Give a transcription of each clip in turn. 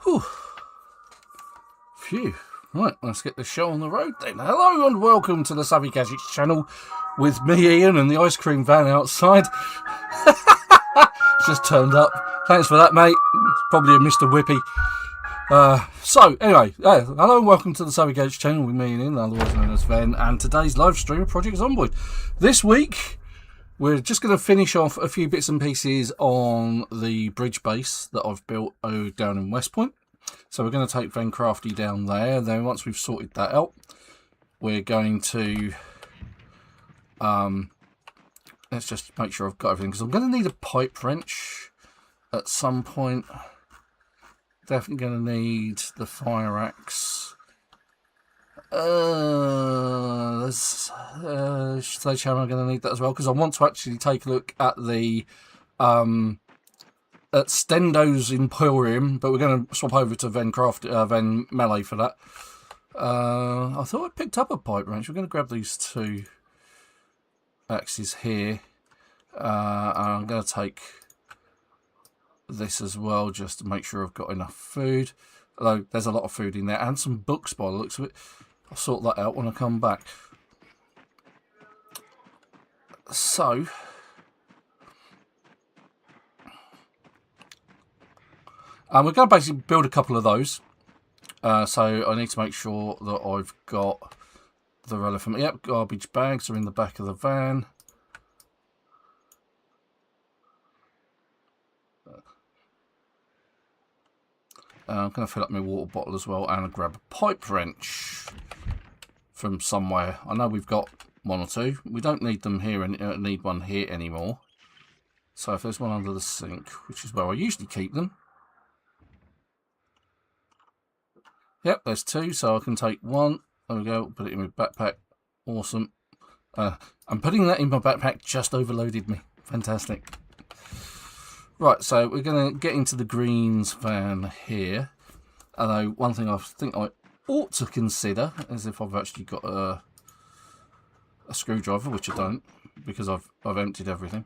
Whew. Phew. Right, let's get the show on the road then. Hello and welcome to the Savvy Gadgets channel with me, Ian, and the ice cream van outside. Just turned up. Thanks for that, mate. It's probably a Mr. Whippy. So, anyway, hello and welcome to the Savvy Gadgets channel with me and Ian, otherwise known as Ven, and today's live stream of Project Zomboid. This week, we're just going to finish off a few bits and pieces on the bridge base that I've built down in Wetpoint. So we're going to take Ven Crafty down there. Then once we've sorted that out, we're going to let's just make sure I've got everything, because I'm going to need a pipe wrench at some point. Definitely going to need the fire axe. Sledgehammer, I'm going to need that as well, because I want to actually take a look at the at Stendo's Emporium, but we're going to swap over to Ven Melee for that. I thought I picked up a pipe wrench. We're going to grab these two axes here. I'm going to take this as well, just to make sure I've got enough food. Although there's a lot of food in there, and some books by the looks of it. I'll sort that out when I come back. So, we're going to basically build a couple of those. So I need to make sure that I've got the relevant. Yep, garbage bags are in the back of the van. I'm going to fill up my water bottle as well and grab a pipe wrench from somewhere. I know we've got one or two. We don't need them here and need one here anymore. So if there's one under the sink, which is where I usually keep them. Yep, there's two, so I can take one. There we go, put it in my backpack. Awesome. I'm putting that in my backpack just overloaded me. Fantastic. Right, so we're going to get into the greens van here. Although, one thing I think I ought to consider is if I've actually got a screwdriver, which I don't, because I've emptied everything.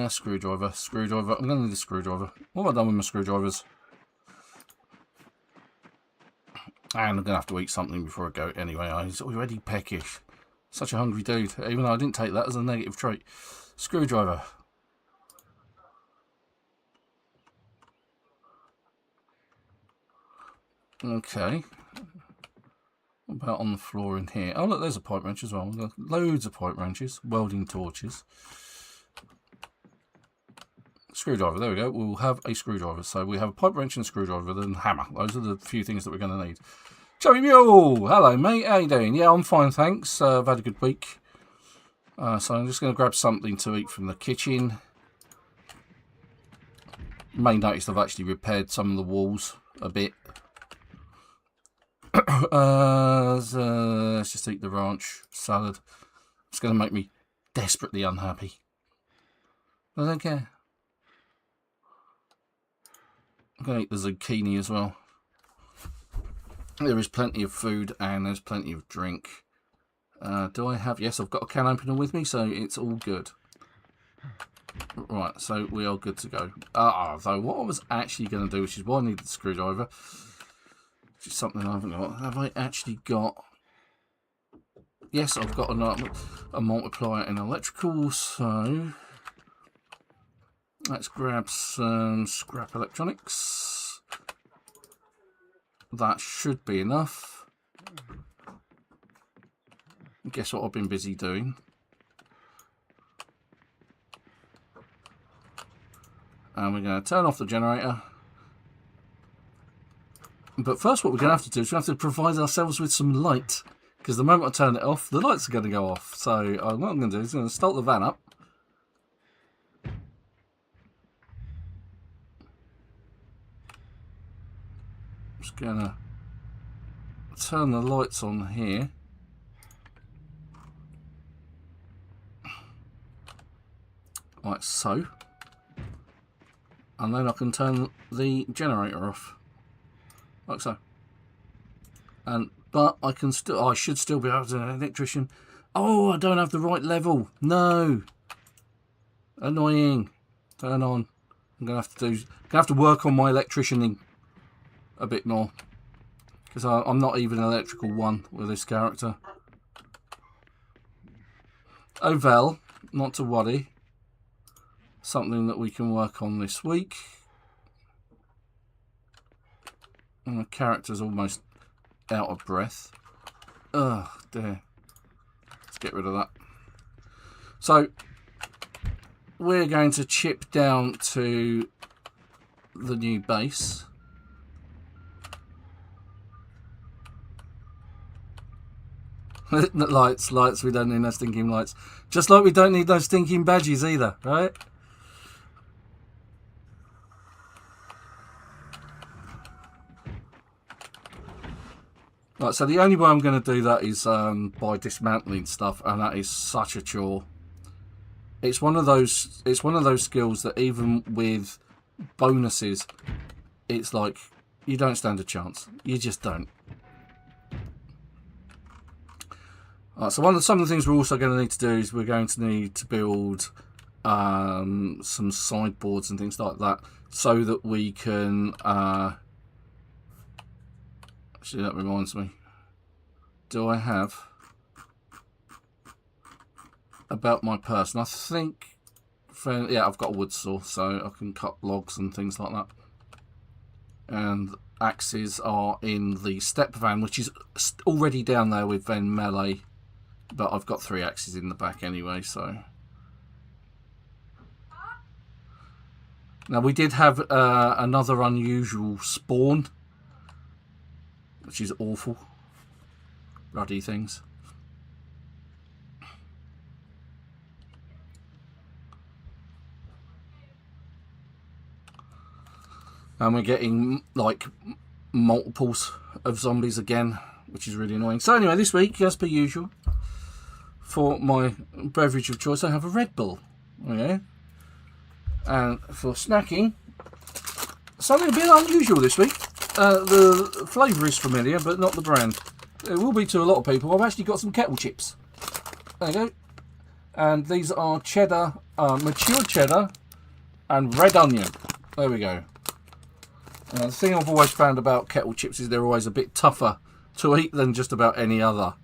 Screwdriver. I'm going to need a screwdriver. What have I done with my screwdrivers? And I'm going to have to eat something before I go anyway. He's already peckish. Such a hungry dude. Even though I didn't take that as a negative trait. Screwdriver. Okay. What about on the floor in here? Oh, look, there's a pipe wrench as well. We've got loads of pipe wrenches. Welding torches. Screwdriver, there we go. We'll have a screwdriver. So we have a pipe wrench and a screwdriver, then hammer. Those are the few things that we're going to need. Joey Mule! Hello, mate. How you doing? Yeah, I'm fine, thanks. I've had a good week. So I'm just going to grab something to eat from the kitchen. You may notice I've actually repaired some of the walls a bit. Let's just eat the ranch salad. It's going to make me desperately unhappy. I don't care. I'm going to eat the zucchini as well. There is plenty of food and there's plenty of drink. Do I have... Yes, I've got a can opener with me, so it's all good. Right, so we are good to go. Though what I was actually going to do, which is why I need the screwdriver, which is something I haven't got. Have I actually got... Yes, I've got a multiplier in electrical, so... Let's grab some scrap electronics. That should be enough. Guess what I've been busy doing? And we're going to turn off the generator. But first what we're going to have to do is we have to provide ourselves with some light. Because the moment I turn it off, the lights are going to go off. So what I'm going to do is I'm going to start the van up. Just going to turn the lights on here. Like so. And then I can turn the generator off. Like so. But I can still, I should still be able to, an electrician. Oh, I don't have the right level. No. Annoying. Turn on. I'm gonna have to work on my electricianing a bit more, because I'm not even electrical one with this character. Ovel, not to worry. Something that we can work on this week. And the character's almost out of breath. Oh dear. Let's get rid of that. So we're going to chip down to the new base. lights, we don't need no stinking lights. Just like we don't need those stinking badges either, right? Right, so the only way I'm going to do that is by dismantling stuff, and that is such a chore. It's one of those skills that even with bonuses, it's like you don't stand a chance. You just don't. Right, so some of the things we're also going to need to do is we're going to need to build some sideboards and things like that, so that we can. Actually, that reminds me. Do I have about my person? I think, yeah, I've got a wood saw, so I can cut logs and things like that. And axes are in the step van, which is already down there with Ven melee, but I've got 3 axes in the back anyway. So now we did have another unusual spawn, which is awful. Bloody things. And we're getting like multiples of zombies again, which is really annoying. So anyway, this week, as per usual, for my beverage of choice, I have a Red Bull. Okay. And for snacking, something a bit unusual this week. The flavour is familiar, but not the brand. It will be to a lot of people. I've actually got some kettle chips. There you go. And these are cheddar, mature cheddar, and red onion. There we go. The thing I've always found about kettle chips is they're always a bit tougher to eat than just about any other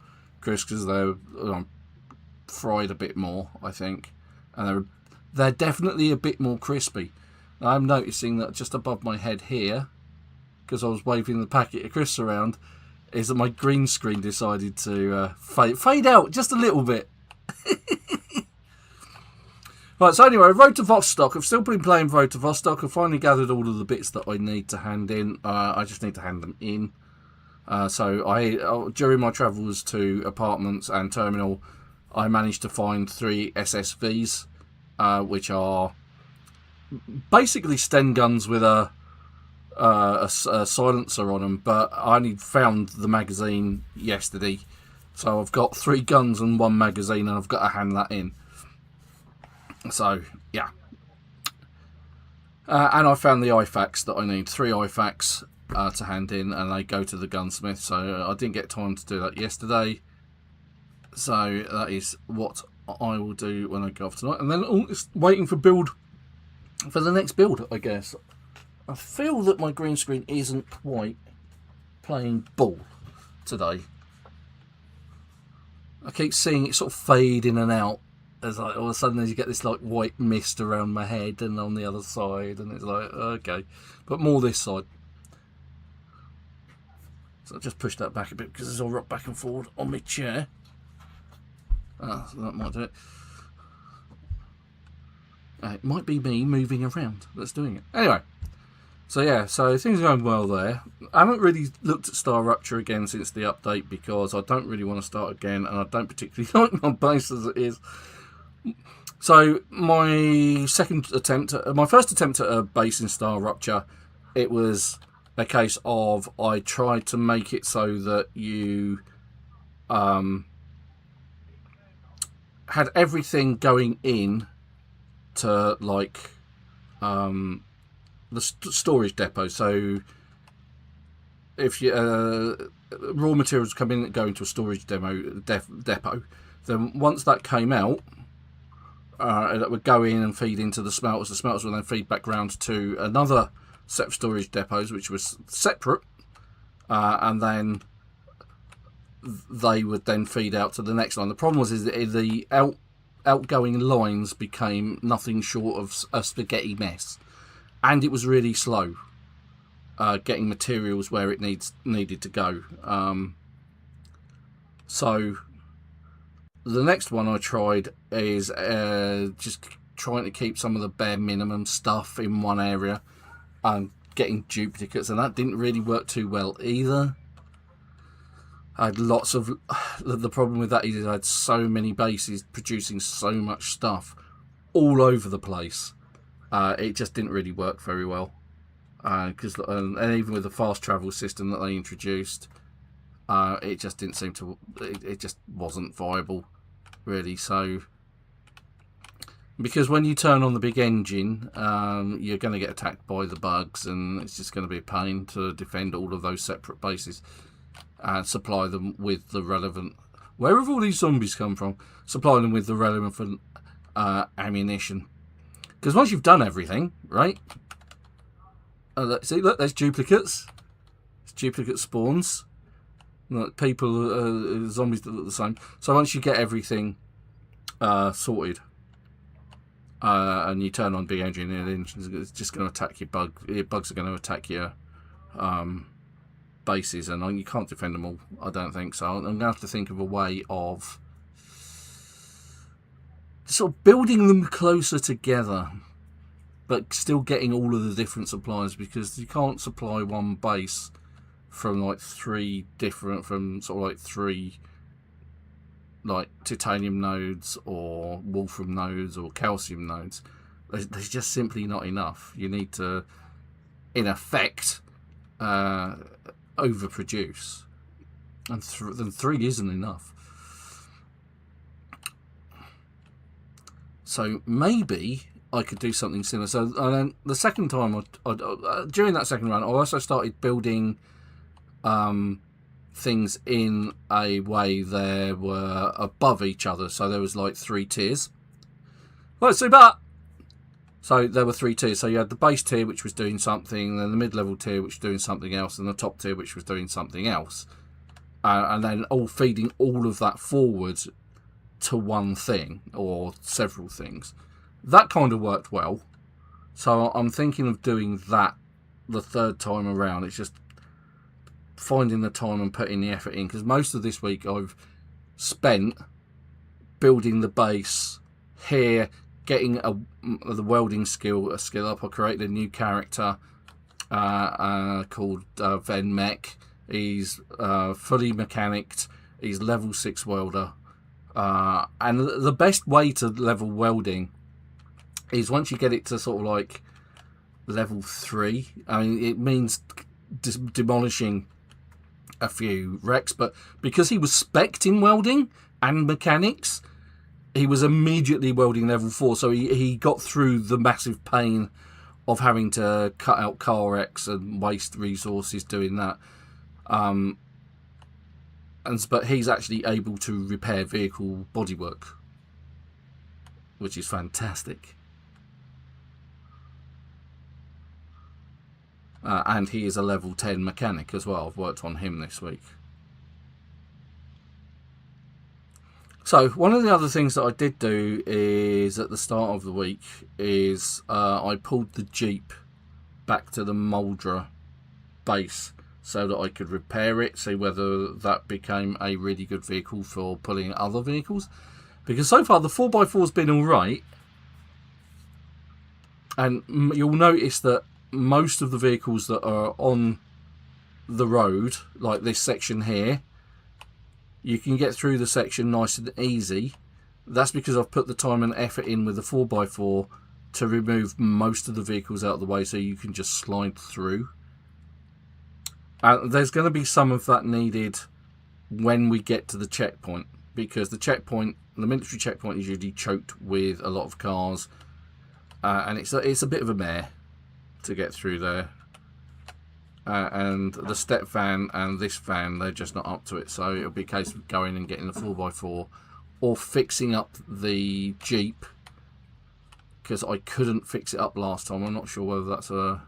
crisps, because they're fried a bit more, I think. And they're definitely a bit more crispy. Now, I'm noticing that just above my head here, because I was waving the packet of crisps around, is that my green screen decided to fade out just a little bit. Right, so anyway, Road to Vostok. I've still been playing Road to Vostok. I've finally gathered all of the bits that I need to hand in. I just need to hand them in. So during my travels to apartments and terminal, I managed to find 3 SSVs, which are basically Sten guns with a silencer on them, but I only found the magazine yesterday, so I've got 3 guns and 1 magazine, and I've got to hand that in. So yeah, and I found the IFAKs that I need, 3 IFAKs to hand in, and they go to the gunsmith. So I didn't get time to do that yesterday, so that is what I will do when I go off tonight, and then it's waiting for the next build, I guess. I feel that my green screen isn't quite playing ball today. I keep seeing it sort of fade in and out, as like all of a sudden you get this like white mist around my head and on the other side, and it's like, okay, but more this side. So I'll just push that back a bit because I'll rock back and forward on my chair. So that might do it. It might be me moving around that's doing it. Anyway. So yeah, so things are going well there. I haven't really looked at Star Rupture again since the update, because I don't really want to start again, and I don't particularly like my base as it is. So my first attempt at a base in Star Rupture, it was a case of I tried to make it so that you had everything going in to like the storage depot. So if you raw materials come in and go into a storage depot, then once that came out, that would go in and feed into the smelters. The smelters would then feed back round to another set of storage depots, which was separate, and then they would then feed out to the next line. The problem was is that the outgoing lines became nothing short of a spaghetti mess, and it was really slow getting materials where it needed to go. So the next one I tried is just trying to keep some of the bare minimum stuff in one area and getting duplicates, and that didn't really work too well either. I had lots of... The problem with that is I had so many bases producing so much stuff all over the place. It just didn't really work very well. And even with the fast travel system that they introduced, it just didn't seem to... It just wasn't viable, really. So... Because when you turn on the big engine, you're going to get attacked by the bugs, and it's just going to be a pain to defend all of those separate bases and supply them with the relevant... Where have all these zombies come from? Supply them with the relevant ammunition. Because once you've done everything, right? See, look, there's duplicates. There's duplicate spawns. Look, people, zombies that look the same. So once you get everything sorted, and you turn on big engine, it's just going to attack your bug. Your bugs are going to attack your bases, and you can't defend them all, I don't think. So I'm going to have to think of a way of sort of building them closer together, but still getting all of the different supplies, because you can't supply one base from like three titanium nodes or wolfram nodes or calcium nodes. There's just simply not enough. You need to, in effect, overproduce, and then 3 isn't enough. So maybe I could do something similar. So and then the second time, during that second run, I also started building things in a way they were above each other. So there was like 3 tiers. Let's see that. So there were 3 tiers. So you had the base tier, which was doing something, then the mid-level tier, which was doing something else, and the top tier, which was doing something else. And then all feeding all of that forward to one thing or several things. That kind of worked well. So I'm thinking of doing that the third time around. It's just finding the time and putting the effort in, because most of this week I've spent building the base here, getting the welding skill up. I created a new character called Ven Mech. He's fully mechanicked. He's level 6 welder, and the best way to level welding is once you get it to sort of like level 3. I mean, it means demolishing a few wrecks, but because he was spec'd in welding and mechanics, he was immediately welding level 4, so he got through the massive pain of having to cut out car wrecks and waste resources doing that. But he's actually able to repair vehicle bodywork, which is fantastic. And he is a level 10 mechanic as well. I've worked on him this week. So one of the other things that I did do is at the start of the week is I pulled the Jeep back to the Muldra base so that I could repair it, see whether that became a really good vehicle for pulling other vehicles. Because so far the 4x4's been alright, and you'll notice that most of the vehicles that are on the road, like this section here, you can get through the section nice and easy. That's because I've put the time and effort in with the 4x4 to remove most of the vehicles out of the way, so you can just slide through. There's going to be some of that needed when we get to the checkpoint, because the military checkpoint is usually choked with a lot of cars, and it's a bit of a mare to get through there. And the step van and this van, they're just not up to it, so it'll be a case of going and getting the 4x4 or fixing up the Jeep because I couldn't fix it up last time. I'm not sure whether that's a...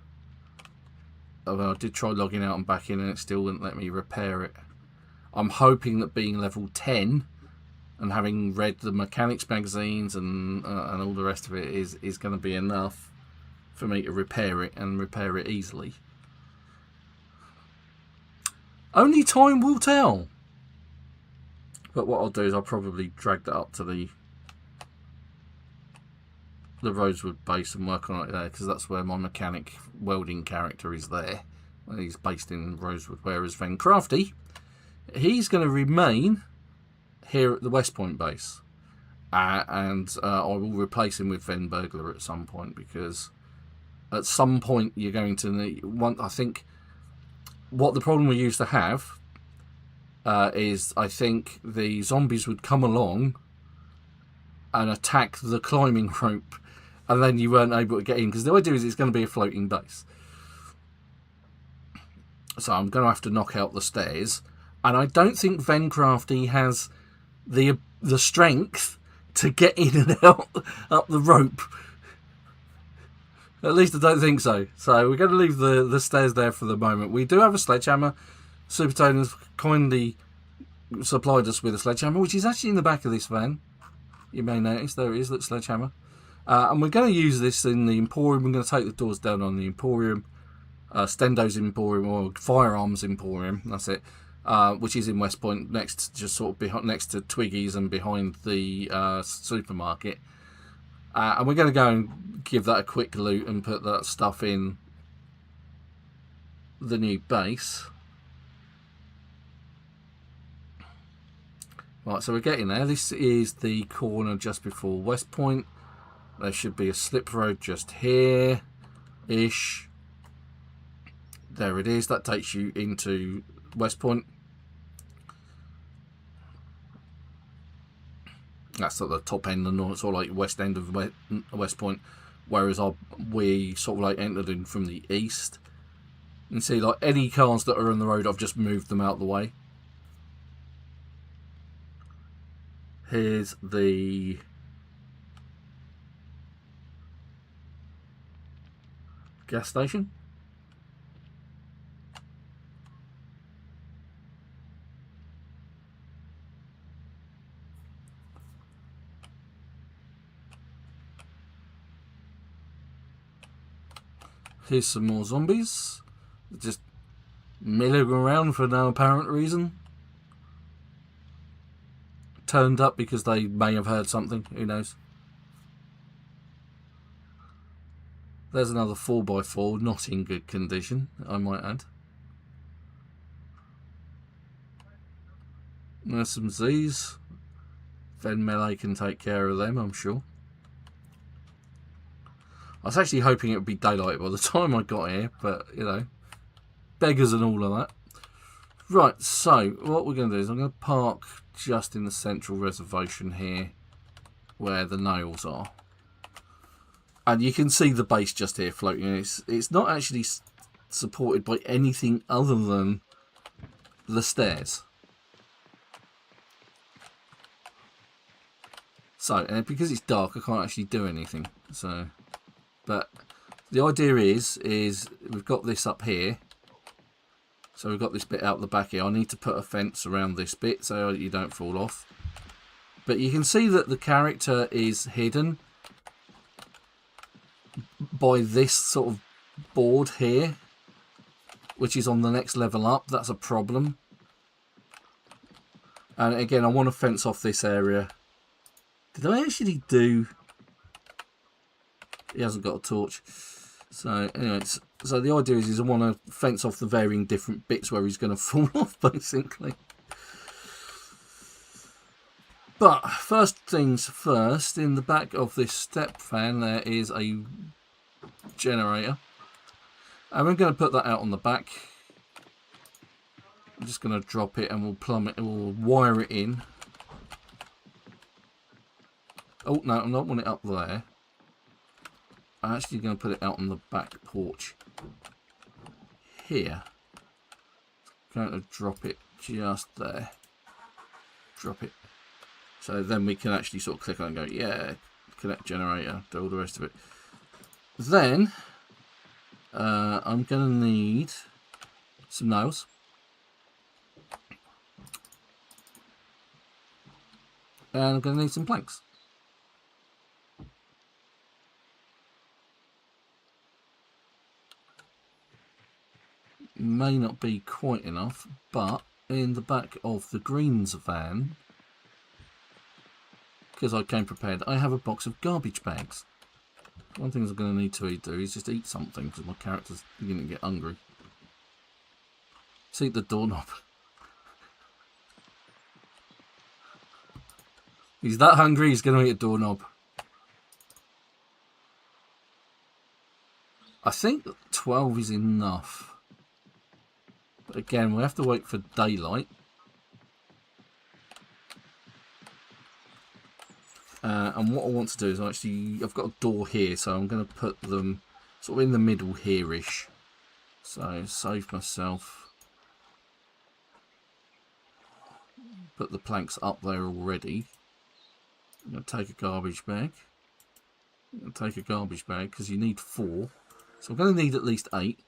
I did try logging out and back in and it still wouldn't let me repair it. I'm hoping that being level 10 and having read the mechanics magazines and all the rest of it is going to be enough for me to repair it and repair it easily. Only time will tell. But what I'll do is I'll probably drag that up to the Rosewood base and work on it there, because that's where my mechanic welding character is there. He's based in Rosewood, whereas Ven Crafty, he's going to remain here at the Westpoint base. And I will replace him with Ven Burglar at some point, because at some point you're going to need one. I think what the problem we used to have is I think the zombies would come along and attack the climbing rope, and then you weren't able to get in, because the idea is it's going to be a floating base. So I'm going to have to knock out the stairs, and I don't think Ven Crafty has the strength to get in and out up the rope. At least I don't think so. So we're going to leave the stairs there for the moment. We do have a sledgehammer. Super Tone has kindly supplied us with a sledgehammer, which is actually in the back of this van. You may notice, there it is, that sledgehammer. And we're going to use this in the Emporium. We're going to take the doors down on the Emporium. Stendo's Emporium, or Firearms Emporium, that's it. Which is in Westpoint, just sort of next to Twiggy's and behind the supermarket. And we're going to go and give that a quick loot and put that stuff in the new base. Right, so we're getting there. This is the corner just before Westpoint. There should be a slip road just here-ish. There it is. That takes you into Westpoint. That's at the top end, and sort of like west end of Westpoint, whereas we sort of like entered in from the east. You can see like any cars that are on the road, I've just moved them out of the way. Here's the gas station. Here's some more zombies, just milling around for no apparent reason. Turned up because they may have heard something, who knows. There's another 4x4, not in good condition, I might add. There's some Z's. Ven Melee can take care of them, I'm sure. I was actually hoping it would be daylight by the time I got here, but, you know, beggars and all of that. Right, so what we're going to do is I'm going to park just in the central reservation here where the nails are. And you can see the base just here floating. It's not actually supported by anything other than the stairs. So, and because it's dark, I can't actually do anything. So, but the idea is we've got this up here. So we've got this bit out the back here. I need to put a fence around this bit so you don't fall off. But you can see that the character is hidden by this sort of board here, which is on the next level up. That's a problem. And again, I want to fence off this area. Did I actually do... He hasn't got a torch. So anyway, so the idea is I want to fence off the varying different bits where he's going to fall off, basically. But first things first, in the back of this step fan there is a generator. And we're going to put that out on the back. I'm just going to drop it and we'll plumb it, we'll wire it in. Oh no, I'm not wanting it up there. I'm actually going to put it out on the back porch here. Going to drop it just there. Drop it. So then we can actually sort of click on and go, yeah, connect generator, do all the rest of it. Then I'm going to need some nails. And I'm going to need some planks. May not be quite enough, but in the back of the greens van, because I came prepared, I have a box of garbage bags. One thing I'm going to need to do is just eat something, because my character's beginning to get hungry. Let's eat the doorknob. He's that hungry, he's going to eat a doorknob. I think 12 is enough. But again, we have to wait for daylight. And what I want to do is I've got a door here, so I'm going to put them sort of in the middle here-ish. So save myself. Put the planks up there already. I'm going to take a garbage bag. I'm going to take a garbage bag because you need 4. So I'm going to need at least 8.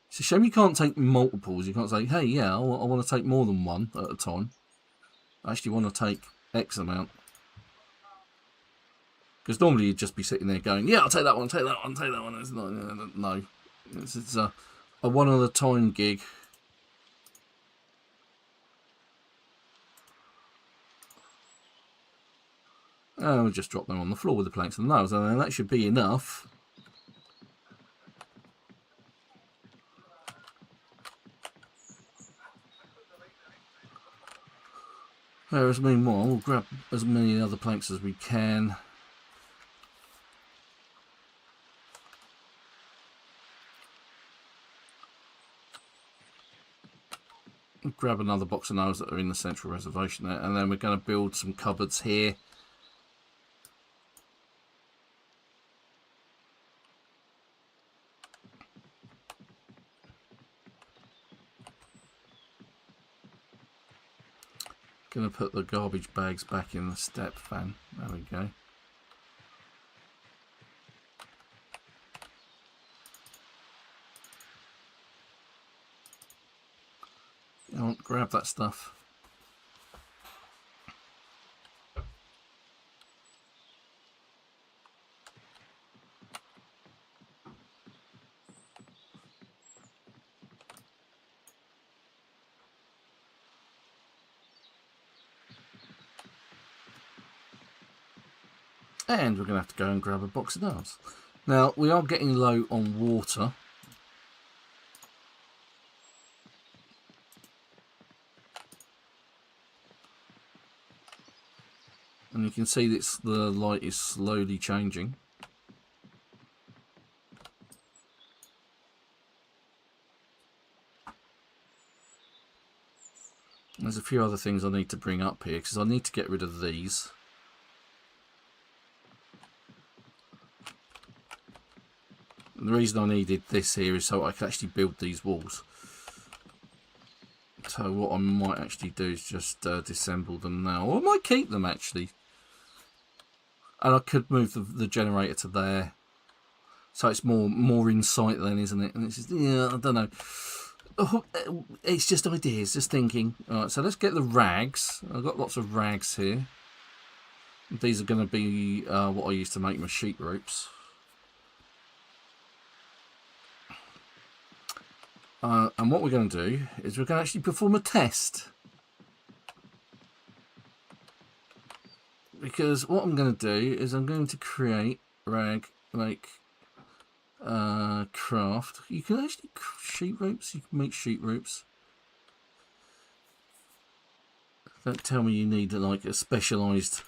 It's a shame you can't take multiples. You can't say, hey, yeah, I want to take more than one at a time. I actually want to take X amount. Because normally you'd just be sitting there going, yeah, I'll take that one, take that one, take that one. It's not, no. It's a one at a time gig. And we'll just drop them on the floor with the planks and the nails, and then that should be enough. Whereas meanwhile, we'll grab as many other planks as we can. We'll grab another box of nails that are in the central reservation there, and then we're going to build some cupboards here. Going to put the garbage bags back in the step fan. There we go. Grab that stuff. And we're going to have to go and grab a box of nails. Now, we are getting low on water. And you can see that the light is slowly changing. There's a few other things I need to bring up here, because I need to get rid of these. And the reason I needed this here is so I can actually build these walls. So what I might actually do is just disassemble them now. Or I might keep them actually. And I could move the generator to there. So it's more in sight then, isn't it? And it's just, yeah, I don't know. Oh, it's just ideas, just thinking. Alright, so let's get the rags. I've got lots of rags here. These are going to be what I used to make my sheep ropes. And what we're going to do is we're going to actually perform a test. Because what I'm going to do is I'm going to create rag, make craft. You can actually sheep ropes. You can make sheep ropes. Don't tell me you need like a specialised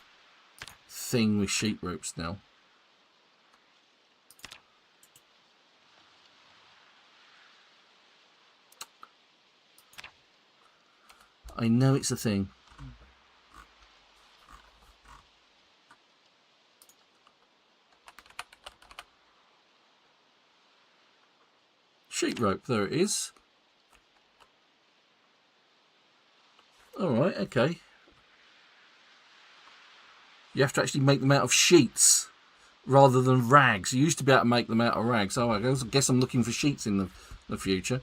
thing with sheep ropes now. I know it's a thing. Sheep rope, there it is. Alright, okay. You have to actually make them out of sheets. rather than rags. You used to be able to make them out of rags. So I guess I'm looking for sheets in the future.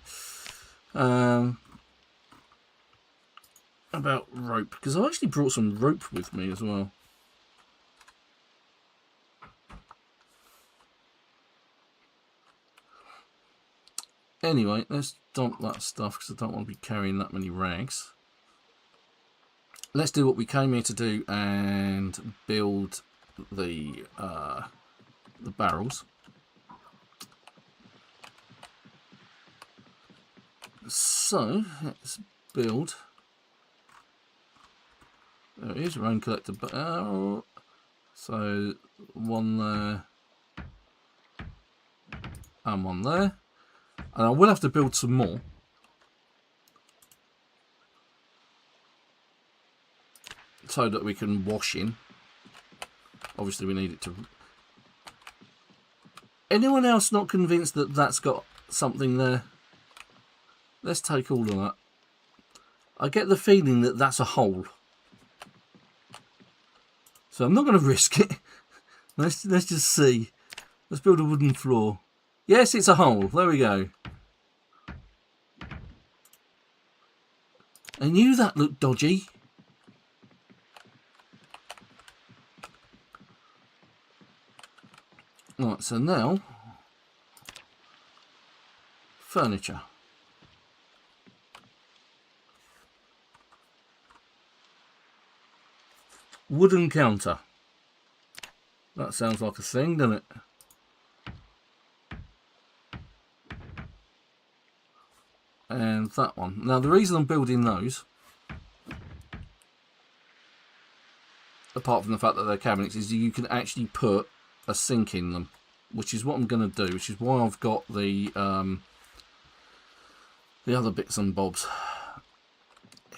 About rope, because I actually brought some rope with me as well. Anyway, let's dump that stuff because I don't want to be carrying that many rags. Let's do what we came here to do and build the barrels. So let's build. There it is, rain collector barrel. So one there and one there. And I will have to build some more. So that we can wash in. Obviously we need it to... Anyone else not convinced that that's got something there? Let's take all of that. I get the feeling that that's a hole. So I'm not going to risk it. Let's just see. Let's build a wooden floor. Yes, it's a hole. There we go. I knew that looked dodgy. Right, so now, furniture. Wooden counter. That sounds like a thing, doesn't it? And that one. Now, the reason I'm building those, apart from the fact that they're cabinets, is you can actually put a sink in them, which is what I'm going to do, which is why I've got the other bits and bobs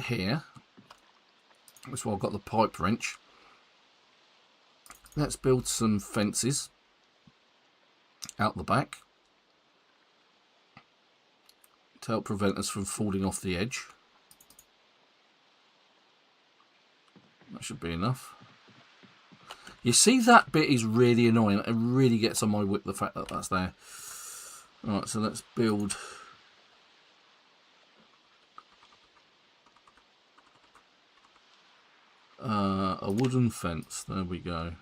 here. That's why I've got the pipe wrench. Let's build some fences out the back to help prevent us from falling off the edge. That should be enough. You see, that bit is really annoying. It really gets on my whip, the fact that that's there. Alright, so let's build a wooden fence. There we go.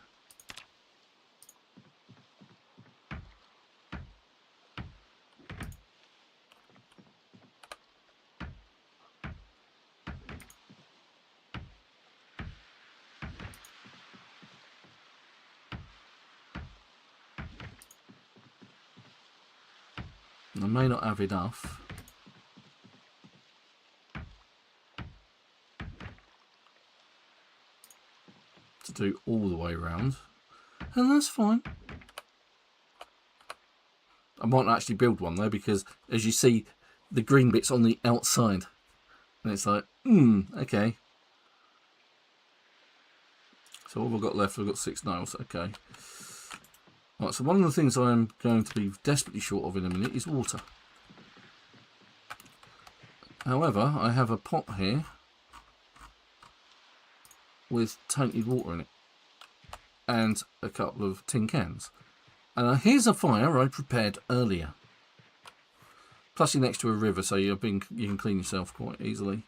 I may not have enough. To do all the way around, and that's fine. I might actually build one though, because as you see, the green bit's on the outside, and it's like, okay. So what have I got left? I've got 6 nails. Okay. Right, so one of the things I'm going to be desperately short of in a minute is water. However, I have a pot here with tainted water in it and a couple of tin cans. And here's a fire I prepared earlier. Plus you're next to a river, so you can clean yourself quite easily.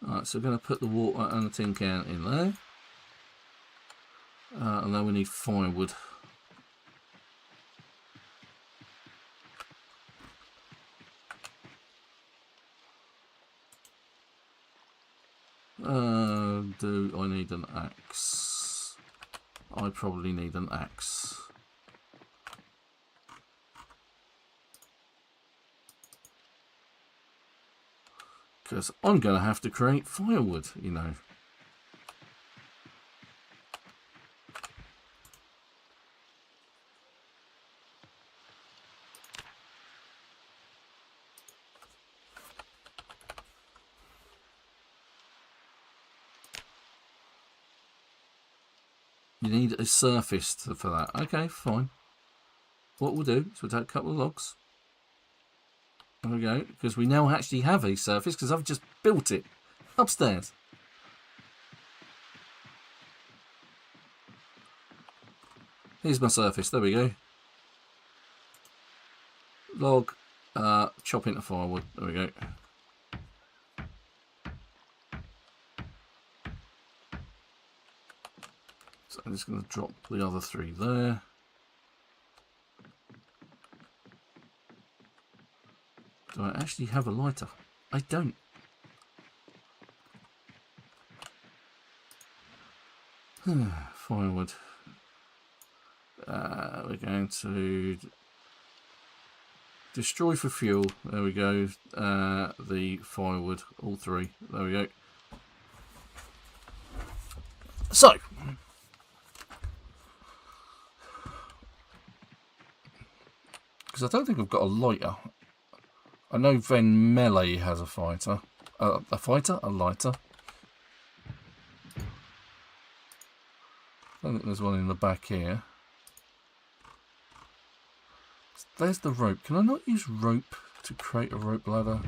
Alright, so we're going to put the water and the tin can in there. And then we need firewood. Do I need an axe? I probably need an axe. Because I'm going to have to create firewood, you know. You need a surface for that. Okay, fine. What we'll do is we'll take a couple of logs. There we go. Because we now actually have a surface, because I've just built it upstairs. Here's my surface. There we go. Log, chop into firewood. There we go. So I'm just going to drop the other 3 there. Do I actually have a lighter? I don't. Firewood. We're going to destroy for fuel. There we go. The firewood, all 3. There we go. So, because I don't think I've got a lighter. I know Ven Melee has a fighter. A lighter. I don't think there's one in the back here. There's the rope. Can I not use rope to create a rope ladder?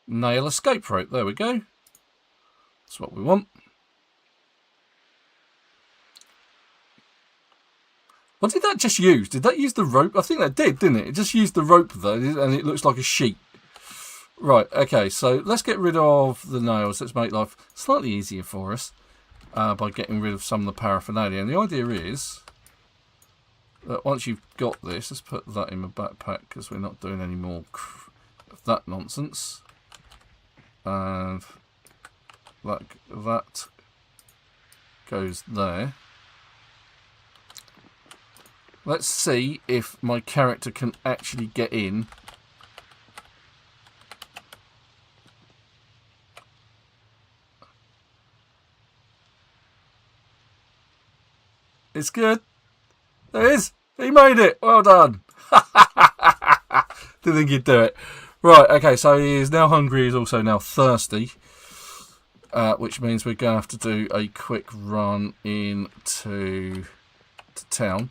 Nail escape rope. There we go. That's what we want. What did that just use? Did that use the rope? I think that did, didn't it? It just used the rope though, and it looks like a sheet. Right, okay, so let's get rid of the nails. Let's make life slightly easier for us by getting rid of some of the paraphernalia. And the idea is that once you've got this, let's put that in my backpack because we're not doing any more of that nonsense. And that goes there. Let's see if my character can actually get in. It's good. There it is. He made it. Well done. Didn't think he'd do it. Right, okay, so he is now hungry. He's also now thirsty. Which means we're going to have to do a quick run into town.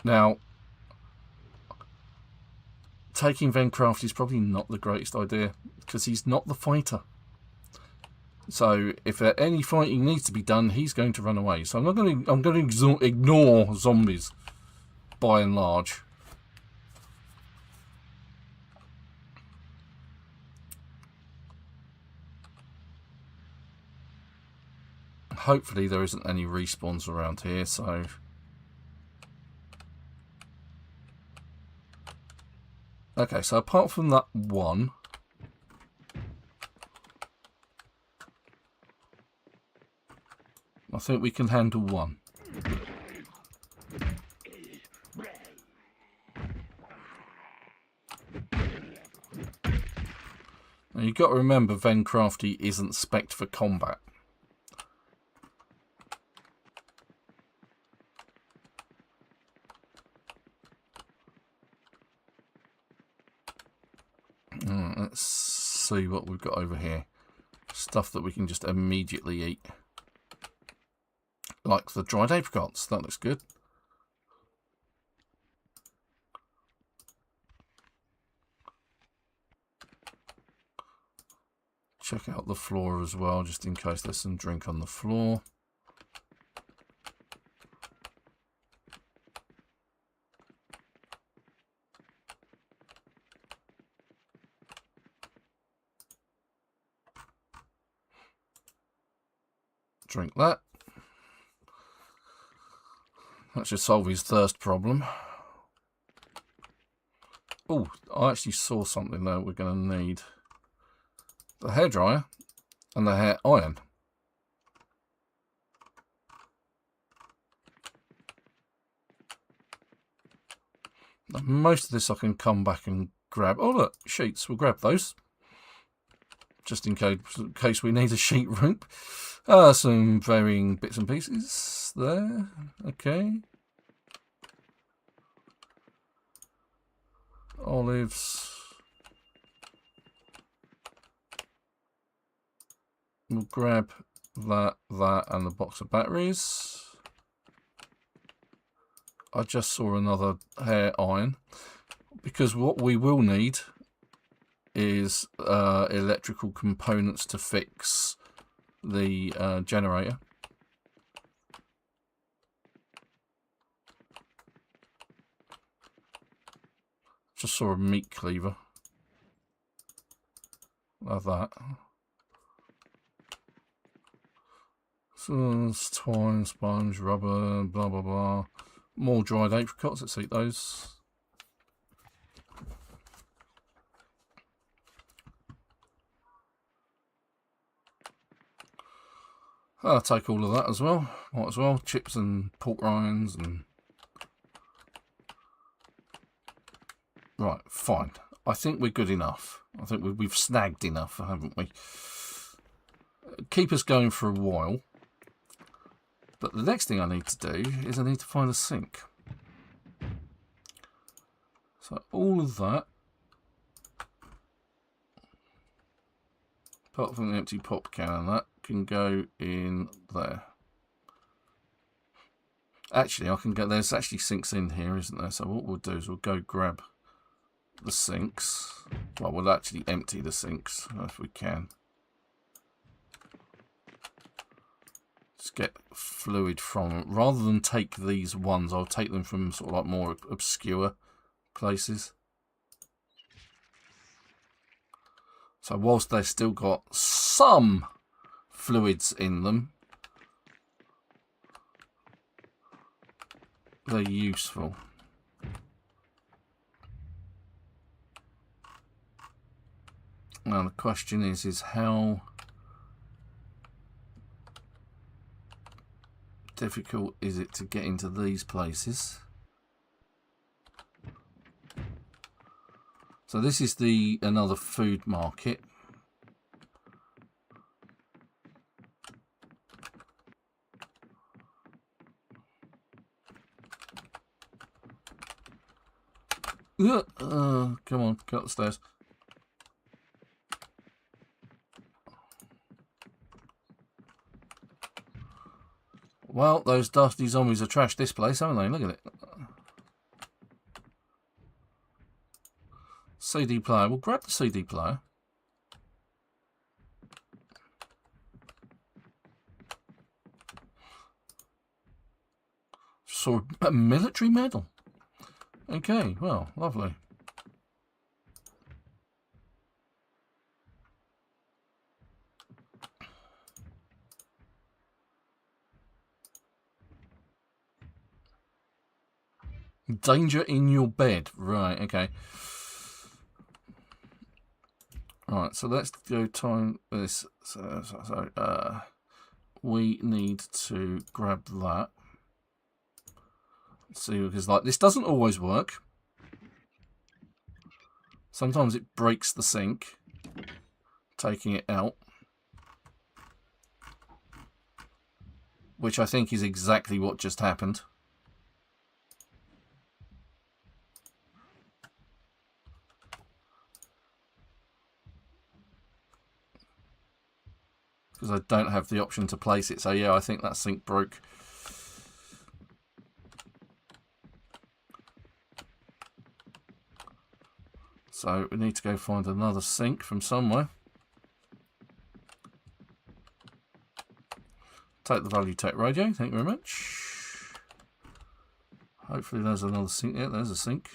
Now, taking Vencraft is probably not the greatest idea because he's not the fighter. So if any fighting needs to be done, he's going to run away. So I'm going to ignore zombies by and large. Hopefully there isn't any respawns around here, so okay, so apart from that one, I think we can handle one. Now you've got to remember Vencrafty isn't spec'd for combat. Let's see what we've got over here. Stuff that we can just immediately eat. Like the dried apricots. That looks good. Check out the floor as well, just in case there's some drink on the floor. Drink that. That should solve his thirst problem. Oh, I actually saw something there we're going to need. The hairdryer and the hair iron. Most of this I can come back and grab. Oh look, sheets. We'll grab those. Just in case we need a sheet rope. Some varying bits and pieces there. Okay. Olives. We'll grab that, and the box of batteries. I just saw another hair iron, because what we will need is electrical components to fix the generator. Just saw a meat cleaver. Like that. So it's twine, sponge, rubber, blah blah blah. More dried apricots. Let's eat those. I'll take all of that as well. Might as well. Chips and pork rinds and. Right, fine. I think we're good enough. I think we've snagged enough, haven't we? Keep us going for a while. But the next thing I need to do is I need to find a sink. So all of that, apart from the empty pop can and that, can go in there. Actually, I can go. There's actually sinks in here, isn't there? So what we'll do is we'll go grab the sinks. Well, we'll actually empty the sinks if we can. Just get fluid from them. Rather than take these ones, I'll take them from sort of like more obscure places. So whilst they've still got some fluids in them, they're useful. Now the question is how difficult is it to get into these places? So this is another food market. Come on, go up the stairs. Well, those dusty zombies have trashed this place, haven't they? Look at it. CD player. We'll grab the CD player. Saw a military medal. Okay, well, lovely. Danger in your bed. Right, okay. Right, so let's go time this. So we need to grab that. Let's see, because like this doesn't always work. Sometimes it breaks the sink, taking it out. Which I think is exactly what just happened. Because I don't have the option to place it. So yeah, I think that sink broke. So we need to go find another sink from somewhere. Take the Value Tech radio, thank you very much. Hopefully there's another sink. Yeah, there's a sink.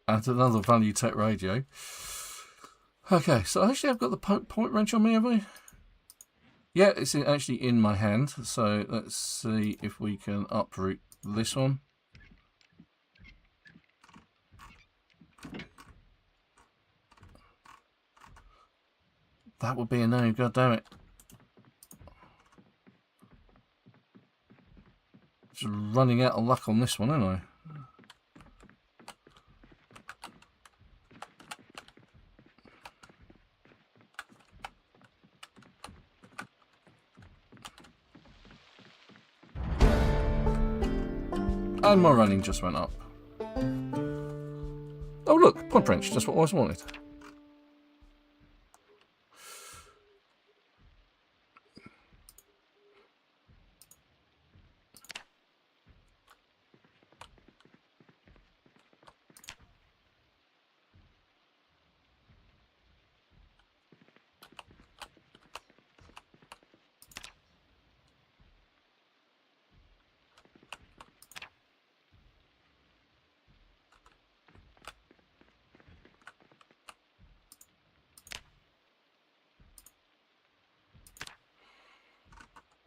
And another Value Tech radio. Okay, so actually I've got the point wrench on me, have I? Yeah, it's actually in my hand. So let's see if we can uproot this one. That would be a no, god damn it. Just running out of luck on this one, aren't I? And my running just went up. Oh look, Checkpoint branch, just what I always wanted.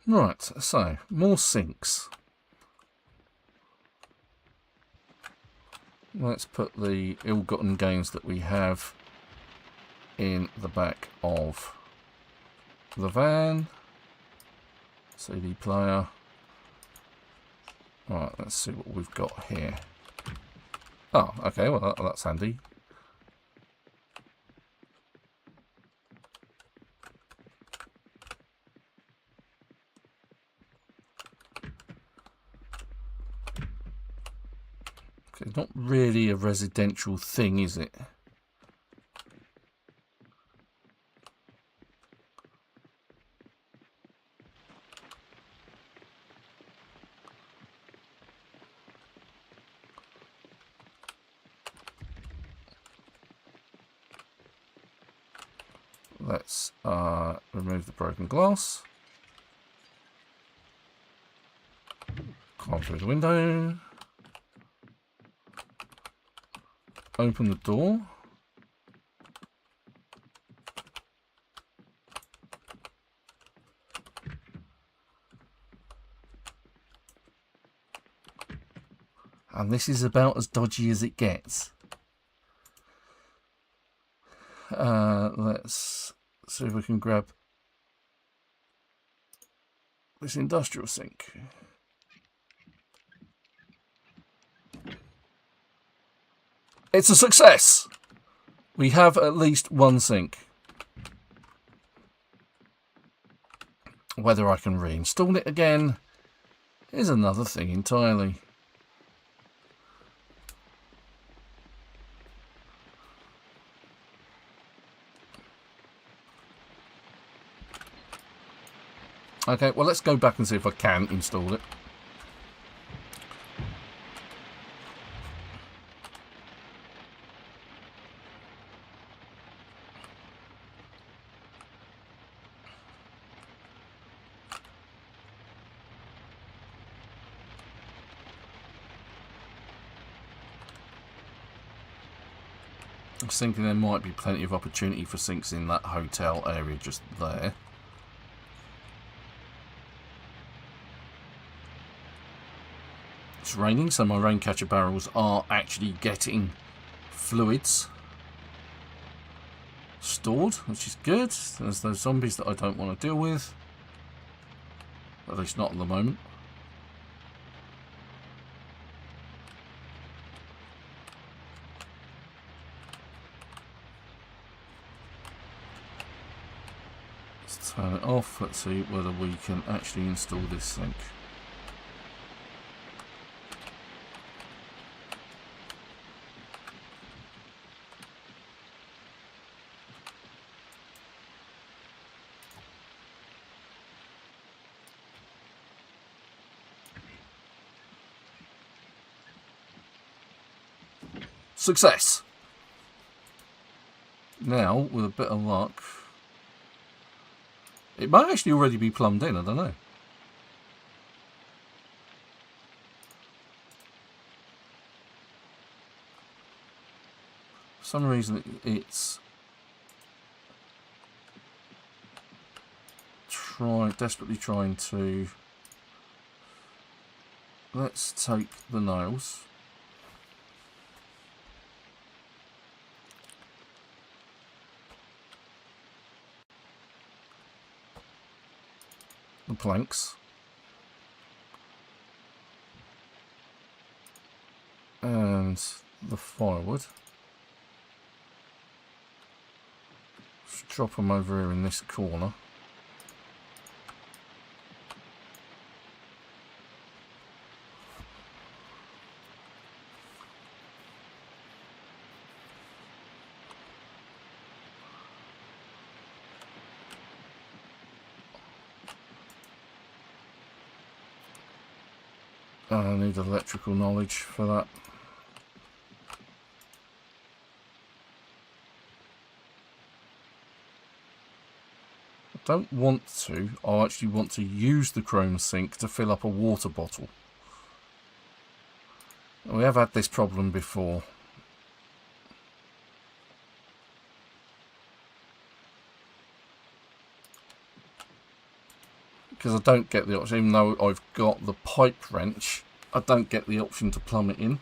Right, so more sinks. Let's put the ill-gotten gains that we have in the back of the van. CD player. Right, let's see what we've got here. Oh, okay, well that's handy. It's not really a residential thing, is it? Let's remove the broken glass. Climb through the window. Open the door. And this is about as dodgy as it gets. Let's see if we can grab this industrial sink. It's a success! We have at least one sink. Whether I can reinstall it again is another thing entirely. Okay, well let's go back and see if I can install it. I was thinking there might be plenty of opportunity for sinks in that hotel area just there. It's raining, so my rain catcher barrels are actually getting fluids stored, which is good. There's those zombies that I don't want to deal with. At least not at the moment. Let's turn it off. Let's see whether we can actually install this sink. Success! Now, with a bit of luck, it might actually already be plumbed in, I don't know. For some reason it's desperately trying to... Let's take the nails. The planks and the firewood. Just drop them over here in this corner. I need electrical knowledge for that. I don't want to. I actually want to use the chrome sink to fill up a water bottle. We have had this problem before. Because I don't get the option, even though I've got the pipe wrench, I don't get the option to plumb it in.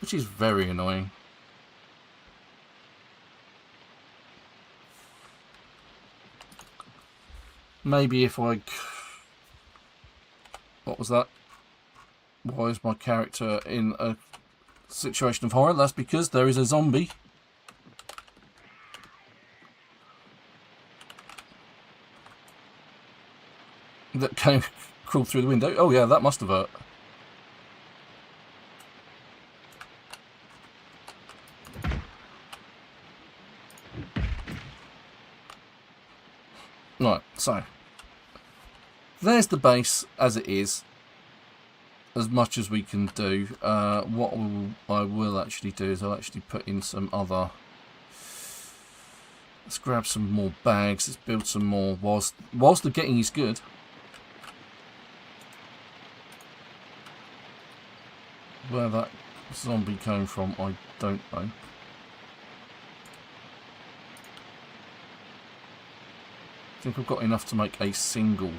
Which is very annoying. Maybe if I... What was that? Why is my character in a situation of horror? That's because there is a zombie. That came, crawled through the window. Oh yeah, that must have hurt. Right, so there's the base as it is, as much as we can do. What I will actually do is I'll actually put in some other... Let's grab some more bags, let's build some more whilst the getting is good. Where that zombie came from, I don't know. I think I've got enough to make a single.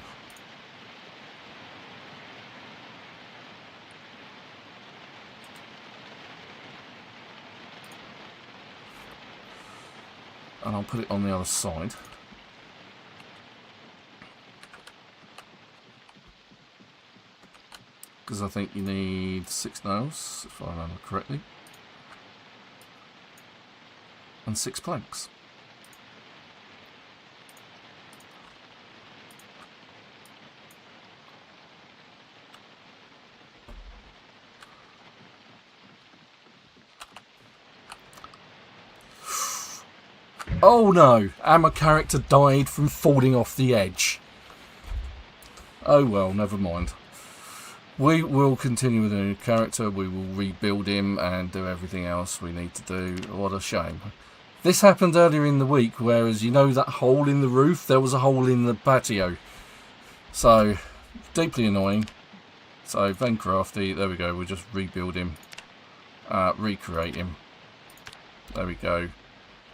And I'll put it on the other side. Because I think you need 6 nails, if I remember correctly. And 6 planks. Oh no! And my character died from falling off the edge. Oh well, never mind. We will continue with the new character, we will rebuild him and do everything else we need to do. What a shame. This happened earlier in the week, whereas you know that hole in the roof, there was a hole in the patio. So, deeply annoying. So, Vencrafty, there we go, we'll just rebuild him. Recreate him. There we go.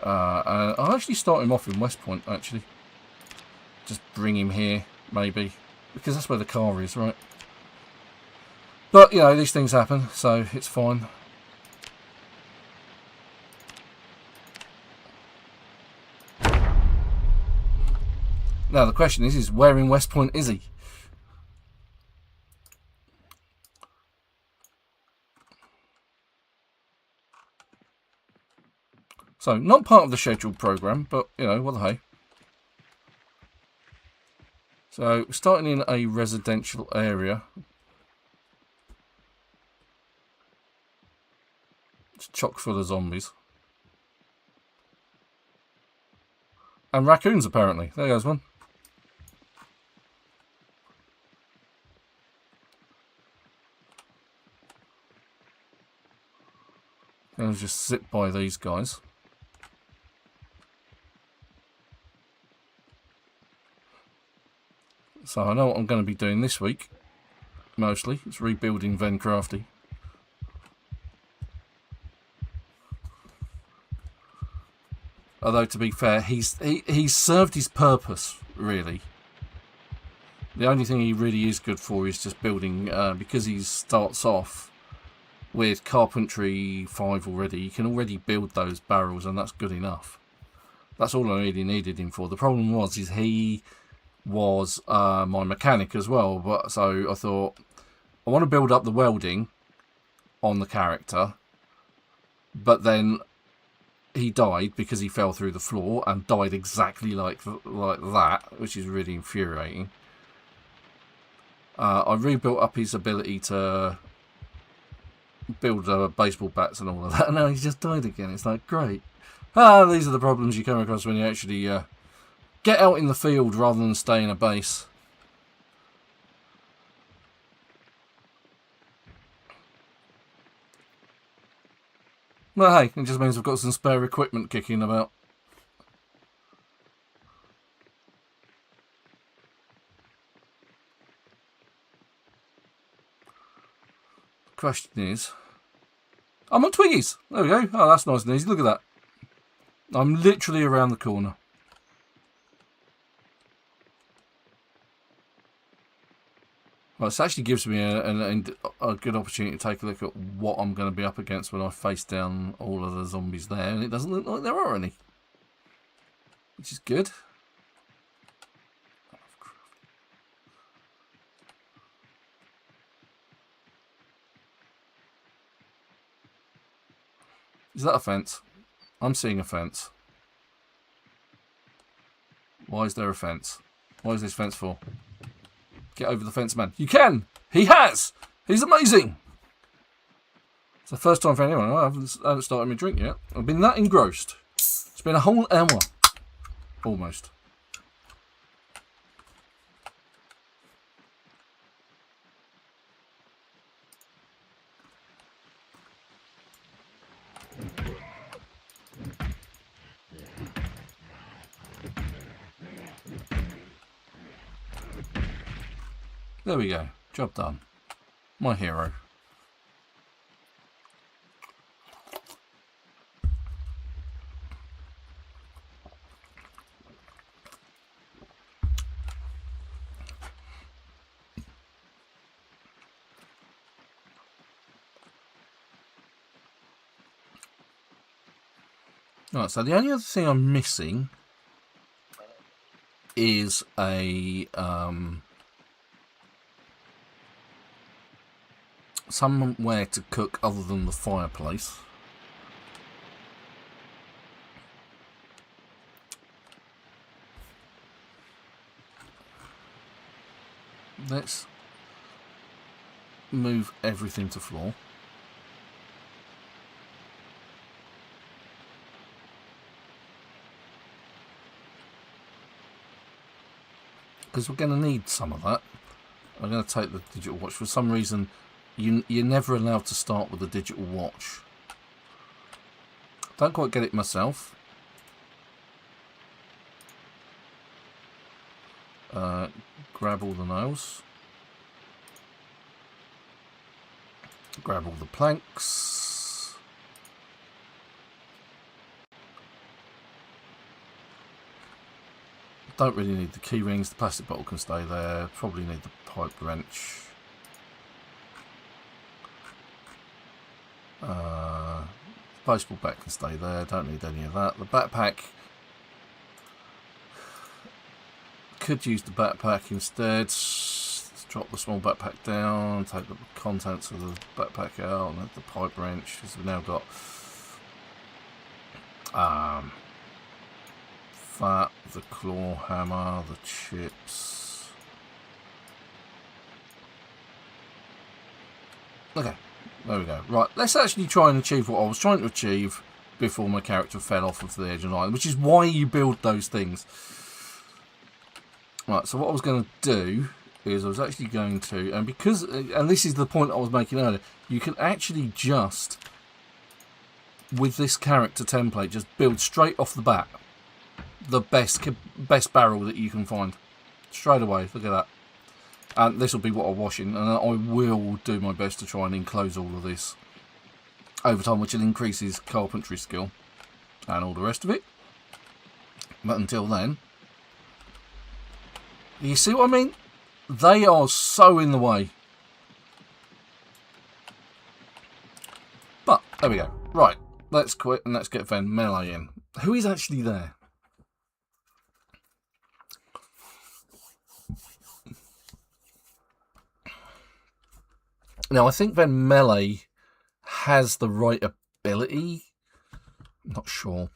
I'll actually start him off in Wetpoint, actually. Just bring him here, maybe. Because that's where the car is, right? But, you know, these things happen, so it's fine. Now, the question is where in Wetpoint is he? So, not part of the scheduled programme, but, you know, what the hey. So, starting in a residential area. It's chock full of zombies. And raccoons, apparently. There goes one. I'll just sit by these guys. So I know what I'm going to be doing this week. Mostly. It's rebuilding Vencrafty. Although, to be fair, he's served his purpose, really. The only thing he really is good for is just building, because he starts off with Carpentry 5 already. You can already build those barrels, and that's good enough. That's all I really needed him for. The problem was, he was my mechanic as well. But so I thought, I want to build up the welding on the character, but then he died because he fell through the floor and died exactly like that, which is really infuriating. I rebuilt up his ability to build baseball bats and all of that, and now he's just died again. It's like, great. These are the problems you come across when you actually Get out in the field rather than stay in a base. Well, hey, it just means I've got some spare equipment kicking about. Question is, I'm on Twiggies. There we go. Oh, that's nice and easy. Look at that. I'm literally around the corner. Well, this actually gives me a good opportunity to take a look at what I'm going to be up against when I face down all of the zombies there. And it doesn't look like there are any. Which is good. Is that a fence? I'm seeing a fence. Why is there a fence? What is this fence for? Get over the fence, man. You can! He has! He's amazing! It's the first time for anyone. I haven't started my drink yet. I've been that engrossed. It's been a whole hour. Almost. There we go. Job done. My hero. Right, so the only other thing I'm missing is a somewhere to cook other than the fireplace. Let's move everything to floor. Because we're going to need some of that. I'm going to take the digital watch. For some reason, you're never allowed to start with a digital watch. Don't quite get it myself. Grab all the nails. Grab all the planks. Don't really need the key rings. The plastic bottle can stay there. Probably need the pipe wrench. Baseball bat can stay there. Don't need any of that. The backpack. Could use the backpack instead. Let's drop the small backpack down. Take the contents of the backpack out. And the pipe wrench. Because we've now got that, the claw hammer, the chips. Okay, there we go. Right, let's actually try and achieve what I was trying to achieve before my character fell off of the edge of the island, which is why you build those things. Right, so what I was going to do is I was actually going to, and because, and this is the point I was making earlier, you can actually just, with this character template, just build straight off the bat the best barrel that you can find straight away. Look at that. And this will be what I wash in, and I will do my best to try and enclose all of this over time, which will increase his carpentry skill and all the rest of it. But until then, you see what I mean? They are so in the way. But there we go. Right, let's quit and let's get Ven Melee in. Who is actually there? Now, I think Ven Melee has the right ability, I'm not sure,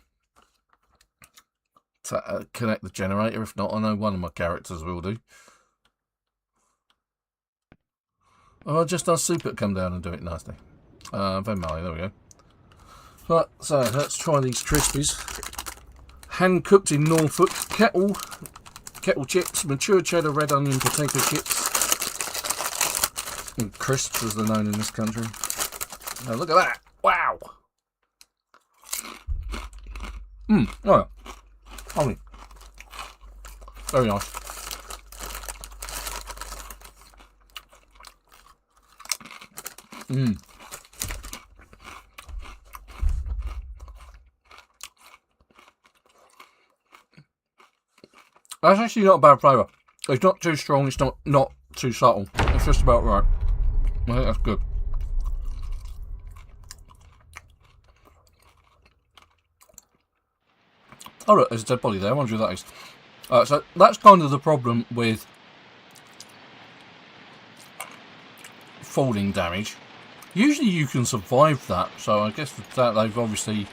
to connect the generator. If not, I know one of my characters will do. Oh, just our super come down and do it nicely. Ven Melee, there we go. Right, so let's try these Crispies. hand cooked in Norfolk kettle chips, mature cheddar, red onion, potato chips, and crisps as they're known in this country. Now look at that! Wow! Oh, lovely. Very nice. That's actually not a bad flavour. It's not too strong, it's not too subtle. It's just about right. I think that's good. Oh look, there's a dead body there. I wonder who that is. So that's kind of the problem with falling damage. Usually you can survive that, so I guess that they've obviously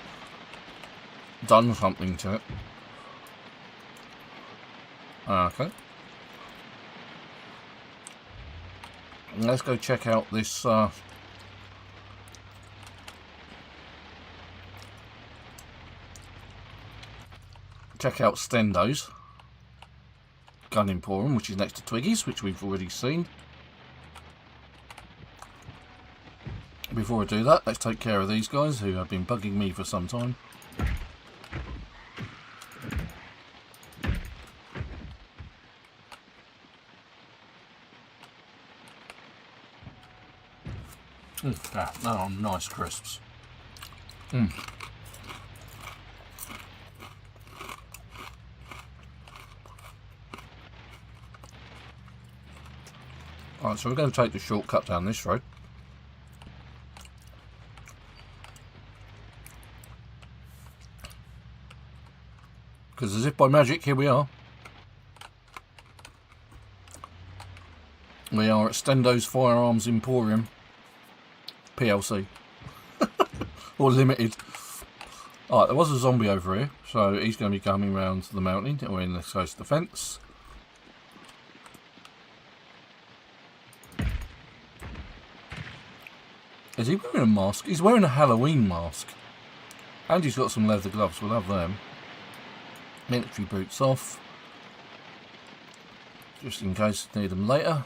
done something to it. Okay. Let's go check out this check out Stendo's Gun Emporium, which is next to Twiggy's, which we've already seen. Before I do that, let's take care of these guys who have been bugging me for some time. Oh, nice crisps. Alright, so we're going to take the shortcut down this road. Because as if by magic, here we are. We are at Stendo's Firearms Emporium PLC. Or Limited. Alright, there was a zombie over here, so he's going to be coming round the mountain, or in this case the fence. Is he wearing a mask? He's wearing a Halloween mask. And he's got some leather gloves, we'll have them. Military boots off. Just in case I need them later.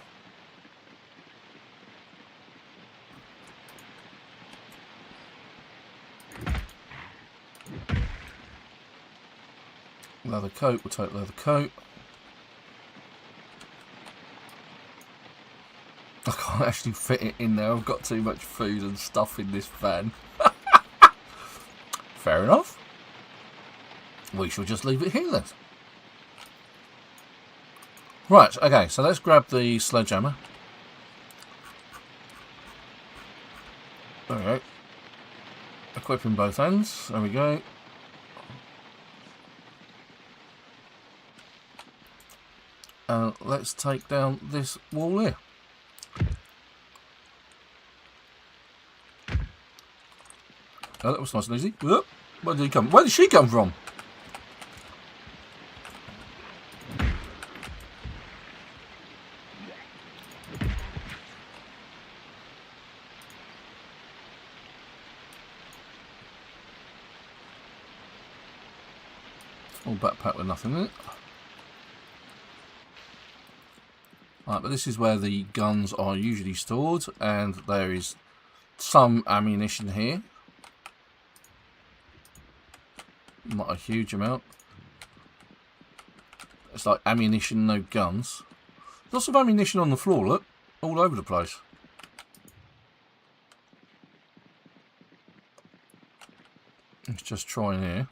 Leather coat, we'll take leather coat. I can't actually fit it in there, I've got too much food and stuff in this van. Fair enough. We shall just leave it here then. Right, okay, so let's grab the sledgehammer. Alright. Equipping both ends, there we go. Let's take down this wall here. Oh, that was nice and easy. Whoop. Where did he come? Where did she come from? Small backpack with nothing in it. Right, but this is where the guns are usually stored, and there is some ammunition here. Not a huge amount. It's like ammunition, no guns. Lots of ammunition on the floor, look. All over the place. Let's just try in here.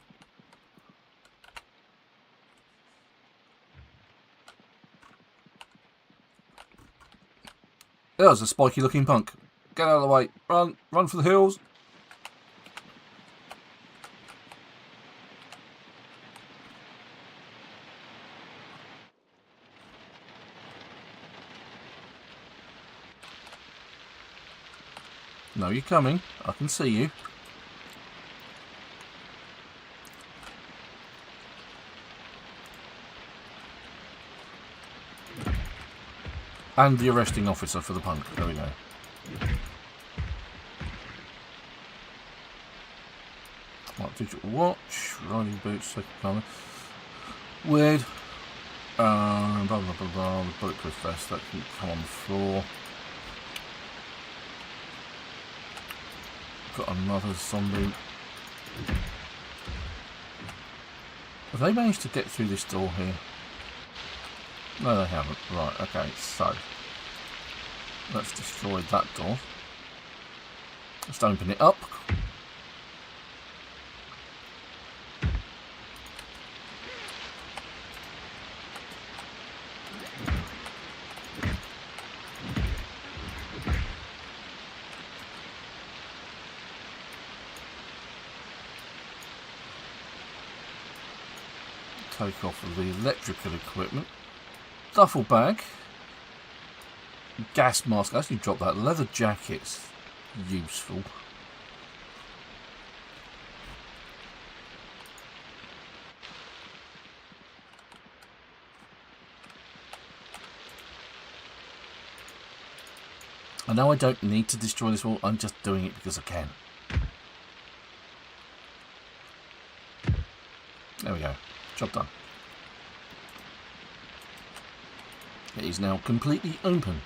There's a spiky looking punk. Get out of the way. Run. Run for the hills. No, you're coming. I can see you. And the arresting officer for the punk. There we go. Smart digital watch, riding boots, second colour. Weird. Blah blah blah blah. The bulletproof vest that can come on the floor. Got another zombie. Have they managed to get through this door here? No, they haven't. Right, okay, so let's destroy that door. Let's open it up. Take off of the electrical equipment. Duffel bag. Gas mask. I actually dropped that. Leather jacket's useful. I know I don't need to destroy this wall. I'm just doing it because I can. There we go. Job done. It is now completely open.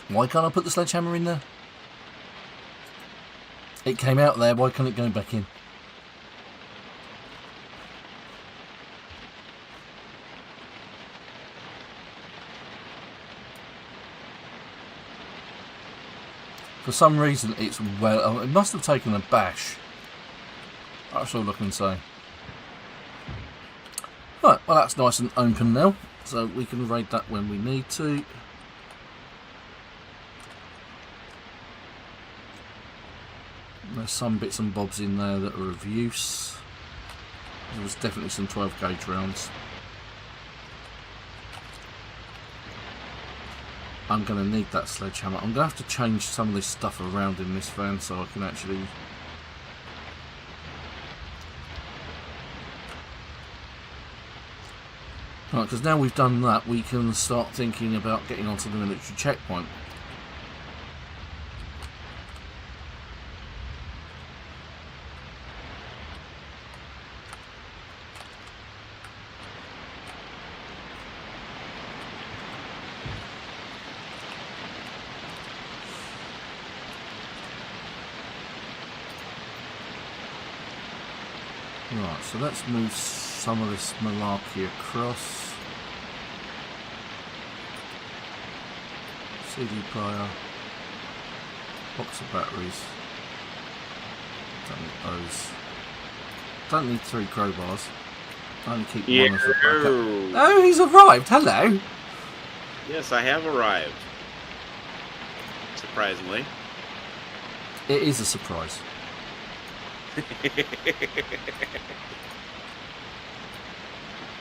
Why can't I put the sledgehammer in there? It came out there, why can't it go back in? For some reason it's well... it must have taken a bash. That's all I can say. Right, well that's nice and open now. So we can raid that when we need to. There's some bits and bobs in there that are of use. There was definitely some 12 gauge rounds. I'm going to need that sledgehammer. I'm going to have to change some of this stuff around in this van so I can actually... Right, because now we've done that, we can start thinking about getting onto the military checkpoint. Right, so let's move some of this malarkey across. CD player, box of batteries. Don't need those. Don't need 3 crowbars. Only keep one as a backup. Oh, he's arrived. Hello. Yes, I have arrived. Surprisingly. It is a surprise.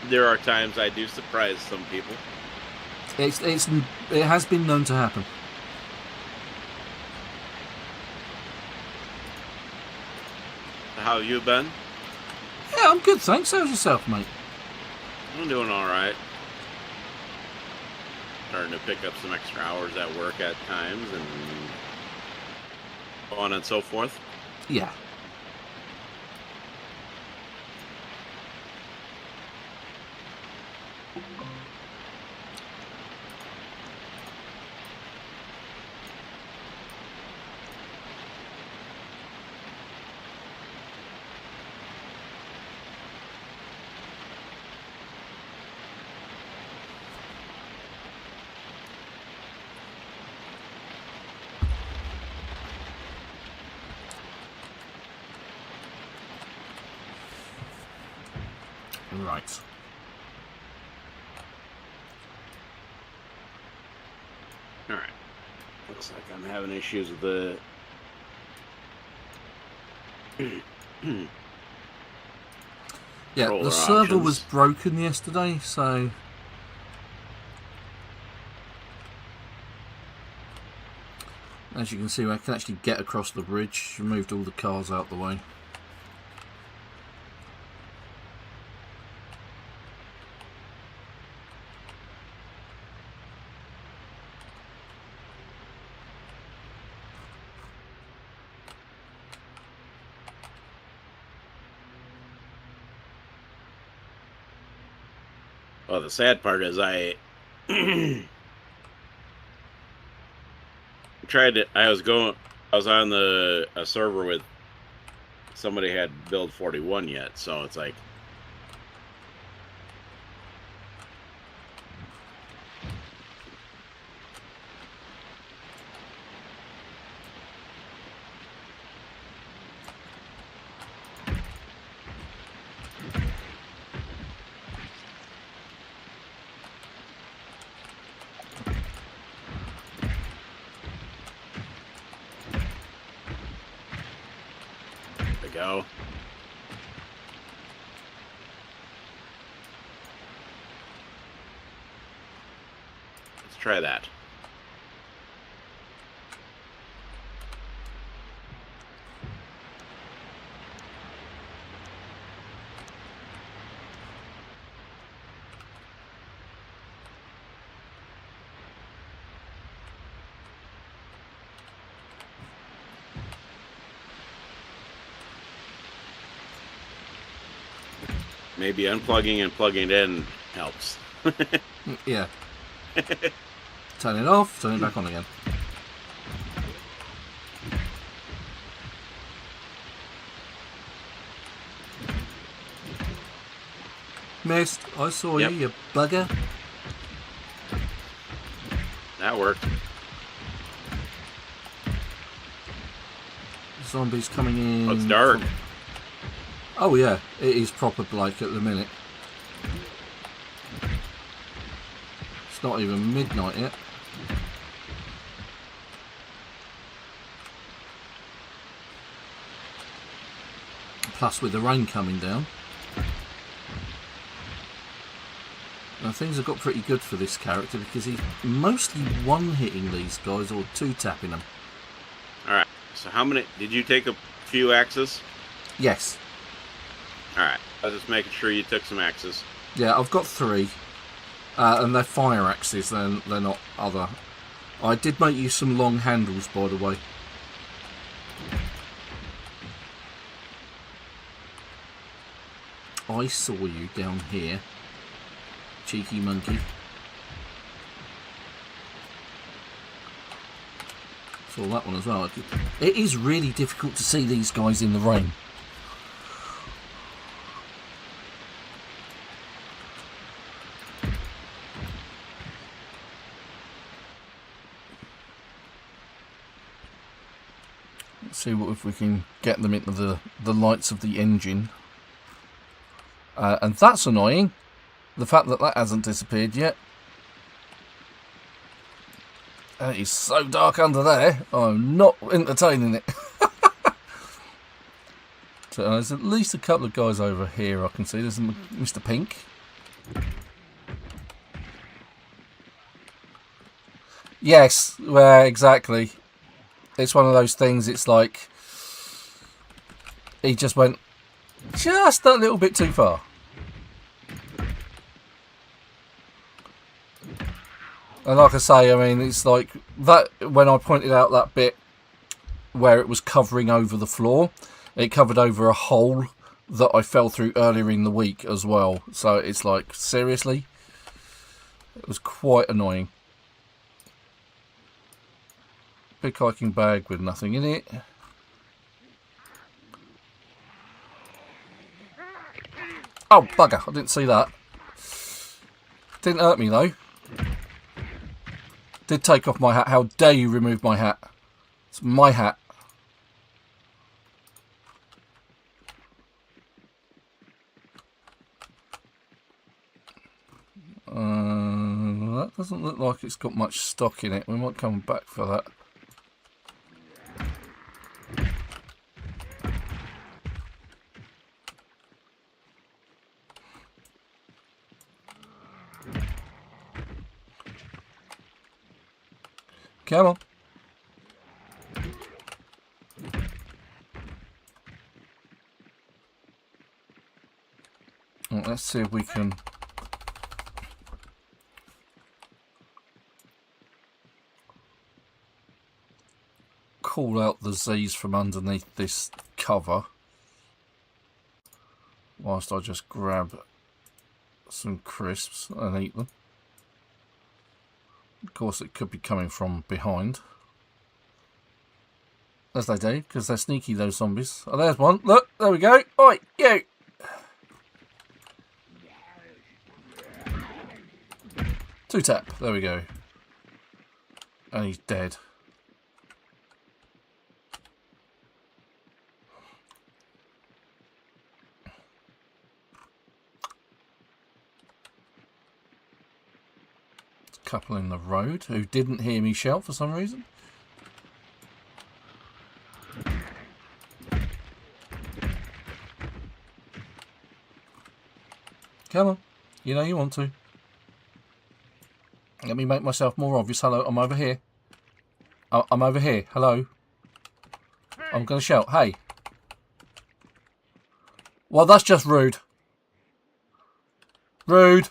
There are times I do surprise some people. It has been known to happen. How have you been? Yeah, I'm good, thanks. How's yourself, mate? I'm doing alright. Starting to pick up some extra hours at work at times and so on and so forth. Yeah. Right. Alright. Looks like I'm having issues with the... Yeah, the server was broken yesterday, so... As you can see, I can actually get across the bridge. Removed all the cars out the way. Well, the sad part is I tried to. I was on a server with somebody had build 41 yet, so it's like. Go. Let's try that. Maybe unplugging and plugging it in helps. Yeah. Turn it off, turn it back on again. Missed. I saw Yep. you bugger. That worked. Zombies coming in. Oh, it's dark. Oh yeah, it is proper Blake at the minute. It's not even midnight yet. Plus with the rain coming down. Now things have got pretty good for this character because he's mostly one-hitting these guys or two-tapping them. Alright, so how many... Did you take a few axes? Yes. Alright, I was just making sure you took some axes. Yeah, I've got 3. And they're fire axes, they're not other. I did make you some long handles, by the way. I saw you down here. Cheeky monkey. Saw that one as well. It is really difficult to see these guys in the rain. Let's see if we can get them into the lights of the engine. And that's annoying. The fact that hasn't disappeared yet. It is so dark under there. I'm not entertaining it. So there's at least a couple of guys over here I can see. There's Mr. Pink. Yes, well, exactly. It's one of those things, it's like he just went just a little bit too far. And like I say, I mean, it's like that when I pointed out that bit where it was covering over the floor, it covered over a hole that I fell through earlier in the week as well. So it's like, seriously? It was quite annoying. Big hiking bag with nothing in it. Oh, bugger, I didn't see that. Didn't hurt me though. Did take off my hat. How dare you remove my hat? It's my hat. That doesn't look like it's got much stock in it. We might come back for that. Come on. Well, let's see if we can call out the Z's from underneath this cover whilst I just grab some crisps and eat them. Of course, it could be coming from behind. As they do, because they're sneaky, those zombies. Oh, there's one. Look, there we go. Oi, you! Two tap. There we go. And he's dead. Couple in the road who didn't hear me shout for some reason. Come on, you know you want to. Let me make myself more obvious. Hello, I'm over here. I'm over here. Hello. I'm going to shout. Hey. Well, that's just rude. Rude.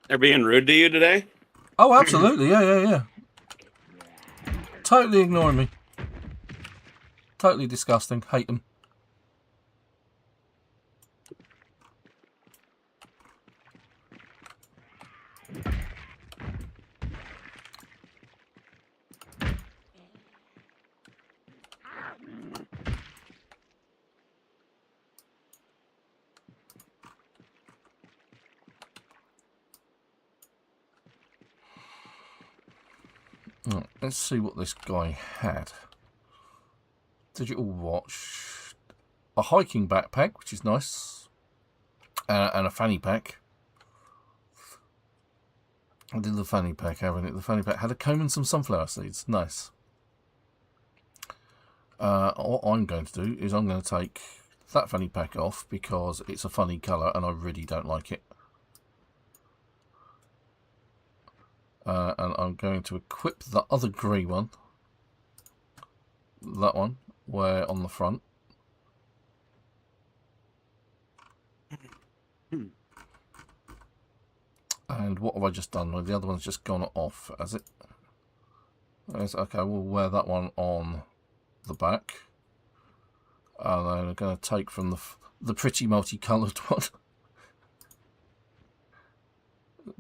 They're being rude to you today? Oh, absolutely. Yeah. Totally ignoring me. Totally disgusting. Hate them. Right, let's see what this guy had. Digital watch, a hiking backpack, which is nice, and a fanny pack. I did the fanny pack, haven't it? The fanny pack had a comb and some sunflower seeds. Nice. What I'm going to do is I'm going to take that fanny pack off because it's a funny colour and I really don't like it. And I'm going to equip the other grey one, that one, where on the front. And what have I just done? Well, the other one's just gone off, has it? Okay, we'll wear that one on the back. And then I'm going to take from the pretty multicoloured one.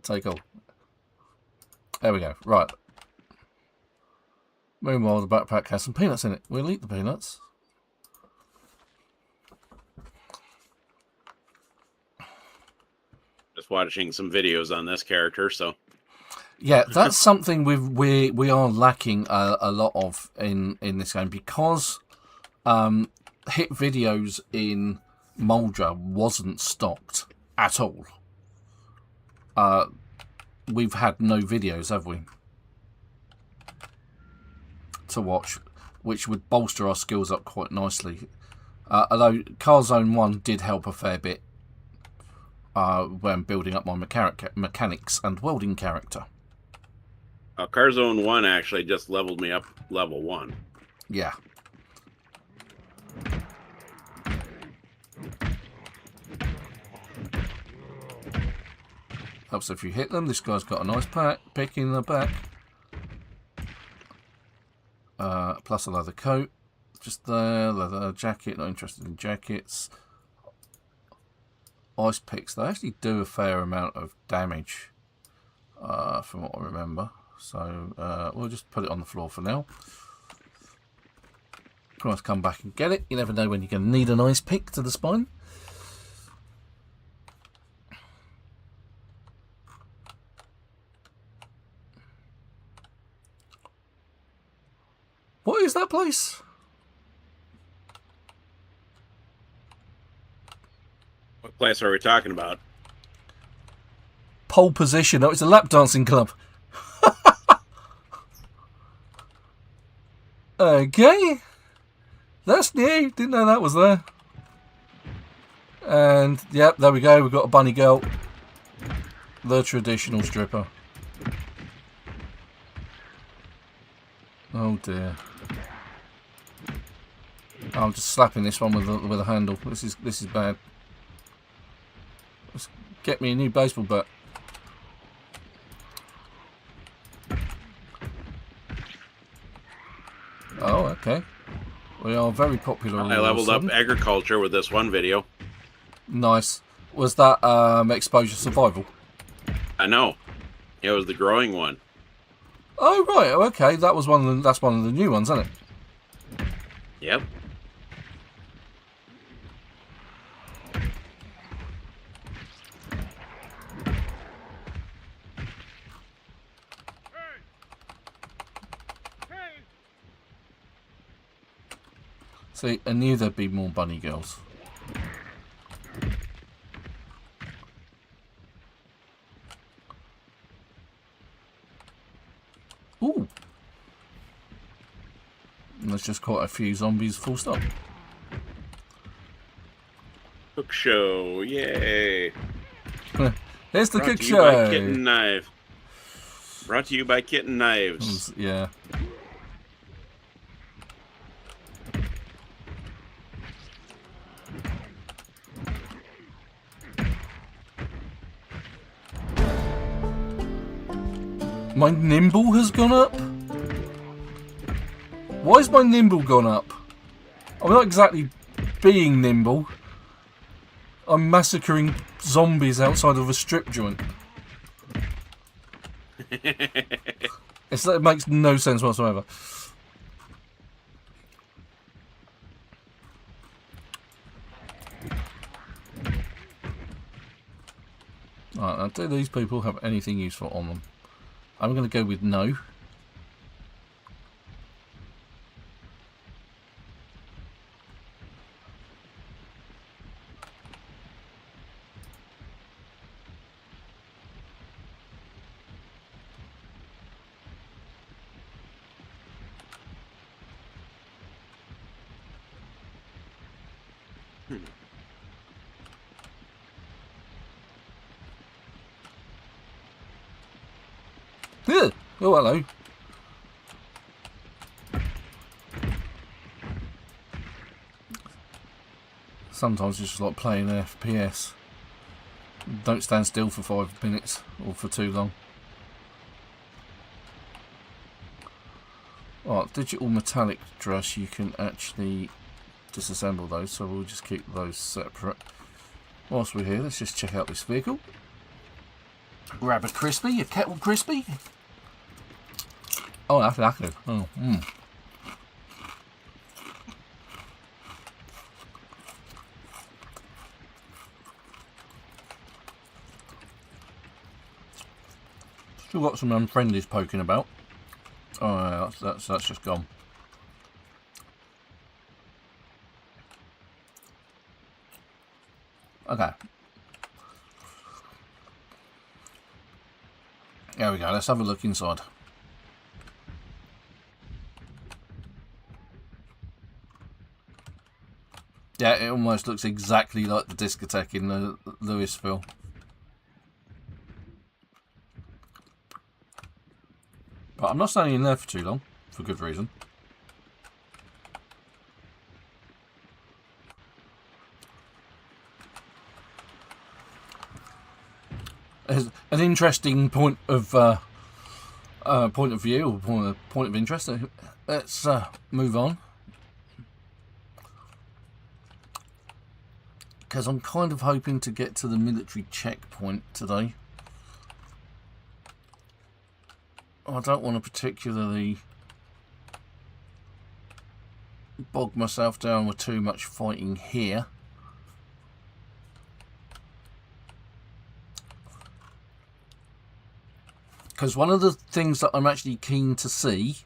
Take all. There we go. Right. Meanwhile, the backpack has some peanuts in it. We'll eat the peanuts. Just watching some videos on this character, so. Yeah, that's something we are lacking a lot of in this game because hit videos in Moldra wasn't stocked at all. We've had no videos, have we, to watch, which would bolster our skills up quite nicely. Although Car Zone 1 did help a fair bit when building up my mechanics and welding character. Car Zone 1 actually just leveled me up level 1. Yeah. Helps if you hit them. This guy's got a nice pick in the back. Plus a leather coat. Just there. Leather jacket. Not interested in jackets. Ice picks. They actually do a fair amount of damage. From what I remember. So we'll just put it on the floor for now. Can always come back and get it. You never know when you're going to need an ice pick to the spine. What is that place? What place are we talking about? Pole position. Oh, it's a lap dancing club. Okay. That's new. Didn't know that was there. And, yep, there we go. We've got a bunny girl. The traditional stripper. Oh dear. I'm just slapping this one with a handle. This is bad. Let's get me a new baseball bat. Oh, okay. We are very popular. I leveled up agriculture with this one video. Nice. Was that exposure survival? I know. It was the growing one. Oh right, okay. That was one of the, that's one of the new ones, isn't it? Yep. See, I knew there'd be more bunny girls. Ooh. And there's just quite a few zombies, full stop. Cook show, yay! Here's the Brought cook to you by show. Kitten Knife. Brought to you by Kitten Knives. Yeah. My nimble has gone up? Why has my nimble gone up? I'm not exactly being nimble. I'm massacring zombies outside of a strip joint. It makes no sense whatsoever. Alright, now do these people have anything useful on them? I'm going to go with no. Yeah. Oh, hello. Sometimes it's just like playing an FPS. Don't stand still for 5 minutes or for too long. Alright, digital metallic dress, you can actually disassemble those, so we'll just keep those separate. Whilst we're here, let's just check out this vehicle. Grab a crispy, a kettle crispy. Oh, that's lekker. Oh, Still got some unfriendlies poking about. Oh, yeah, that's just gone. Okay. There we go. Let's have a look inside. Yeah, it almost looks exactly like the discotheque in Louisville. But I'm not standing in there for too long, for good reason. There's an interesting point of view, or point of interest. Let's move on. Because I'm kind of hoping to get to the military checkpoint today. I don't want to particularly bog myself down with too much fighting here. Because one of the things that I'm actually keen to see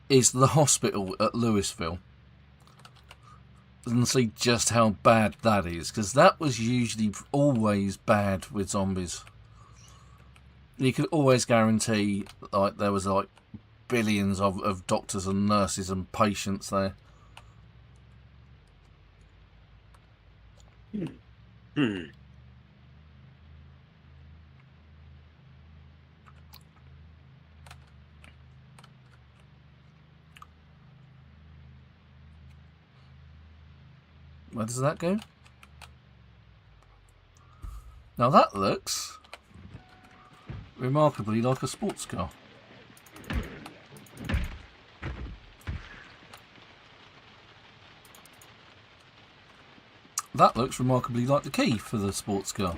is the hospital at Louisville. And see just how bad that is, because that was usually always bad with zombies. You could always guarantee like there was like billions of doctors and nurses and patients there. Where does that go? Now that looks remarkably like a sports car. That looks remarkably like the key for the sports car.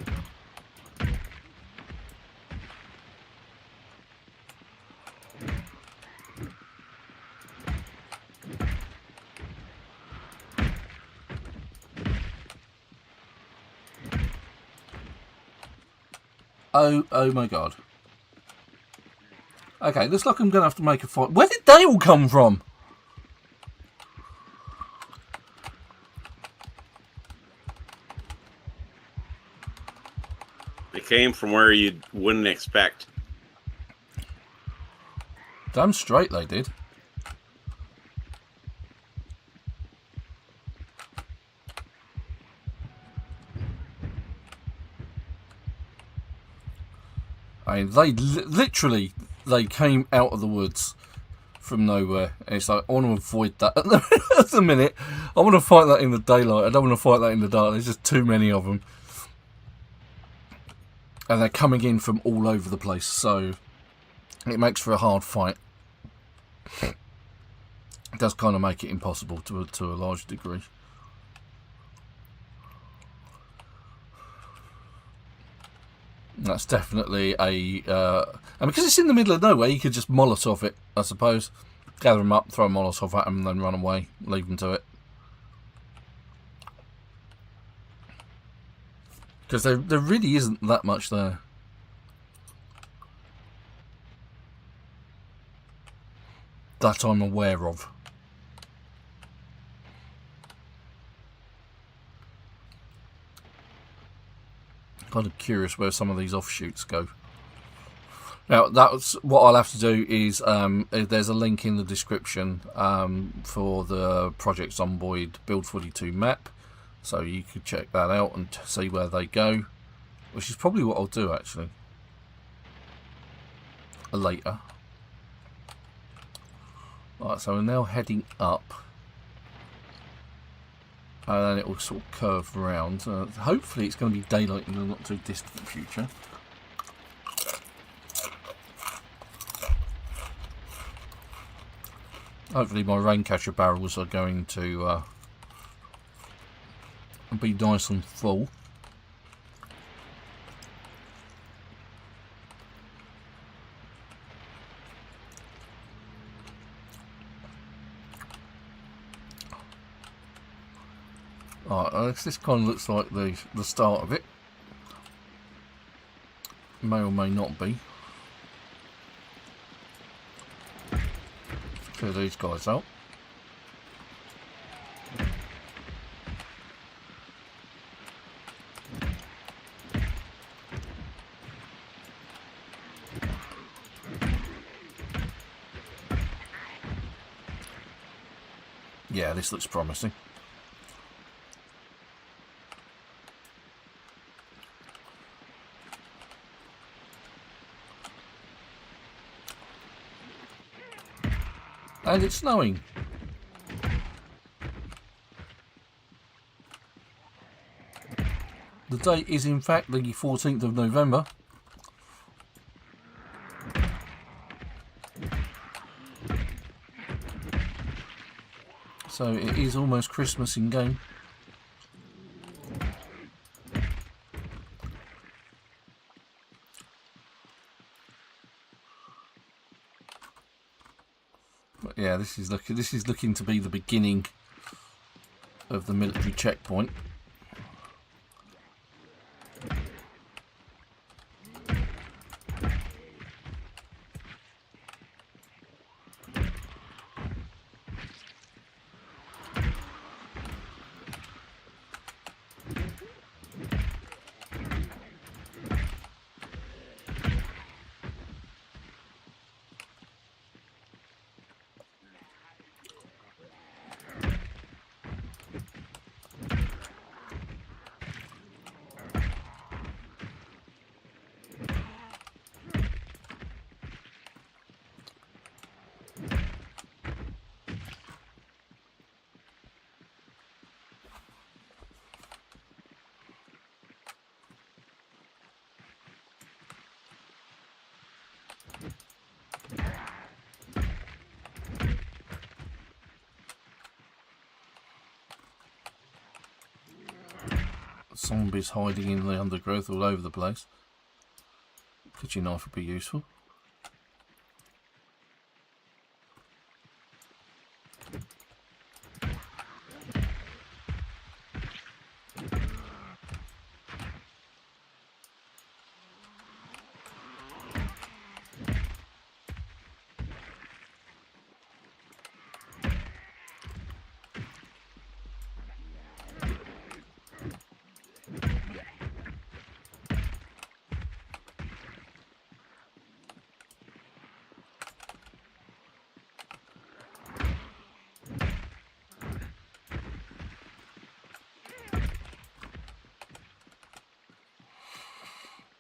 Oh my god. Okay, looks like I'm going to have to make a fight. Where did they all come from? They came from where you wouldn't expect. Damn straight they did. I mean, they literally came out of the woods from nowhere. And it's like, I want to avoid that at the minute. I want to fight that in the daylight. I don't want to fight that in the dark. There's just too many of them. And they're coming in from all over the place, so it makes for a hard fight. It does kind of make it impossible to a large degree. That's definitely a... and because it's in the middle of nowhere, you could just Molotov it, I suppose. Gather them up, throw a Molotov at them, and then run away. Leave them to it. Because there really isn't that much there. That I'm aware of. Kind of curious where some of these offshoots go. Now, that's what I'll have to do is, there's a link in the description for the Project Zomboid Build 42 map. So you could check that out and see where they go. Which is probably what I'll do, actually. Later. Right, so we're now heading up. And then it will sort of curve around. Hopefully it's going to be daylight in the not too distant future. Hopefully my rain catcher barrels are going to be nice and full. Alright, this kind of looks like the start of it. May or may not be. Clear these guys out. Yeah, this looks promising. And it's snowing. The date is in fact the 14th of November. So it is almost Christmas in game. But yeah, this is looking to be the beginning of the military checkpoint. zombies hiding in the undergrowth all over the place. Kitchen knife would be useful.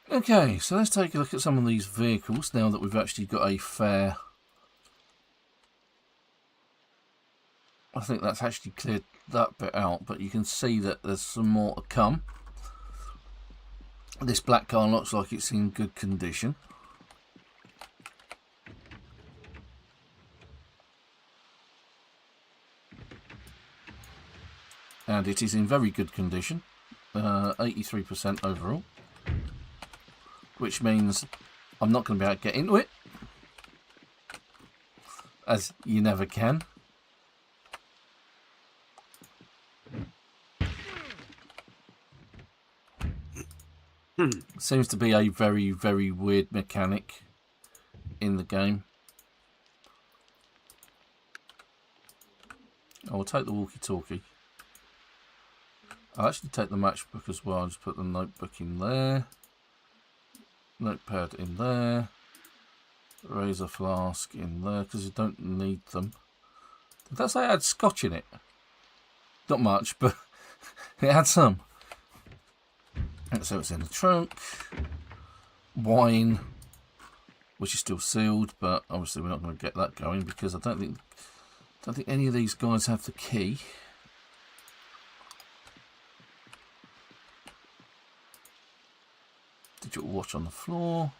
Okay, so let's take a look at some of these vehicles now that we've actually got a fair... I think that's actually cleared that bit out, but you can see that there's some more to come. This black car looks like it's in good condition. And it is in very good condition, 83% overall. Which means I'm not going to be able to get into it, as you never can. Seems to be a very, very weird mechanic in the game. I will take the walkie-talkie. I'll actually take the matchbook as well. I'll just put the notebook in there. Notepad in there. Razor flask in there, because you don't need them. Did that say it had scotch in it? Not much, but it had some. And so it's in the trunk. Wine, which is still sealed, but obviously we're not going to get that going because I don't think any of these guys have the key. Digital watch on the floor.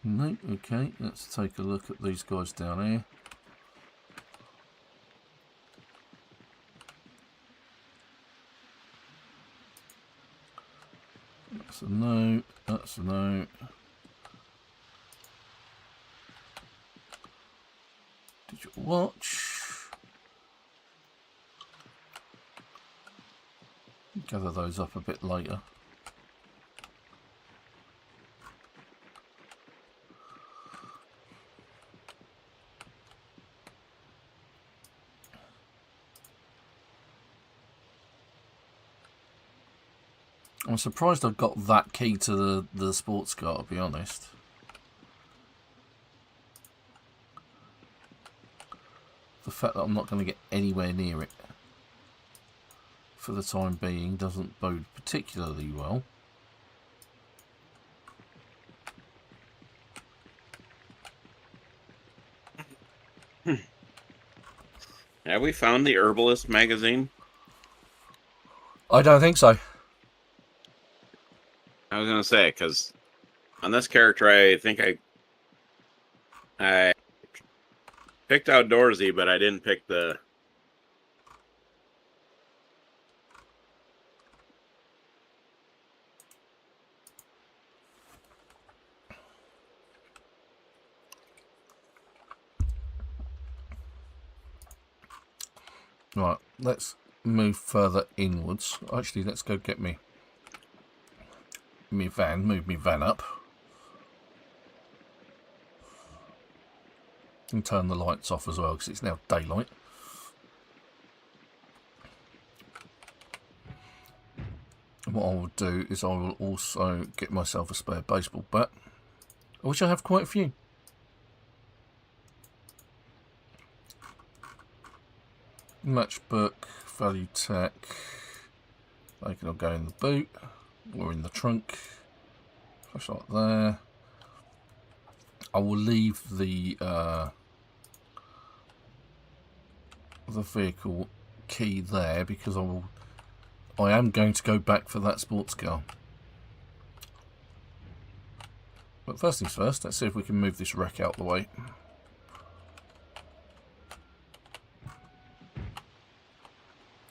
No, okay, let's take a look at these guys down here. That's a no, that's a no. Digital watch. Gather those up a bit later. I'm surprised I got that key to the sports car, to be honest. The fact that I'm not going to get anywhere near it for the time being doesn't bode particularly well. Have we found the Herbalist magazine? I don't think so. I was gonna say, because on this character, I think I picked outdoorsy, but I didn't pick the. Right, let's move further inwards. Actually, let's go get me van, move me van up. And turn the lights off as well, because it's now daylight. And what I will do is I will also get myself a spare baseball bat, which I have quite a few. Matchbook, value tech. They can all go in the boot or in the trunk. Flashlight there. I will leave the vehicle key there because I am going to go back for that sports car. But first things first, let's see if we can move this wreck out the way.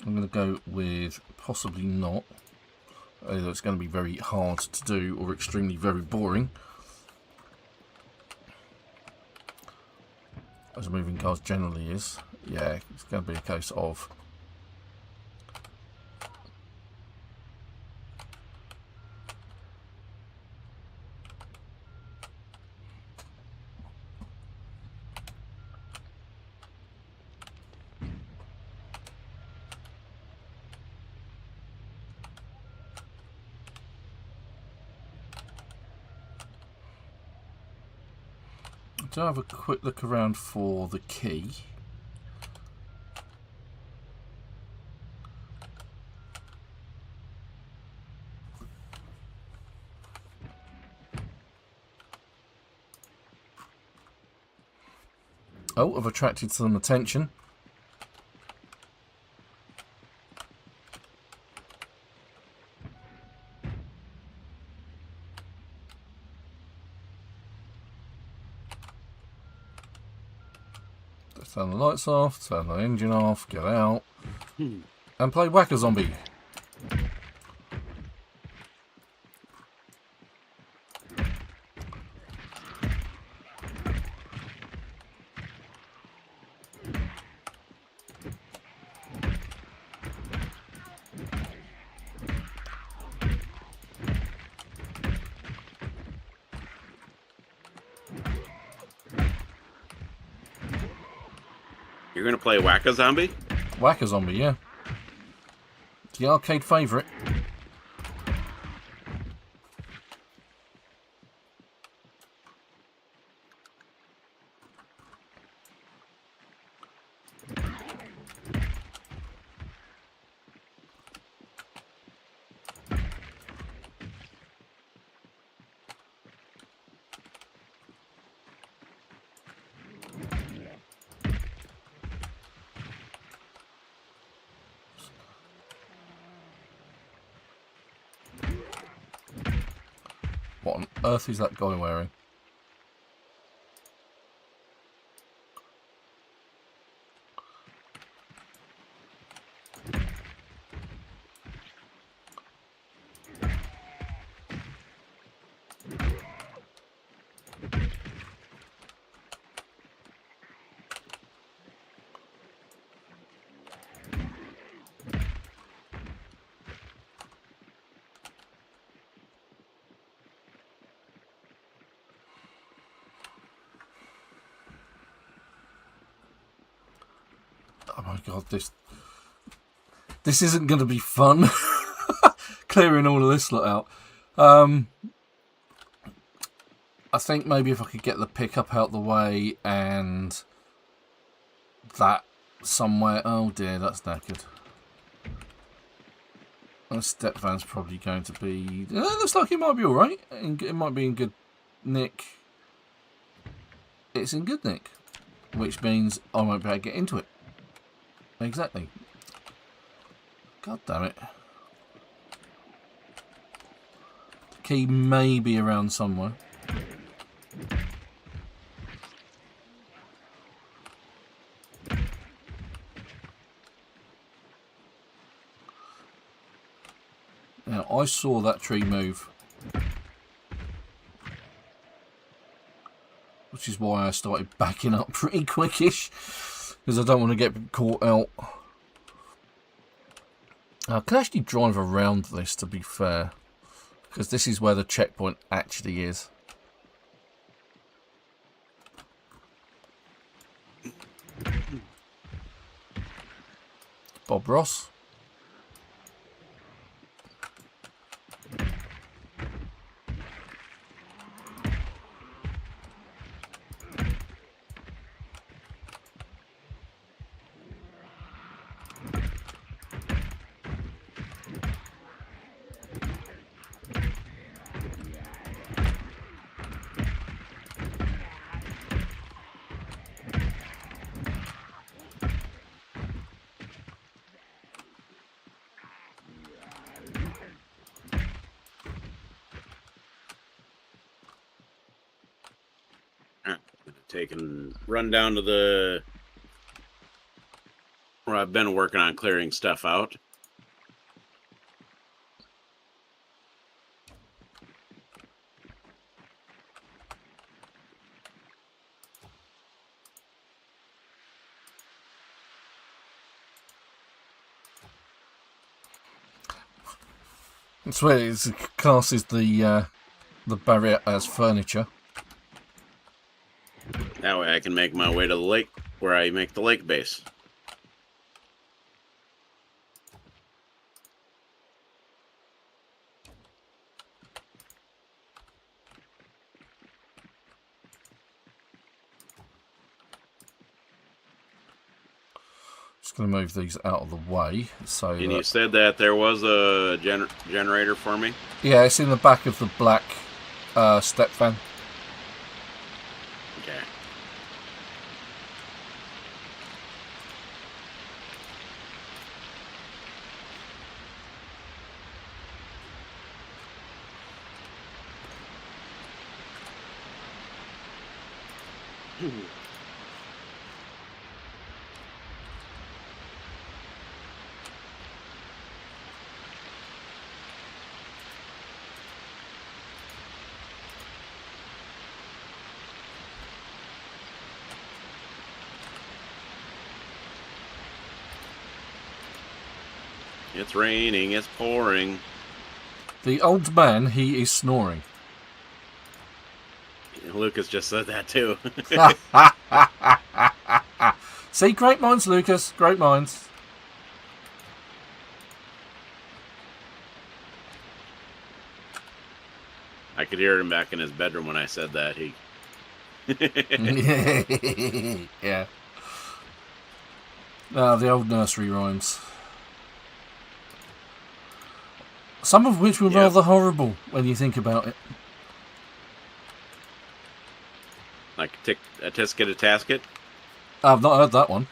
I'm going to go with possibly not. Either it's going to be very hard to do or extremely very boring. As moving cars generally is. Yeah, it's going to be a case of to have a quick look around for the key. Oh, I've attracted some attention. Let's turn the lights off, turn the engine off, get out, and play Whack-A-Zombie. You're going to play Whack-A-Zombie? Whack-A-Zombie, yeah. The arcade favourite. What on earth is that guy wearing? Oh my god, this isn't going to be fun. Clearing all of this lot out. I think maybe if I could get the pickup out the way and that somewhere. Oh dear, that's knackered. The step van's probably going to be. Looks like it might be alright. It might be in good nick. It's in good nick, which means I won't be able to get into it. Exactly. God damn it. The key may be around somewhere. Now, I saw that tree move, which is why I started backing up pretty quickish, because I don't want to get caught out. I can actually drive around this, to be fair, because this is where the checkpoint actually is. Bob Ross. run down to the where I've been working on clearing stuff out. That's where it classes the barrier as furniture. That way I can make my way to the lake where I make the lake base. Just going to move these out of the way. So. And you said that there was a generator for me? Yeah, it's in the back of the black step fan. Okay. It's raining, it's pouring. The old man, he is snoring. Lucas just said that too. See, great minds, Lucas. Great minds. I could hear him back in his bedroom when I said that. Yeah. The old nursery rhymes. Some of which were rather horrible when you think about it. Like a tisket, a tasket? I've not heard that one.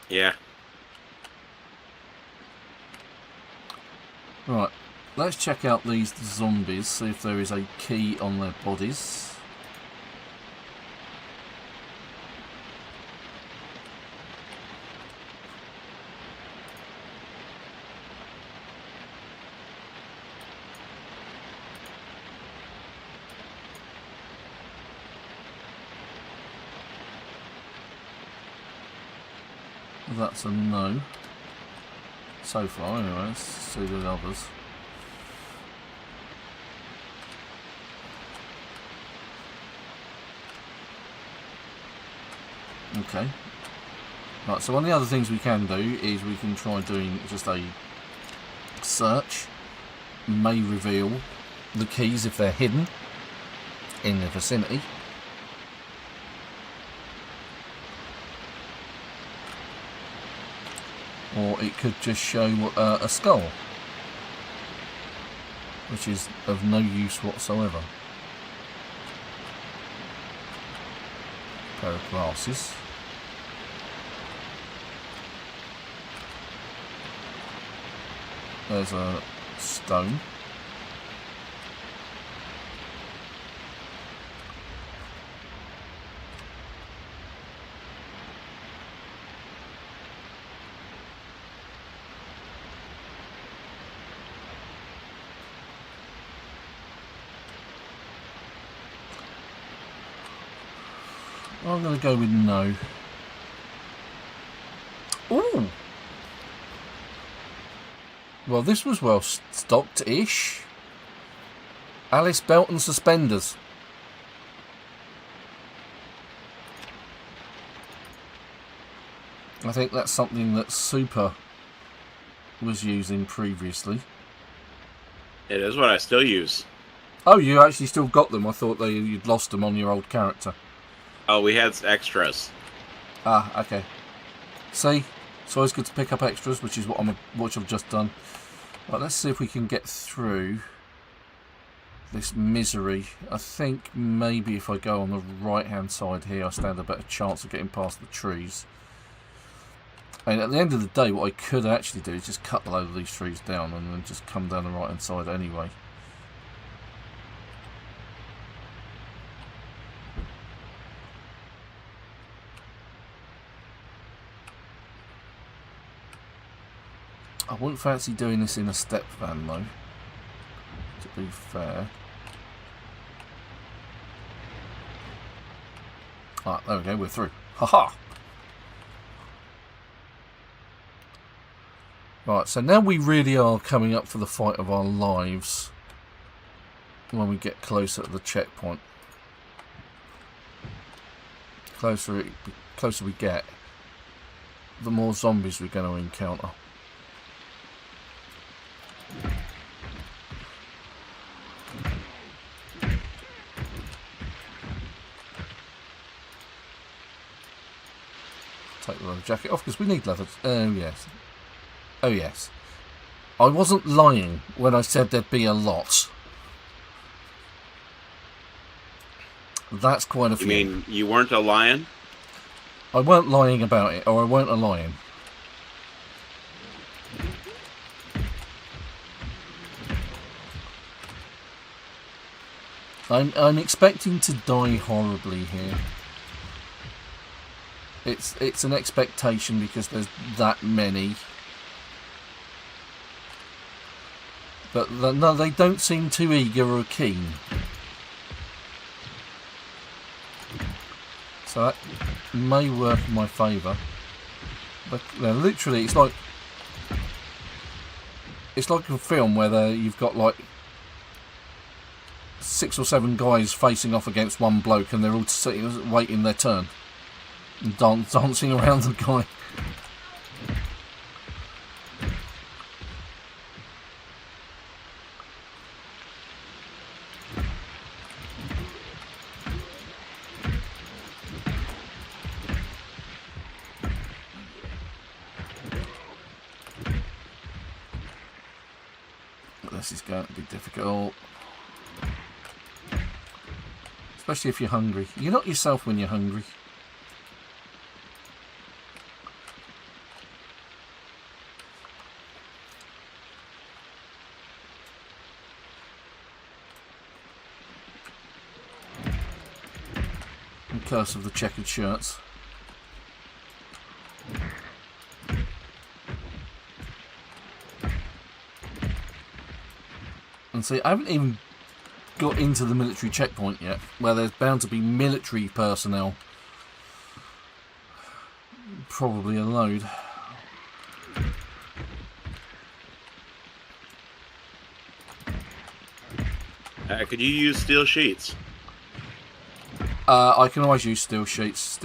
Yeah. Right. Let's check out these zombies, see if there is a key on their bodies. That's a no. So far, anyway. Let's see the others. Okay. Right, so one of the other things we can do is we can try doing just a search. May reveal the keys if they're hidden in the vicinity. Or it could just show a skull, which is of no use whatsoever. Pair of glasses. There's a stone. I'm going to go with no. Ooh! Well, this was well stocked-ish. Alice belt and suspenders. I think that's something that Super was using previously. It is what I still use. Oh, you actually still got them? I thought you'd lost them on your old character. Oh, we had extras. Ah, okay. See, it's always good to pick up extras, which is what I've just done. Right, let's see if we can get through this misery. I think maybe if I go on the right-hand side here, I stand a better chance of getting past the trees. And at the end of the day, what I could actually do is just cut a load of these trees down and then just come down the right-hand side anyway. I wouldn't fancy doing this in a step van though, to be fair. Alright, there we go, we're through. Haha! Right, so now we really are coming up for the fight of our lives when we get closer to the checkpoint. Closer we get, the more zombies we're going to encounter. Take the leather jacket off because we need leather. Oh yes. Oh yes. I wasn't lying when I said there'd be a lot. That's quite a few. You mean you weren't a lion? I weren't lying about it, or I weren't a lion. I'm expecting to die horribly here. It's an expectation because there's that many. But no, they don't seem too eager or keen. So that may work in my favour. But literally, it's like a film where you've got like 6 or 7 guys facing off against one bloke, and they're all sitting waiting their turn and dancing around the guy. This is going to be difficult. Especially if you're hungry. You're not yourself when you're hungry. And curse of the checkered shirts. And see, I haven't even got into the military checkpoint yet, where there's bound to be military personnel. Probably a load. Could you use steel sheets? I can always use steel sheets,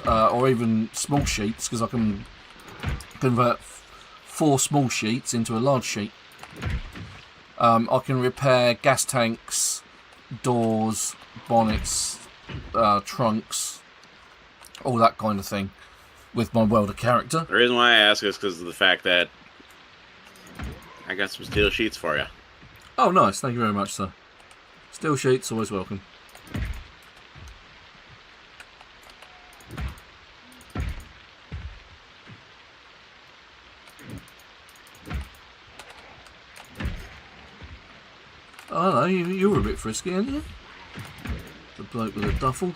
or even small sheets, because I can convert 4 small sheets into a large sheet. I can repair gas tanks, doors, bonnets, trunks, all that kind of thing with my welder character. The reason why I ask is because of the fact that I got some steel sheets for you. Oh, nice. Thank you very much, sir. Steel sheets, always welcome. Oh, hello, you were a bit frisky, aren't you? The bloke with a duffel.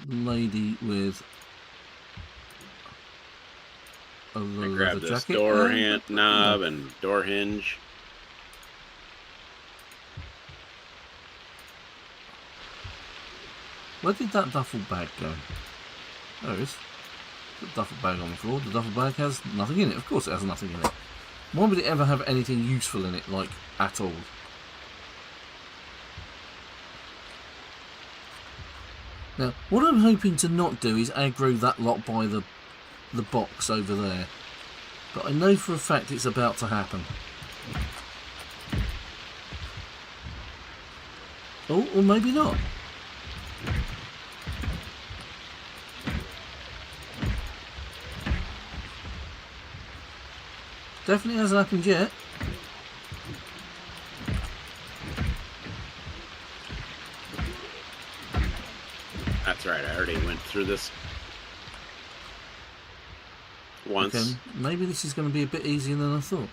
Lady with a leather grab this jacket. door knob and door hinge. Where did that duffel bag go? There it is. The duffel bag on the floor. The duffel bag has nothing in it. Of course it has nothing in it. Why would it ever have anything useful in it, like, at all? Now, what I'm hoping to not do is aggro that lot by the box over there. But I know for a fact it's about to happen. Oh, or maybe not. Definitely hasn't happened yet. That's right, I already went through this once. Okay, maybe this is going to be a bit easier than I thought.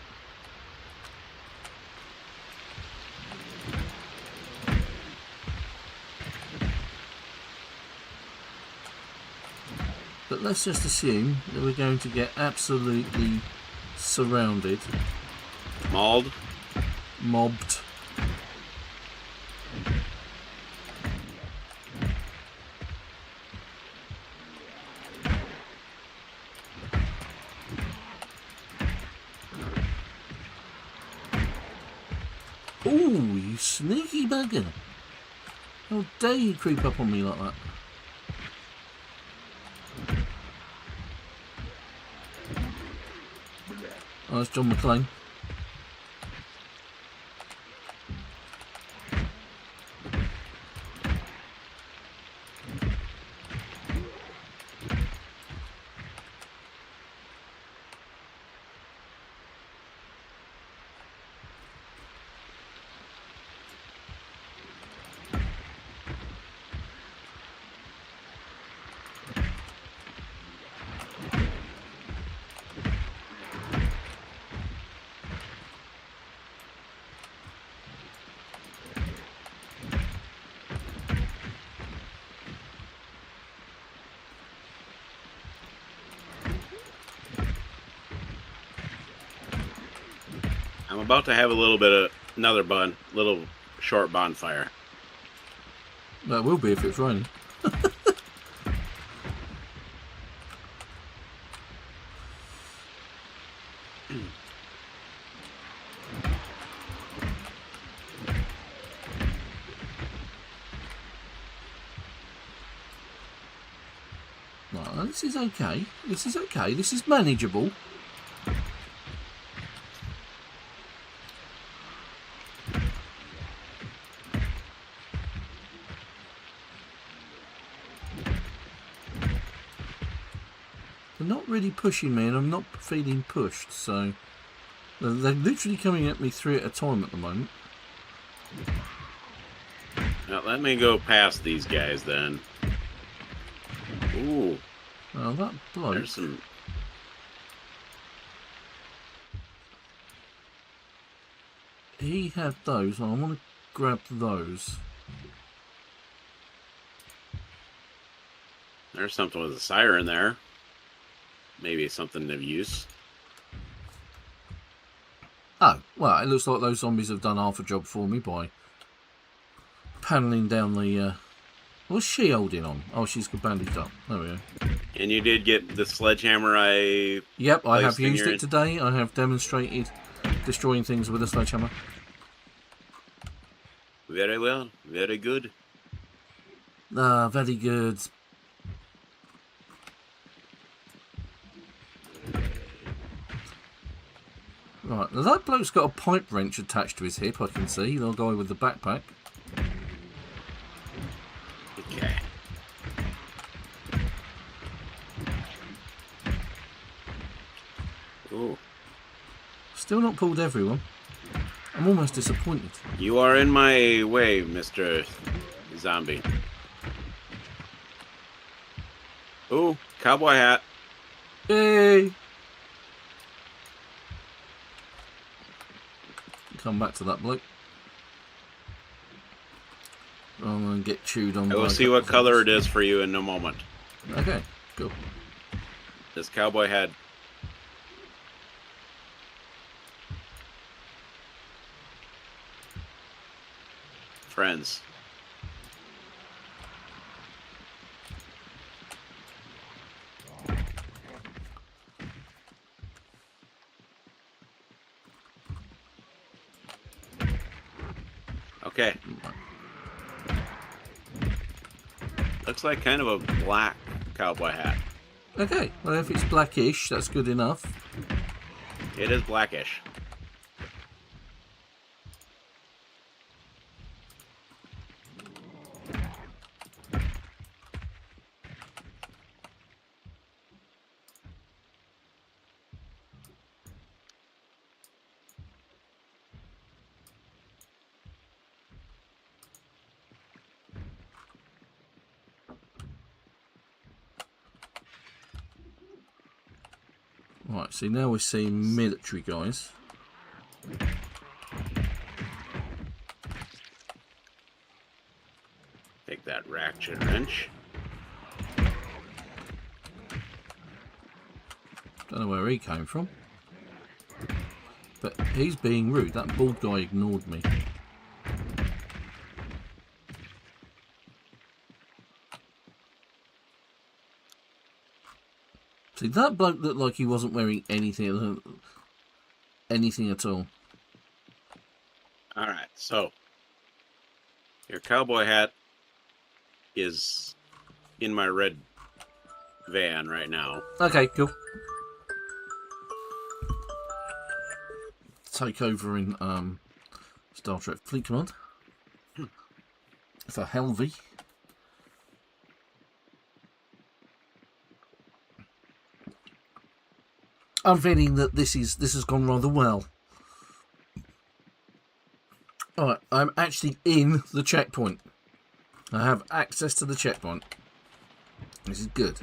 But let's just assume that we're going to get absolutely surrounded. Mauled. Mobbed. Ooh, you sneaky bugger. How dare you creep up on me like that? Oh, that's John McClane. I'm about to have a little bit of another little short bonfire. That will be if it's raining. No, this is okay. This is okay. This is manageable. They're not really pushing me, and I'm not feeling pushed, so they're literally coming at me 3 at a time at the moment. Now let me go past these guys then. Ooh. Well, that bloke. There's some. He had those. I want to grab those. There's something with a siren there. Maybe something of use. Oh, well, it looks like those zombies have done half a job for me by panelling down the... What's she holding on? Oh, she's got bandaged up. There we go. And you did get the sledgehammer I... Yep, I have used it today. I have demonstrated destroying things with a sledgehammer. Very well. Very good. Ah, very good. Right, now that bloke's got a pipe wrench attached to his hip, I can see. The guy with the backpack. Okay. Ooh. Still not pulled everyone. I'm almost disappointed. You are in my way, Mr. Zombie. Ooh, cowboy hat. Hey! Come back to that bloke. I'm going to get chewed on. I will see what color it is for you in a moment. Okay, cool. This cowboy hat. Friends. Okay. Looks like kind of a black cowboy hat. Okay, well if it's blackish, that's good enough. It is blackish. Right, see now we're seeing military guys. Take that ratchet wrench. Don't know where he came from. But he's being rude. That bald guy ignored me. See, that bloke looked like he wasn't wearing anything at all. Alright, so your cowboy hat is in my red van right now. Okay, cool. Take over in Star Trek Fleet Command for Helvey. I'm feeling that this has gone rather well. Alright, I'm actually in the checkpoint. I have access to the checkpoint. This is good.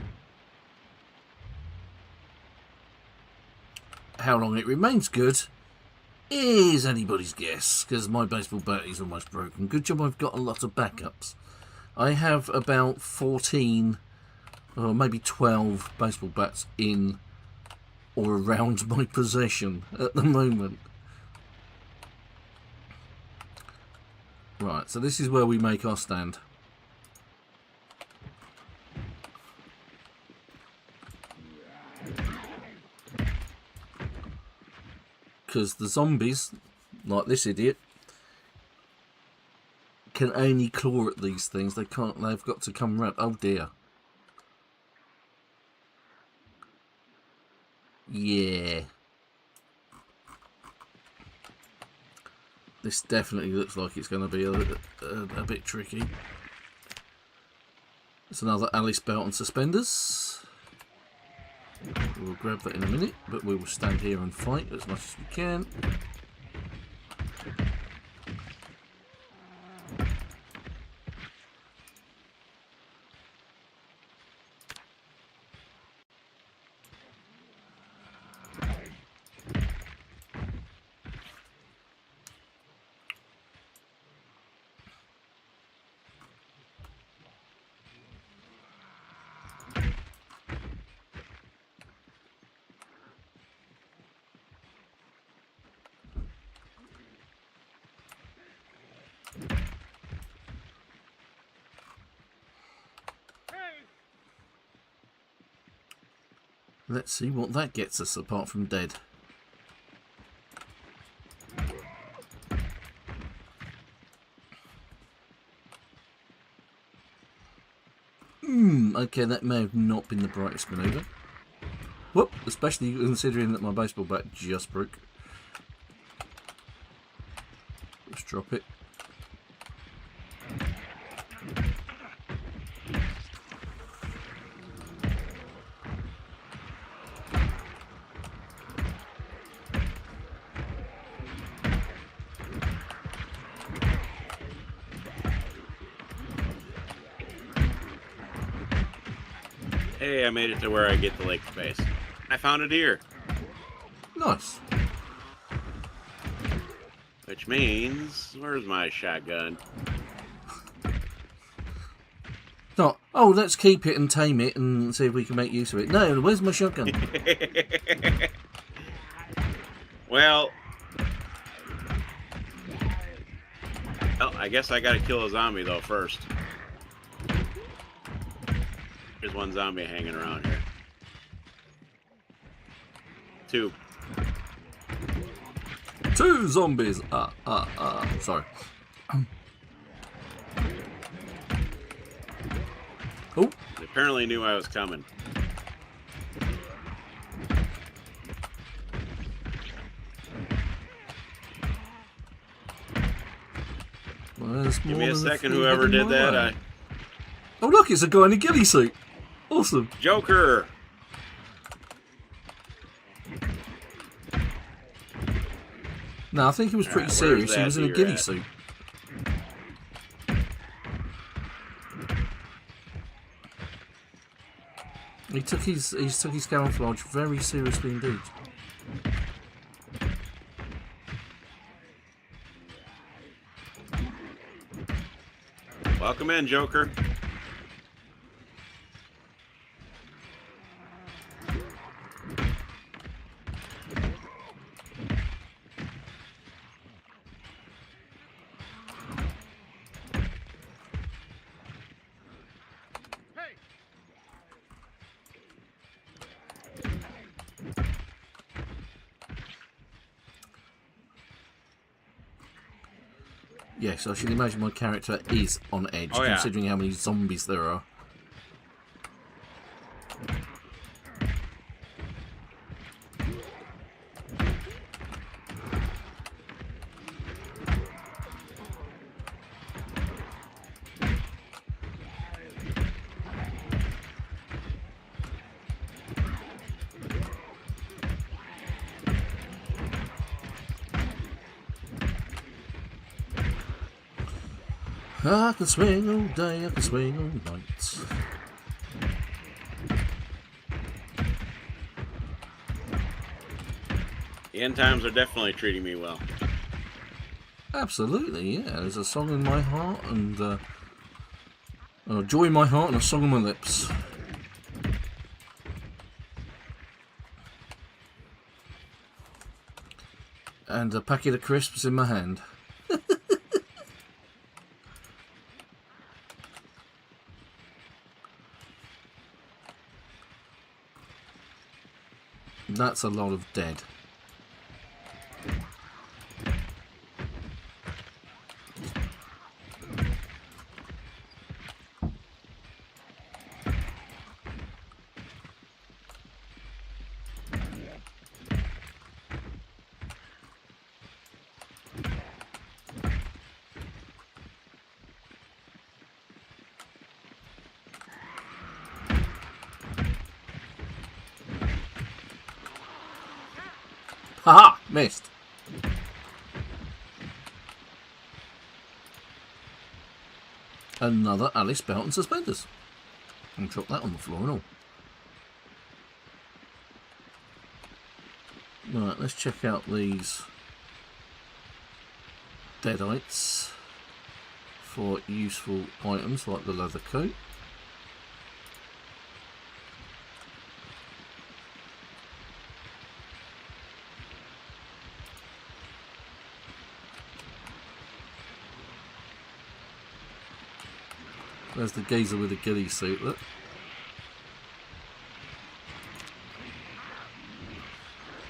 How long it remains good is anybody's guess, because my baseball bat is almost broken. Good job I've got a lot of backups. I have about 14 or maybe 12 baseball bats in or around my possession at the moment. Right, so this is where we make our stand. Because the zombies, like this idiot, can only claw at these things. They can't. They've got to come round. Oh dear. Yeah. This definitely looks like it's going to be a bit tricky. It's another Alice belt and suspenders. We'll grab that in a minute, but we will stand here and fight as much as we can. Let's see what that gets us apart from dead. Okay, that may have not been the brightest manoeuvre. Whoop, especially considering that my baseball bat just broke. Let's drop it. Hey, I made it to where I get the lake space. I found a deer. Nice. Which means, where's my shotgun? Not, oh, let's keep it and tame it and see if we can make use of it. No, where's my shotgun? Well, I guess I gotta kill a zombie though first. There's one zombie hanging around here. Two zombies. Sorry. Oh. They apparently knew I was coming. Well, give me a second, whoever did that. Oh look, it's a guy in a ghillie suit. Awesome. Joker! No, I think he was pretty serious. He was in a ghillie suit. He took his camouflage very seriously indeed. Welcome in, Joker. Yes, I should imagine my character is on edge, Oh, yeah. considering how many zombies there are. I can swing all day, I can swing all night. The end times are definitely treating me well. Absolutely, yeah. There's a song in my heart and a joy in my heart and a song on my lips. And a packet of crisps in my hand. That's a lot of dead. Haha! Missed. Another Alice belt and suspenders. And drop that on the floor and all. Right, let's check out these deadites for useful items like the leather coat. There's the geezer with the ghillie suit, look.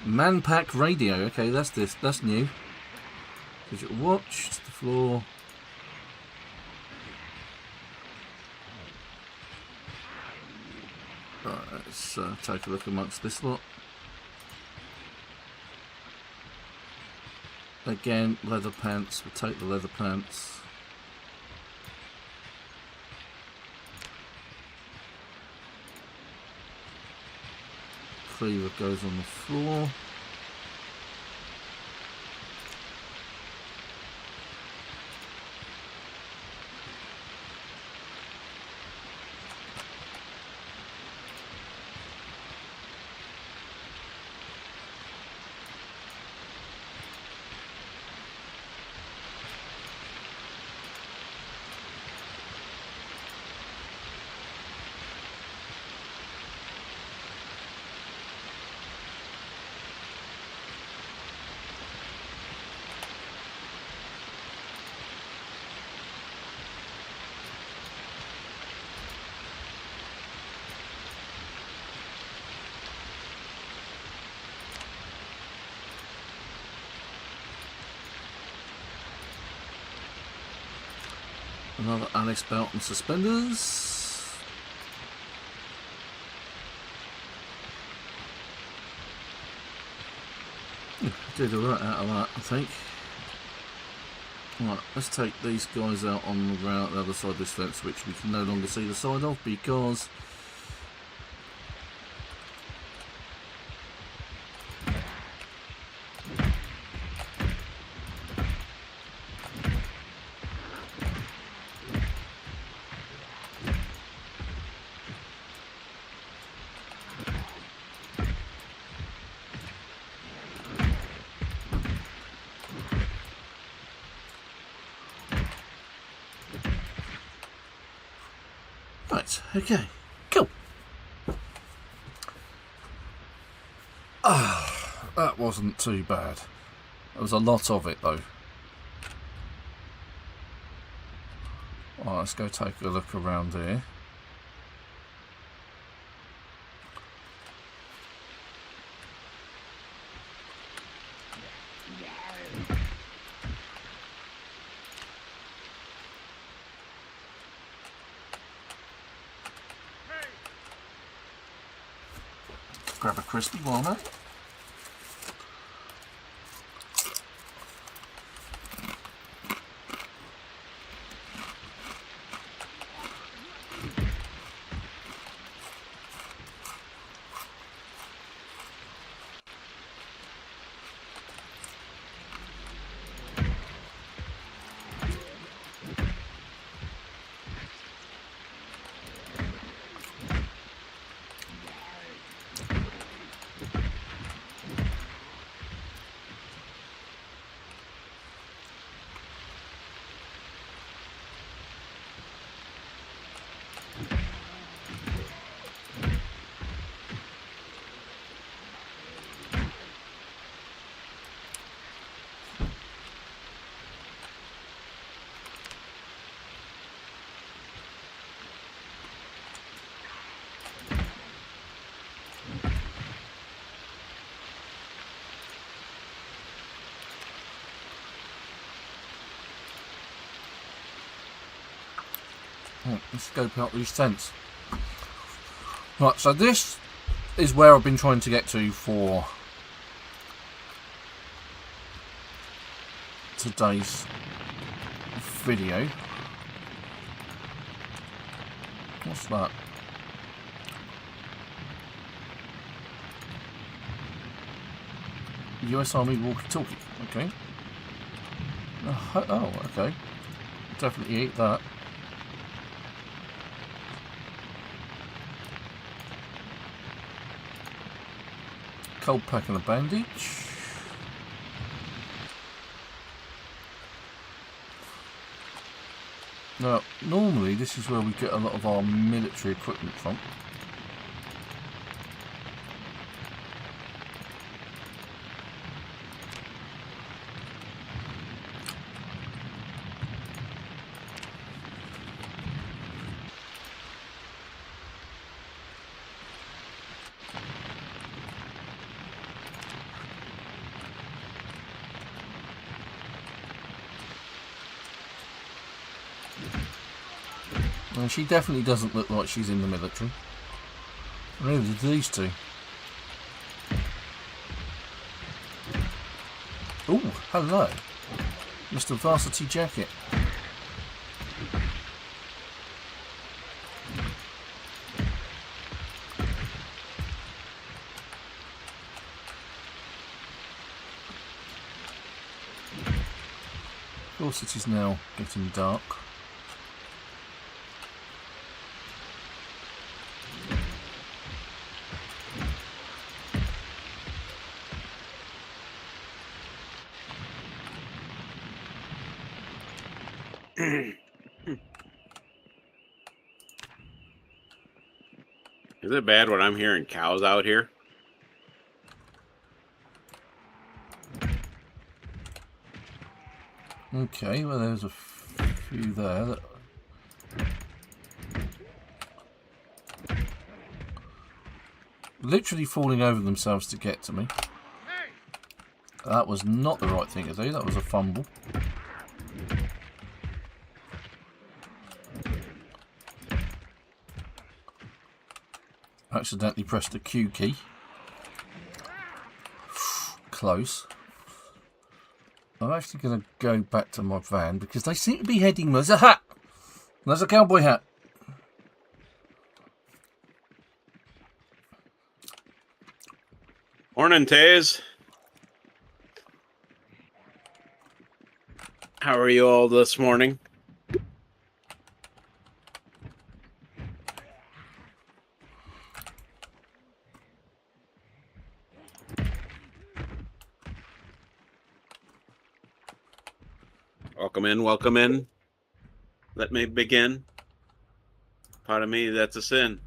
Manpack radio, okay, that's new. Digital watch, it's the floor. Right, let's take a look amongst this lot. Again, leather pants, we'll take the leather pants. Cleaver goes on the floor. Another Alice belt and suspenders. Did alright out of that, I think. Right, let's take these guys out on the route, the other side of this fence, which we can no longer see the side of because right, okay, cool. That wasn't too bad. There was a lot of it though. Right, let's go take a look around here. grab a crispy while I'm at it. Let's scope out these tents. Right, so this is where I've been trying to get to for today's video. What's that? US Army walkie-talkie. Okay. Oh, okay. Definitely eat that. Cold pack and a bandage. Now, normally this is where we get a lot of our military equipment from. And she definitely doesn't look like she's in the military. Neither do these two. Oh, hello. Mr. Varsity Jacket. Of course it is now getting dark. Is it bad when I'm hearing cows out here? Okay, well there's a few there that... literally falling over themselves to get to me. That was not the right thing to do, that was a fumble. Accidentally pressed the Q key. Close. I'm actually going to go back to my van because they seem to be heading... There's a hat! There's a cowboy hat. Morning, Taze. How are you all this morning? Welcome in, welcome in. Let me begin. Pardon me, that's a sin.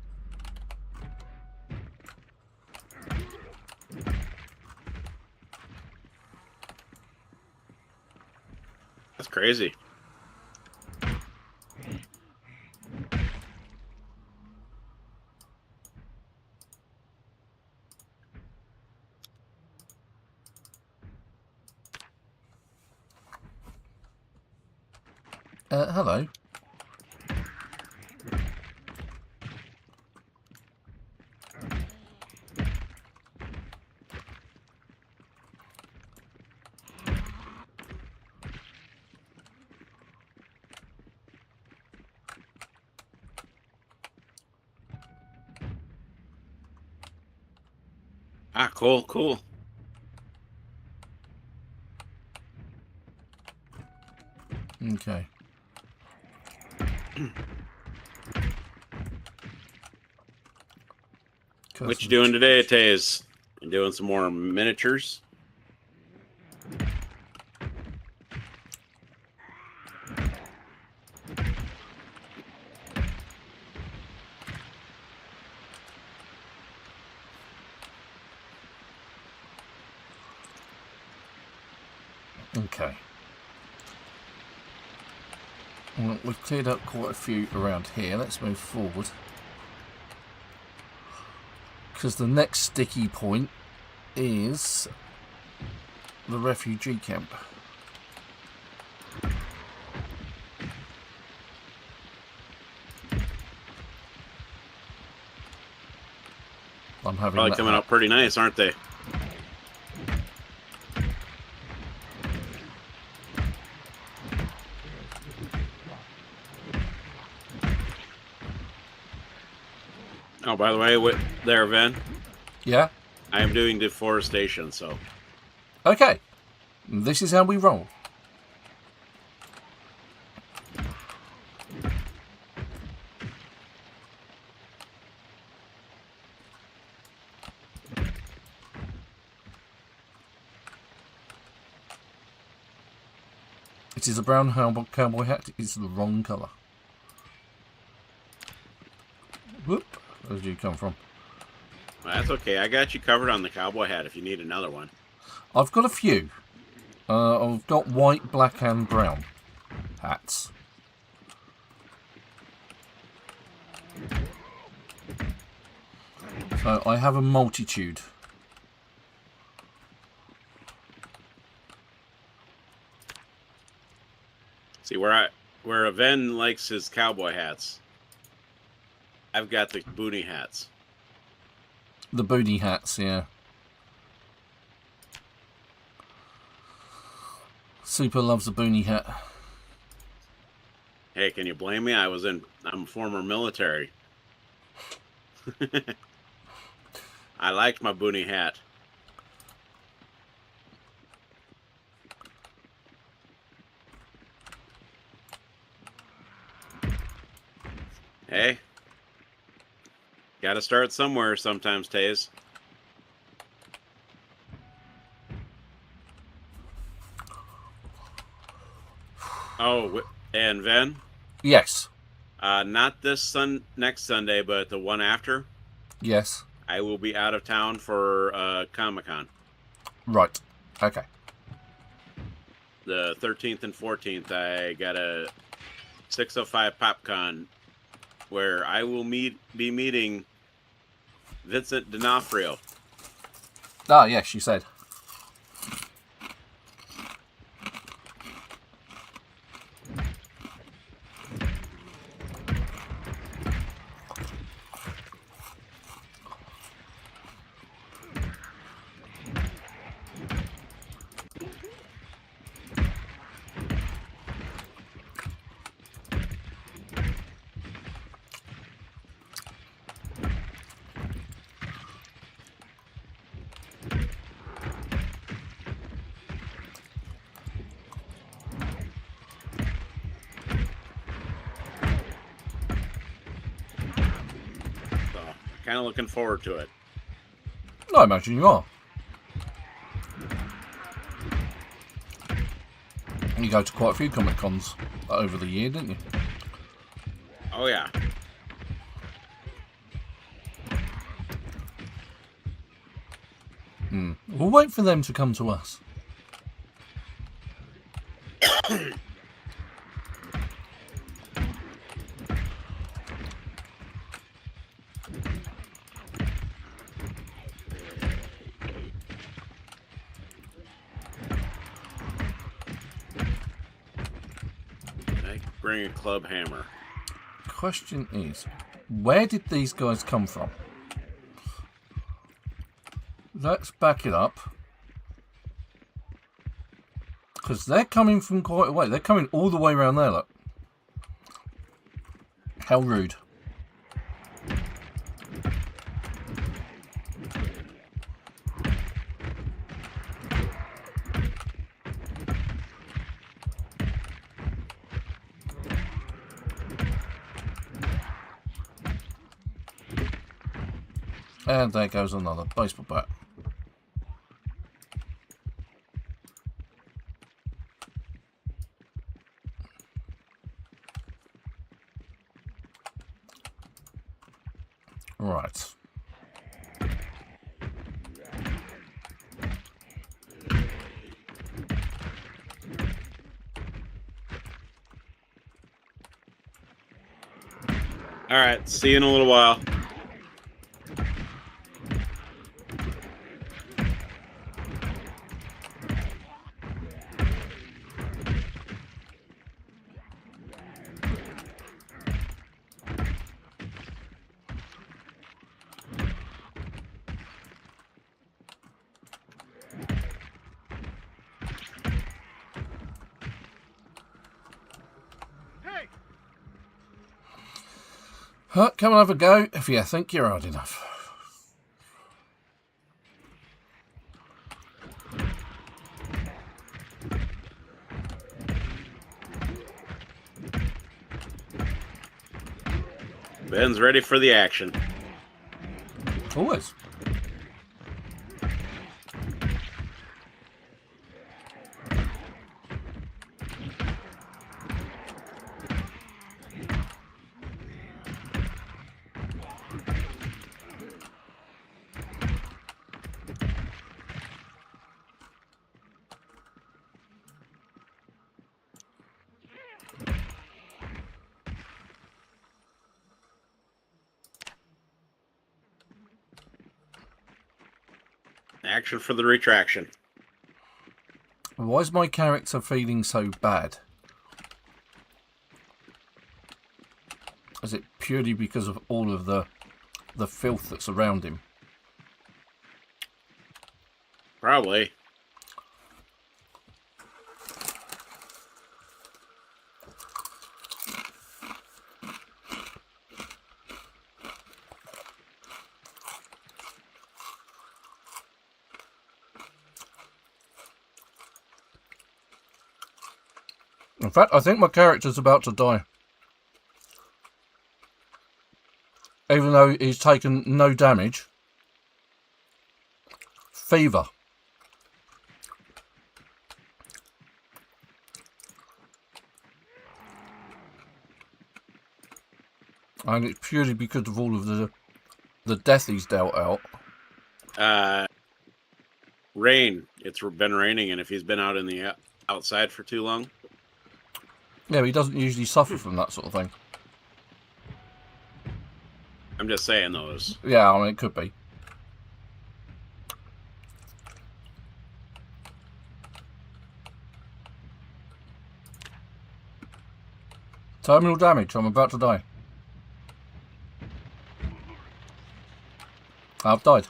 That's crazy. Hello. Ah, cool, cool. Okay. What you doing today, Taze? You doing some more miniatures? Okay. Well, we've cleared up quite a few around here. Let's move forward. Because the next sticky point is the refugee camp. I'm having Probably coming out pretty nice, aren't they? Oh, by the way, there, Ven. Yeah? I am doing deforestation, so. Okay. This is how we roll. It is a brown cowboy hat. It's the wrong colour. Whoop. Where did you come from? Well, that's okay. I got you covered on the cowboy hat if you need another one. I've got a few. I've got white, black and brown hats. So I have a multitude. See, where Ven likes his cowboy hats, I've got the boonie hats. The boonie hats, yeah. Super loves a boonie hat. Hey, can you blame me? I'm a former military. I liked my boonie hat. Hey, gotta start somewhere sometimes, Taze. Oh, and Ven? Yes. Not this next Sunday, but the one after. Yes. I will be out of town for Comic-Con. Right. Okay. The 13th and 14th, I got a 605 PopCon where I will be meeting Vincent D'Onofrio. Ah, yes, you said. Kind of looking forward to it. I imagine you are. You go to quite a few Comic Cons over the year, didn't you? Oh, yeah. We'll wait for them to come to us. Bring a club hammer. Question is, where did these guys come from? Let's back it up. Because they're coming from quite a way. They're coming all the way around there, look. How rude. And there goes another baseball bat. Right. All right, see you in a little while. Come and have a go if you think you're hard enough. Ben's ready for the action. Always. Action for the retraction. Why is my character feeling so bad? Is it purely because of all of the filth that's around him? Probably. In fact, I think my character's about to die. Even though he's taken no damage. Fever. And it's purely because of all of the death he's dealt out. Rain. It's been raining, and if he's been out in the outside for too long. Yeah, but he doesn't usually suffer from that sort of thing. I'm just saying those. Yeah, I mean, it could be. Terminal damage. I'm about to die. I've died.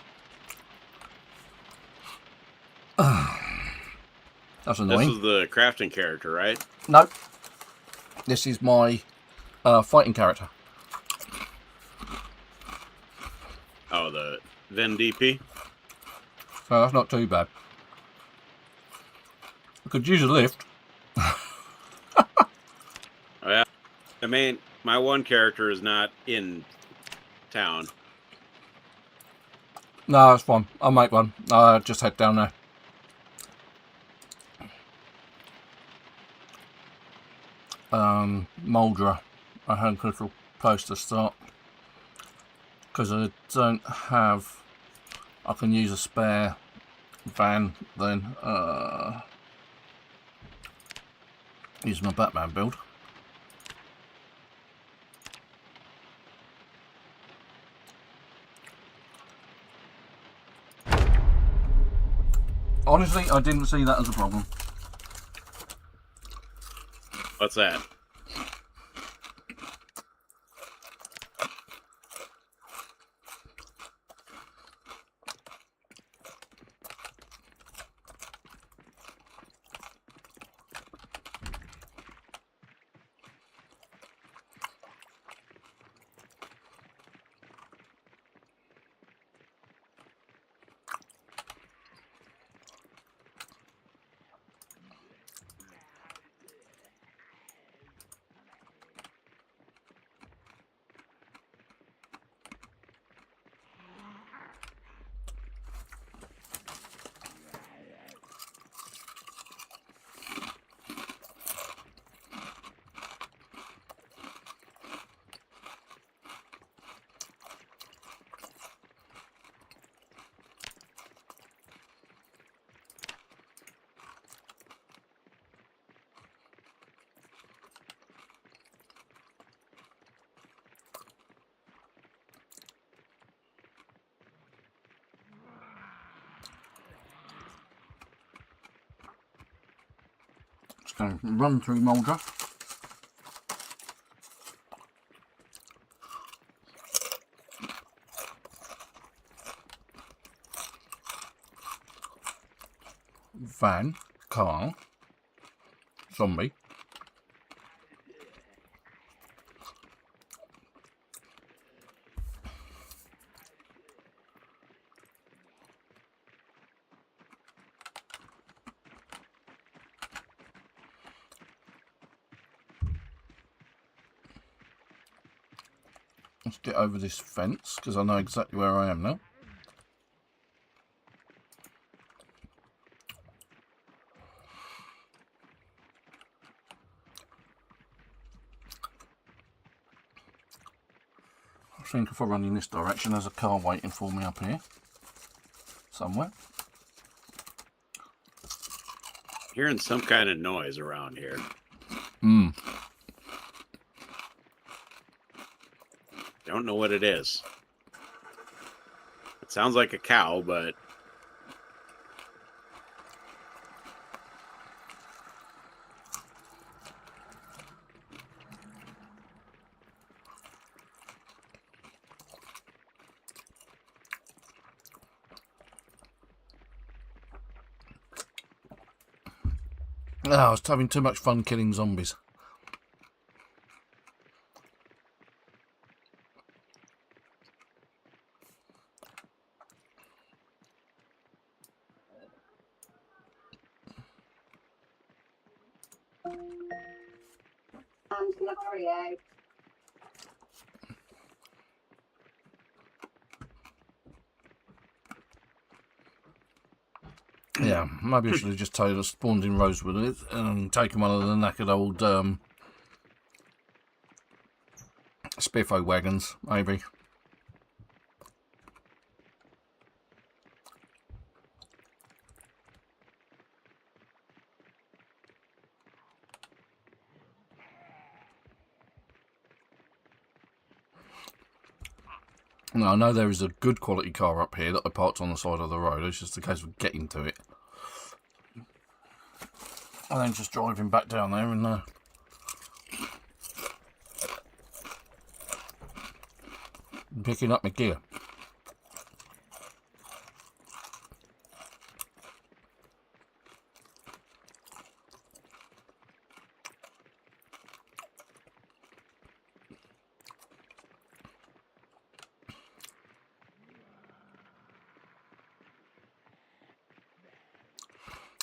That's annoying. This is the crafting character, right? No. This is my fighting character. Oh, the Ven DP? So that's not too bad. I could use a lift. Oh, yeah. I mean, my one character is not in town. No, that's fine. I'll make one. Just head down there. Mouldra. I had a little place to start. Because I don't have... I can use a spare van then. Use my Batman build. Honestly, I didn't see that as a problem. What's that? Just going to run through Mulder. Van, car, zombie. Let's get over this fence because I know exactly where I am now. I think if I run in this direction, there's a car waiting for me up here somewhere. Hearing some kind of noise around here. Don't know what it is. It sounds like a cow, but I was having too much fun killing zombies. Yeah, maybe I should have just spawned in Rosewood and taken one of the knackered old Spiffo wagons, maybe. Now, I know there is a good quality car up here that I parked on the side of the road. It's just a case of getting to it. And then just driving back down there and picking up my gear.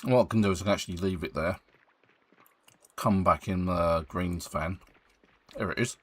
What I can do is I can actually leave it there. Come back in the greens van. There it is.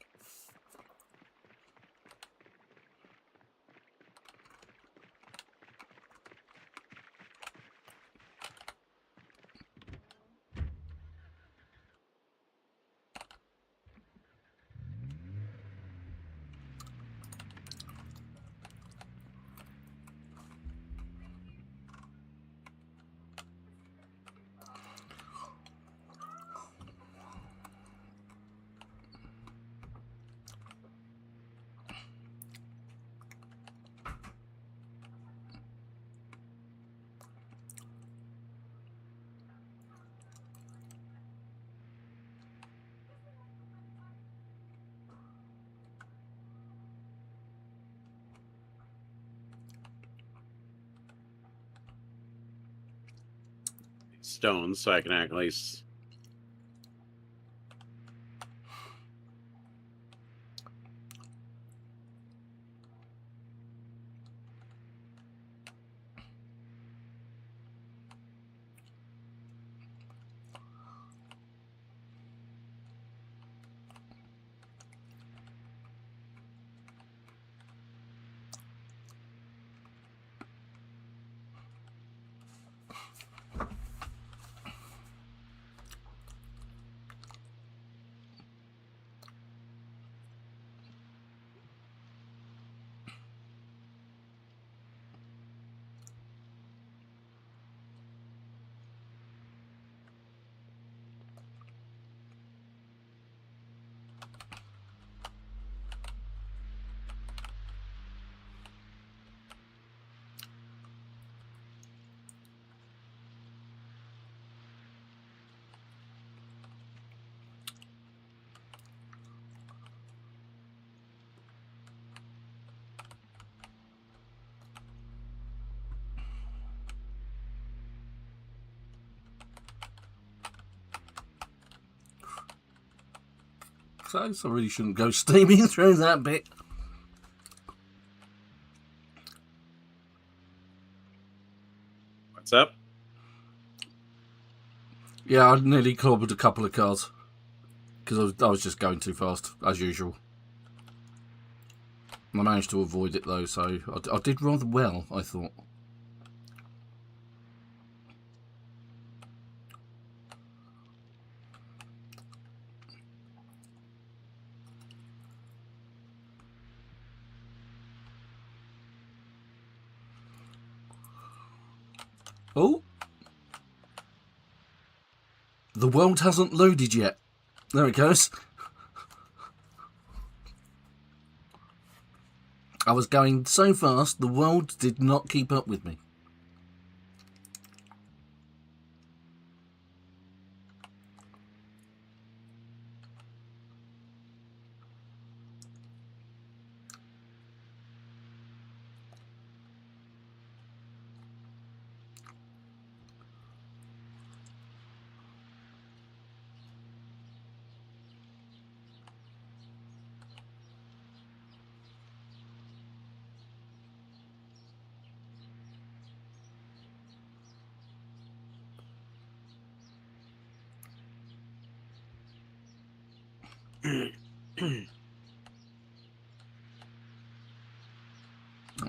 stones, so I can at least. so I really shouldn't go steaming through that bit. What's up? Yeah, I nearly clobbered a couple of cars because I was just going too fast as usual. I managed to avoid it though, so I did rather well, I thought. Oh! The world hasn't loaded yet. There it goes. I was going so fast, the world did not keep up with me.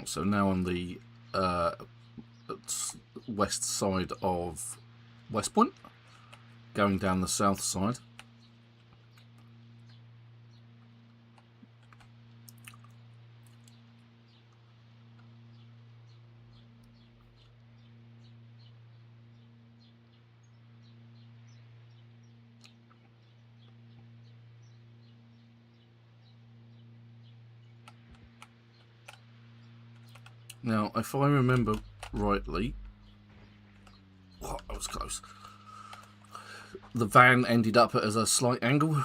So now on the west side of Wetpoint, going down the south side. Now, if I remember rightly, oh, that was close. The van ended up at a slight angle.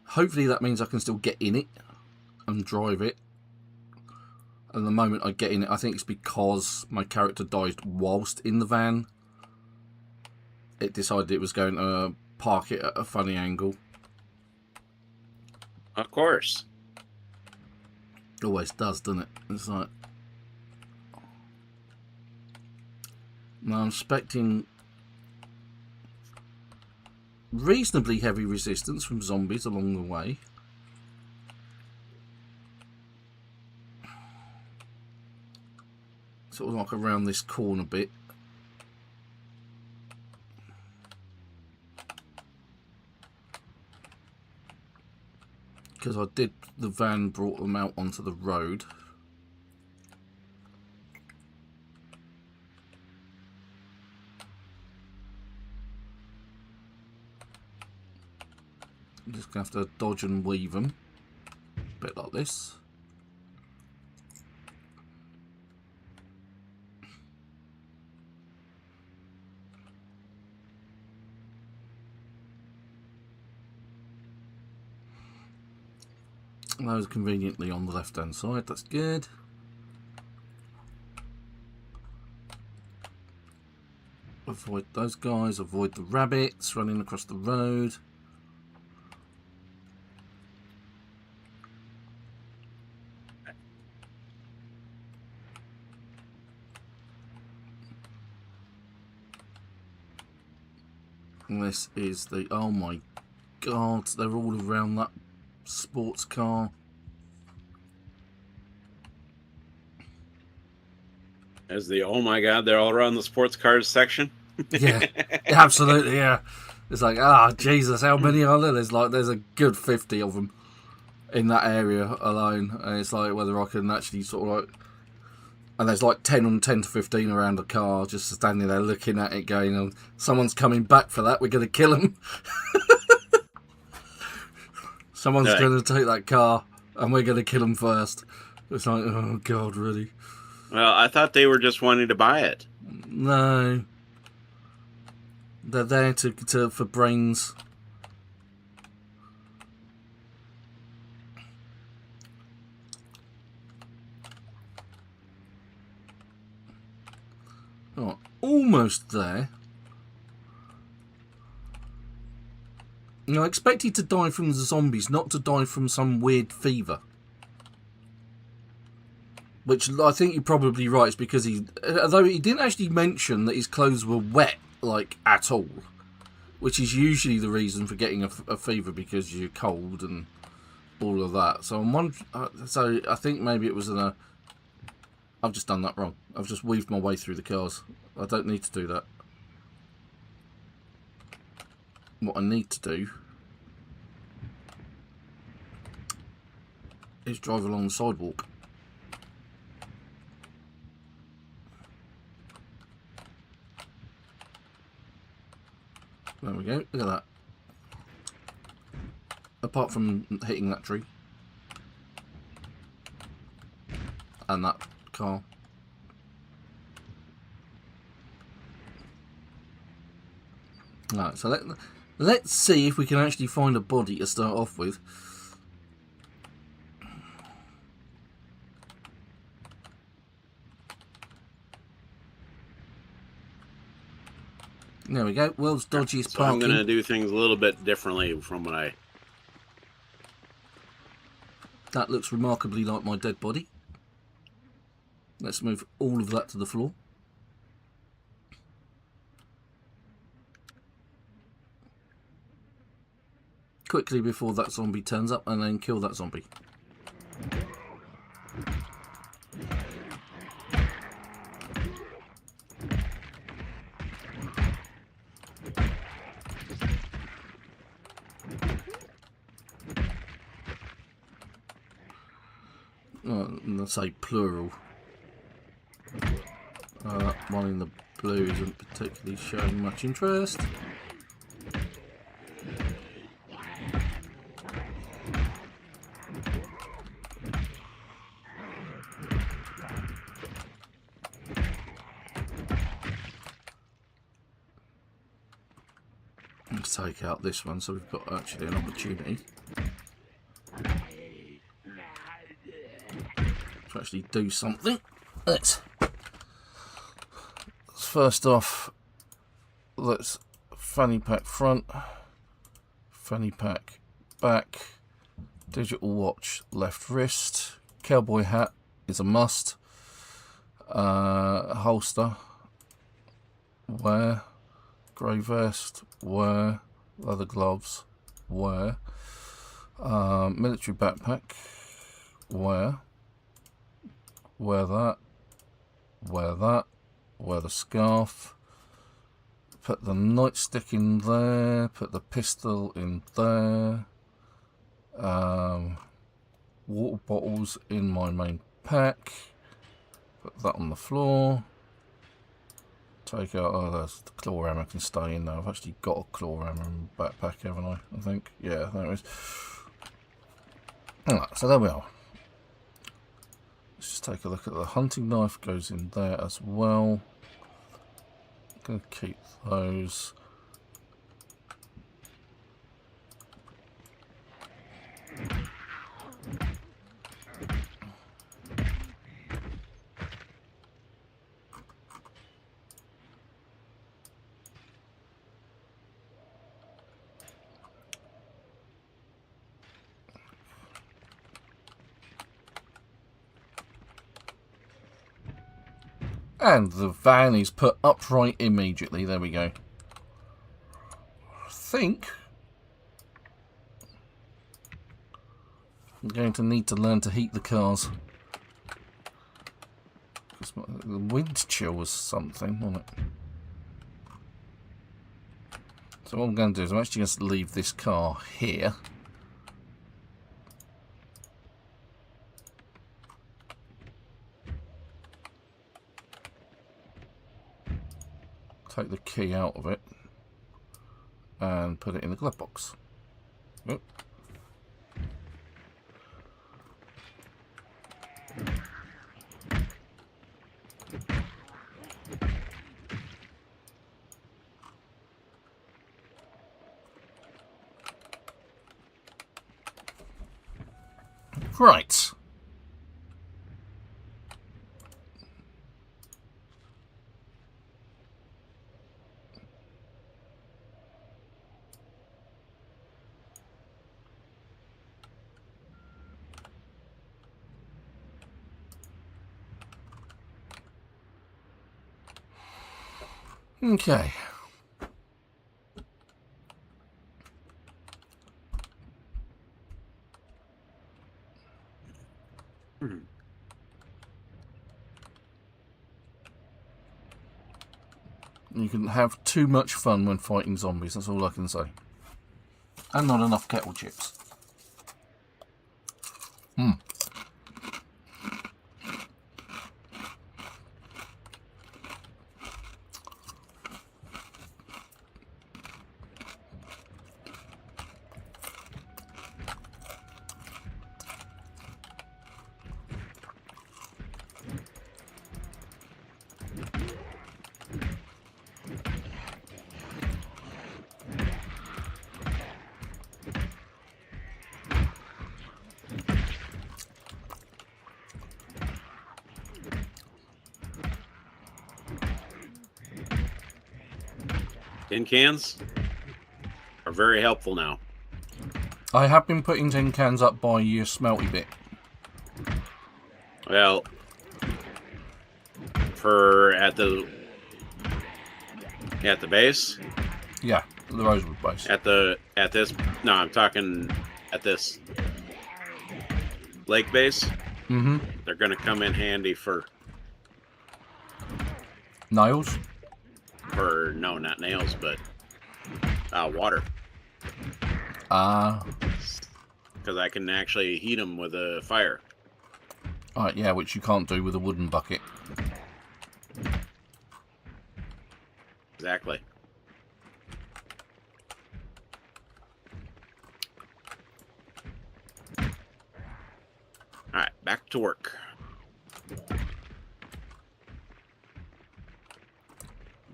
Hopefully that means I can still get in it and drive it. And the moment I get in it, I think it's because my character died whilst in the van. It decided it was going to park it at a funny angle. Of course. Always does, doesn't it? It's like... Now I'm expecting reasonably heavy resistance from zombies along the way. Sort of like around this corner bit. Because the van brought them out onto the road. I'm just going to have to dodge and weave them. A bit like this. Those conveniently on the left hand side, that's good. Avoid those guys, avoid the rabbits running across the road. And this is the, oh my god, they're all around that sports car. As the, oh my god, they're all around the sports cars section. Yeah, absolutely, yeah. It's like, ah, Jesus, how many are there? There's a good 50 of them in that area alone. And it's like whether I can actually sort of like... And there's like 10 to 15 around the car, just standing there looking at it going, oh, someone's coming back for that, we're going to kill them. Someone's going to take that car and we're going to kill them first. It's like, oh god, really? Well, I thought they were just wanting to buy it. No. They're there for brains. Oh, almost there. You know, I expected to die from the zombies, not to die from some weird fever. Which I think you're probably right, is because although he didn't actually mention that his clothes were wet, like, at all. Which is usually the reason for getting a fever, because you're cold and all of that. So so I think maybe it was I've just done that wrong. I've just weaved my way through the cars. I don't need to do that. What I need to do is drive along the sidewalk. There we go, look at that. Apart from hitting that tree. And that car. Alright, so let's see if we can actually find a body to start off with. There we go, world's dodgiest So parking. I'm going to do things a little bit differently from what I... That looks remarkably like my dead body. Let's move all of that to the floor. Quickly before that zombie turns up, and then kill that zombie. Let's say plural. That one in the blue isn't particularly showing much interest. Let's take out this one, so we've got actually an opportunity to actually do something. First off, let's fanny pack front, fanny pack back, digital watch left wrist, cowboy hat is a must, holster, wear, grey vest, wear, leather gloves, wear, military backpack, wear that, wear the scarf, put the nightstick in there, put the pistol in there, water bottles in my main pack, put that on the floor, take out, oh, there's the claw hammer can stay in there. I've actually got a claw hammer in the backpack, haven't I think? Yeah, there it is. Alright, so there we are. Let's just take a look at the hunting knife, goes in there as well. Gonna keep those. And the van is put upright immediately. There we go. I think I'm going to need to learn to heat the cars. Because the wind chill was something, wasn't it? So what I'm going to do is I'm actually going to leave this car here. Take the key out of it and put it in the glove box. Oh. Right. Okay. You can have too much fun when fighting zombies, that's all I can say. And not enough kettle chips. Tin cans are very helpful now. I have been putting tin cans up by your smelty bit. Well, for at the base. Yeah, the Rosewood base. At this. No, I'm talking at this lake base. Mm-hmm. They're going to come in handy for Nails? No, not nails, but water. Because I can actually heat them with a fire. Alright, yeah, which you can't do with a wooden bucket. Exactly. Alright, back to work.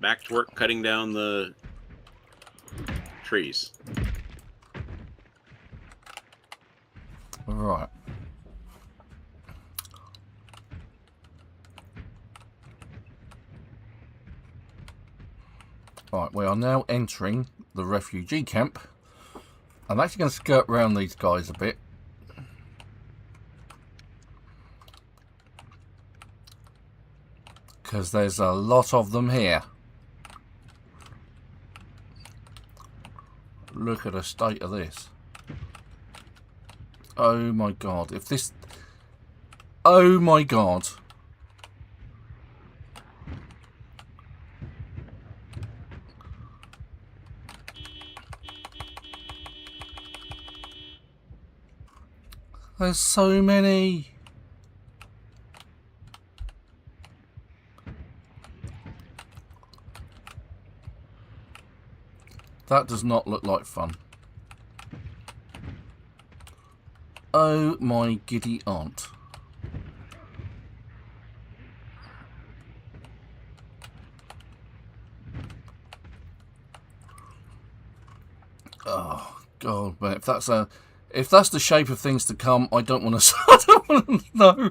Back to work cutting down the trees. Right. Right, we are now entering the refugee camp. I'm actually going to skirt around these guys a bit. Because there's a lot of them here. Look at the state of this. Oh my god, if this... Oh my god. There's so many. That does not look like fun. Oh my giddy aunt. Oh god, but if that's the shape of things to come, I don't want to. I don't want to know.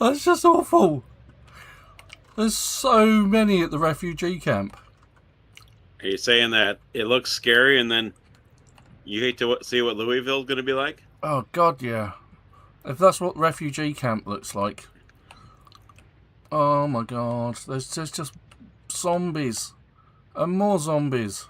That's just awful. There's so many at the refugee camp. Are you saying that it looks scary and then you hate to see what Louisville's going to be like? Oh god, yeah. If that's what refugee camp looks like. Oh my god, there's just zombies and more zombies.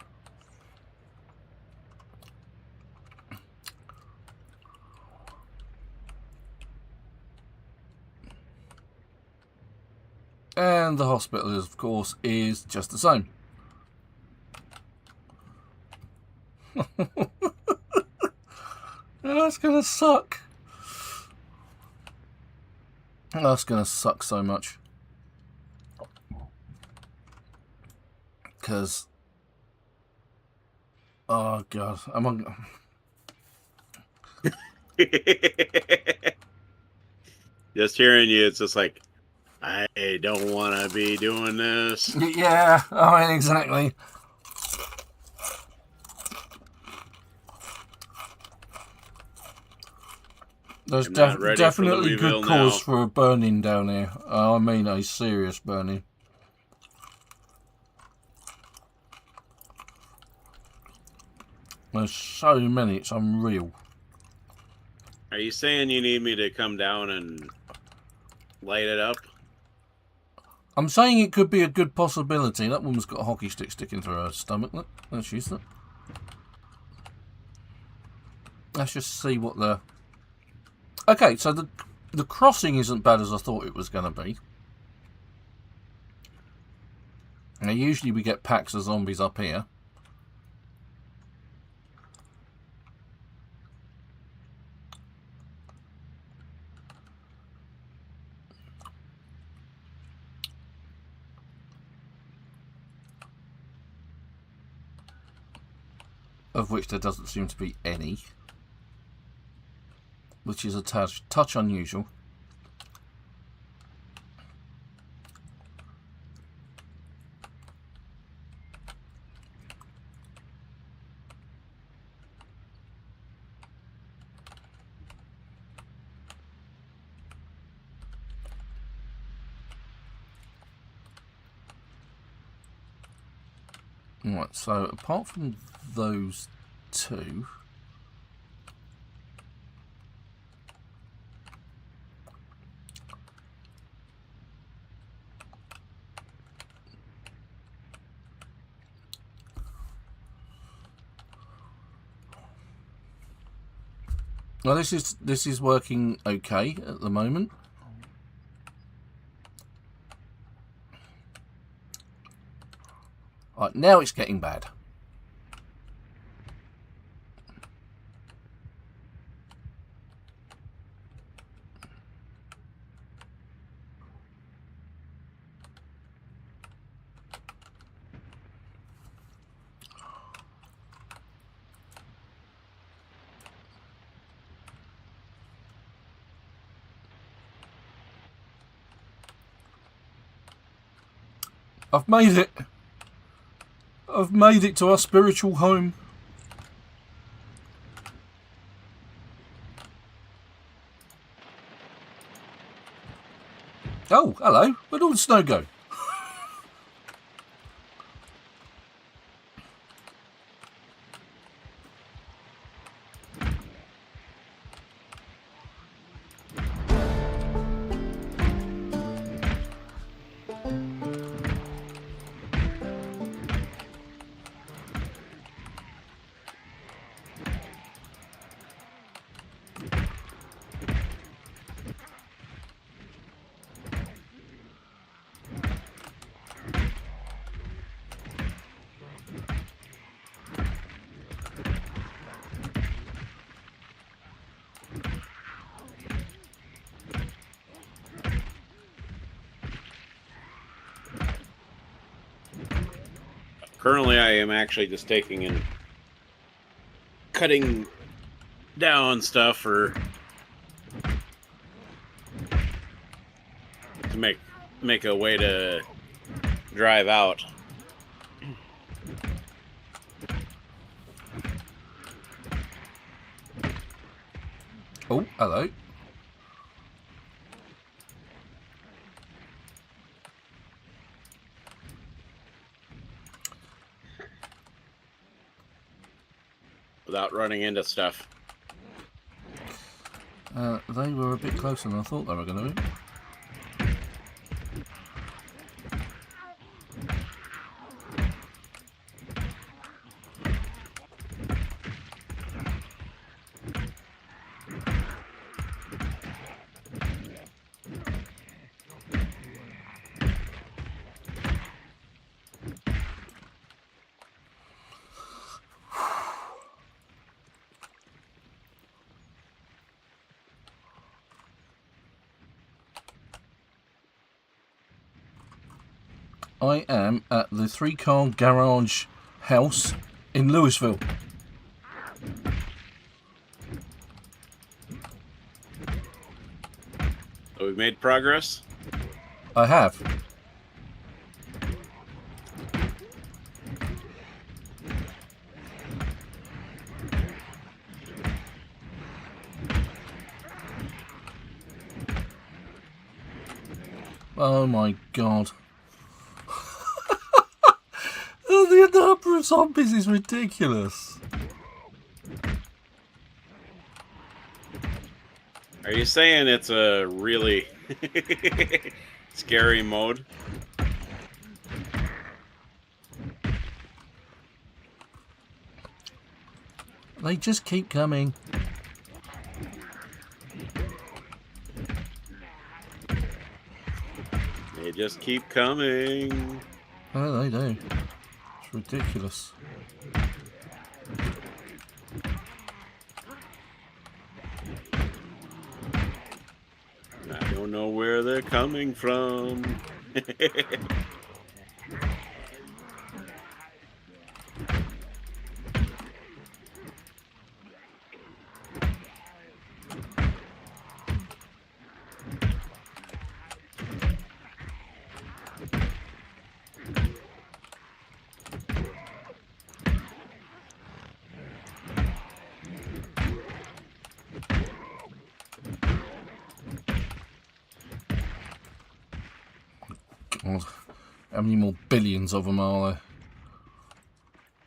And the hospital, of course, is just the same. That's gonna suck. That's gonna suck so much. Because... Oh god, I'm on... Just hearing you, it's just like, I don't want to be doing this. Yeah, I mean, exactly. There's definitely good cause for a burning down here. I mean, a serious burning. There's so many, it's unreal. Are you saying you need me to come down and light it up? I'm saying it could be a good possibility. That woman's got a hockey stick sticking through her stomach. Look, there she is. Look. Let's just see what the... Okay, so the crossing isn't bad as I thought it was going to be. Now, usually we get packs of zombies up here. Of which there doesn't seem to be any. Which is a touch unusual. Right, so apart from those two, well, this is working okay at the moment. Right, now it's getting bad. I've made it. I've made it to our spiritual home. Oh, hello. Where'd all the snow go? Currently, I am actually just taking and cutting down stuff to make a way to drive out. Oh, hello. Without running into stuff. They were a bit closer than I thought they were going to be. I am at the 3-car garage house in Louisville. So we've made progress? I have. Oh my god. The number of zombies is ridiculous. Are you saying it's a really scary mode? They just keep coming. They just keep coming. Oh, they do. It's ridiculous. I don't know where they're coming from. God, how many more billions of them are there?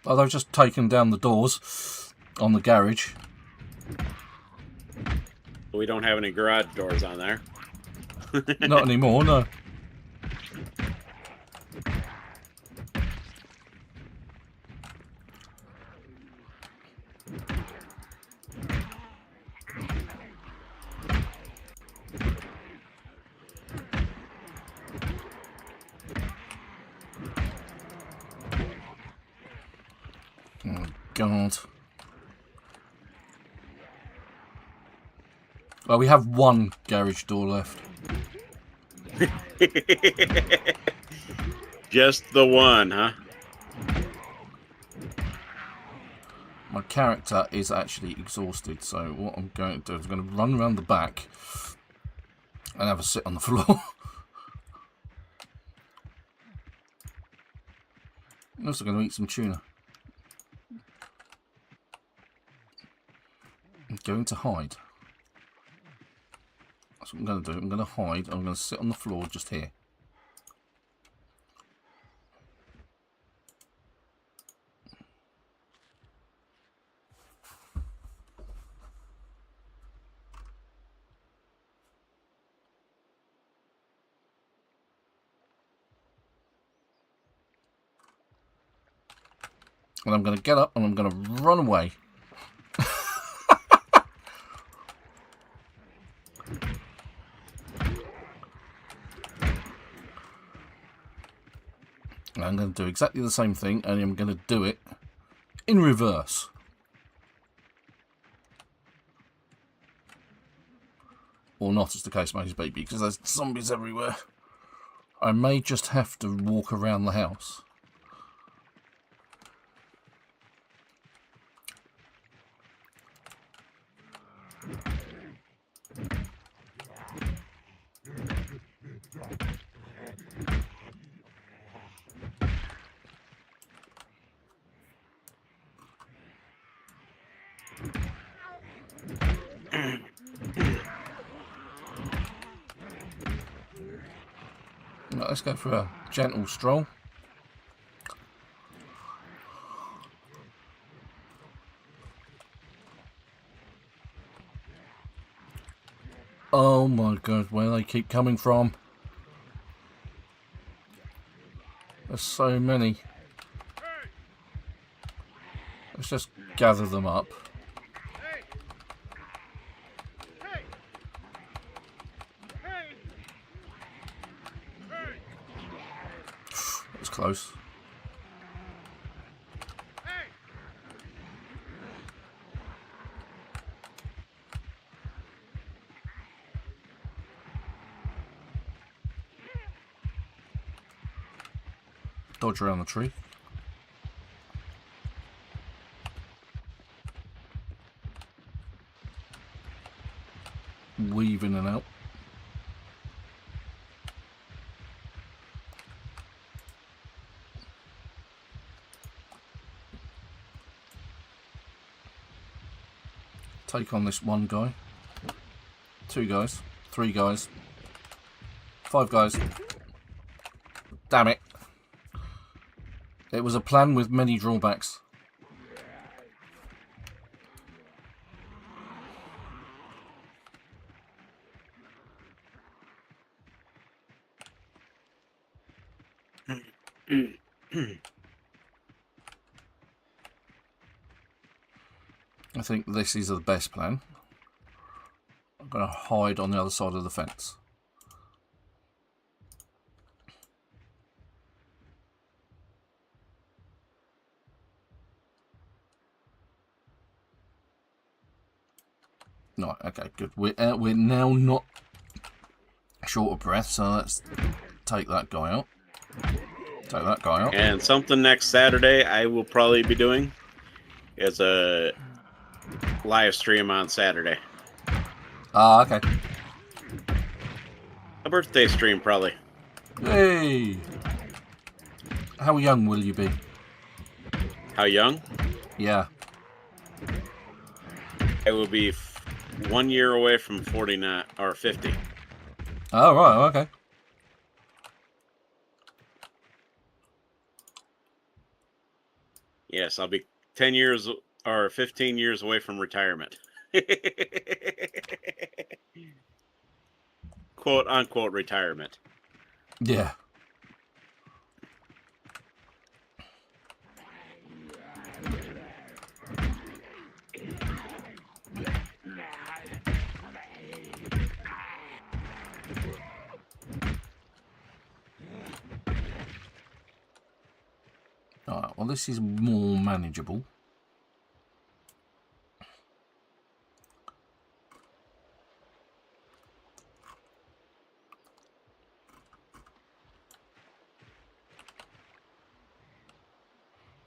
Oh, they've just taken down the doors on the garage. We don't have any garage doors on there. Not anymore, no. Oh, God. Well, we have one garage door left. Just the one, huh? My character is actually exhausted, so what I'm going to do is I'm going to run around the back and have a sit on the floor. I'm also going to eat some tuna. I'm going to hide. That's what I'm going to do. I'm going to hide. I'm going to sit on the floor just here. And I'm going to get up and I'm going to run away. And I'm going to do exactly the same thing, and I'm going to do it in reverse. Or not, as the case may be, because there's zombies everywhere. I may just have to walk around the house. Right, let's go for a gentle stroll. Oh my God, where they keep coming from. There's so many. Let's just gather them up. That's close. Dodge around the tree. Weave in and out. Take on this one guy. 2 guys. 3 guys. 5 guys. Damn it. It was a plan with many drawbacks. I think this is the best plan. I'm going to hide on the other side of the fence. Right, okay, good. We're now not short of breath, so let's take that guy out. Take that guy out. And something next Saturday I will probably be doing is a live stream on Saturday. Ah, okay. A birthday stream, probably. Hey! How young will you be? How young? Yeah. I will be 1 year away from 49 or 50. Oh, right, okay. Yes, I'll be 10 years or 15 years away from retirement. Quote unquote retirement. Yeah. Alright, well this is more manageable.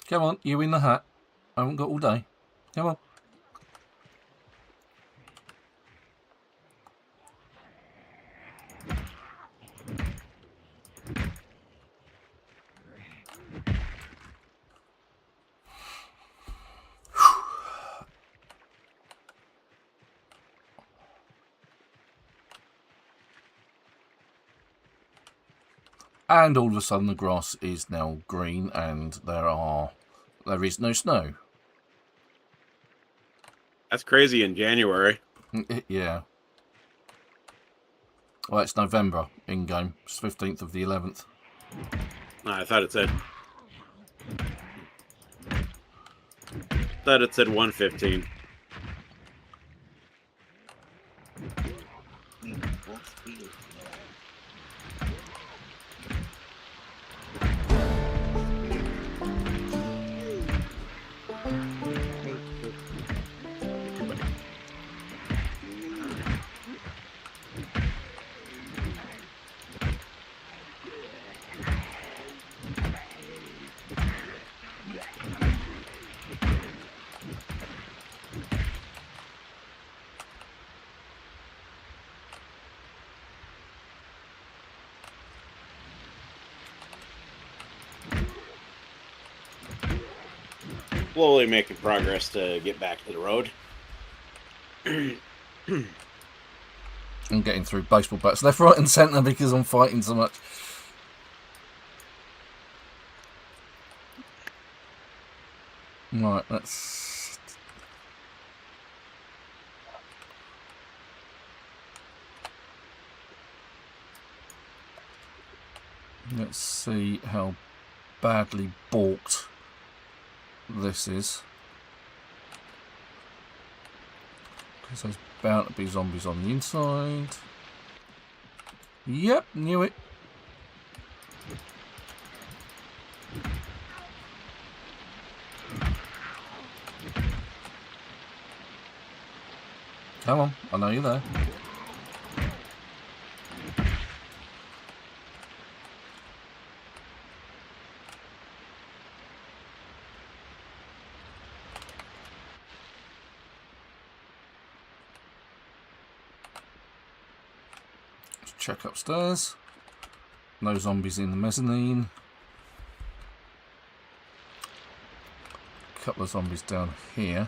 Come on, you in the hat. I haven't got all day. Come on. And all of a sudden the grass is now green and there is no snow. That's crazy in January. Yeah. Well, it's November in-game. It's 15th of the 11th. I thought it said... thought it said 115. Slowly making progress to get back to the road. I'm getting through baseball bats left, right and centre because I'm fighting so much. Right, let's... let's see how badly balked this is. Because there's bound to be zombies on the inside. Yep, knew it. Come on, I know you're there. Check upstairs. No zombies in the mezzanine. Couple of zombies down here.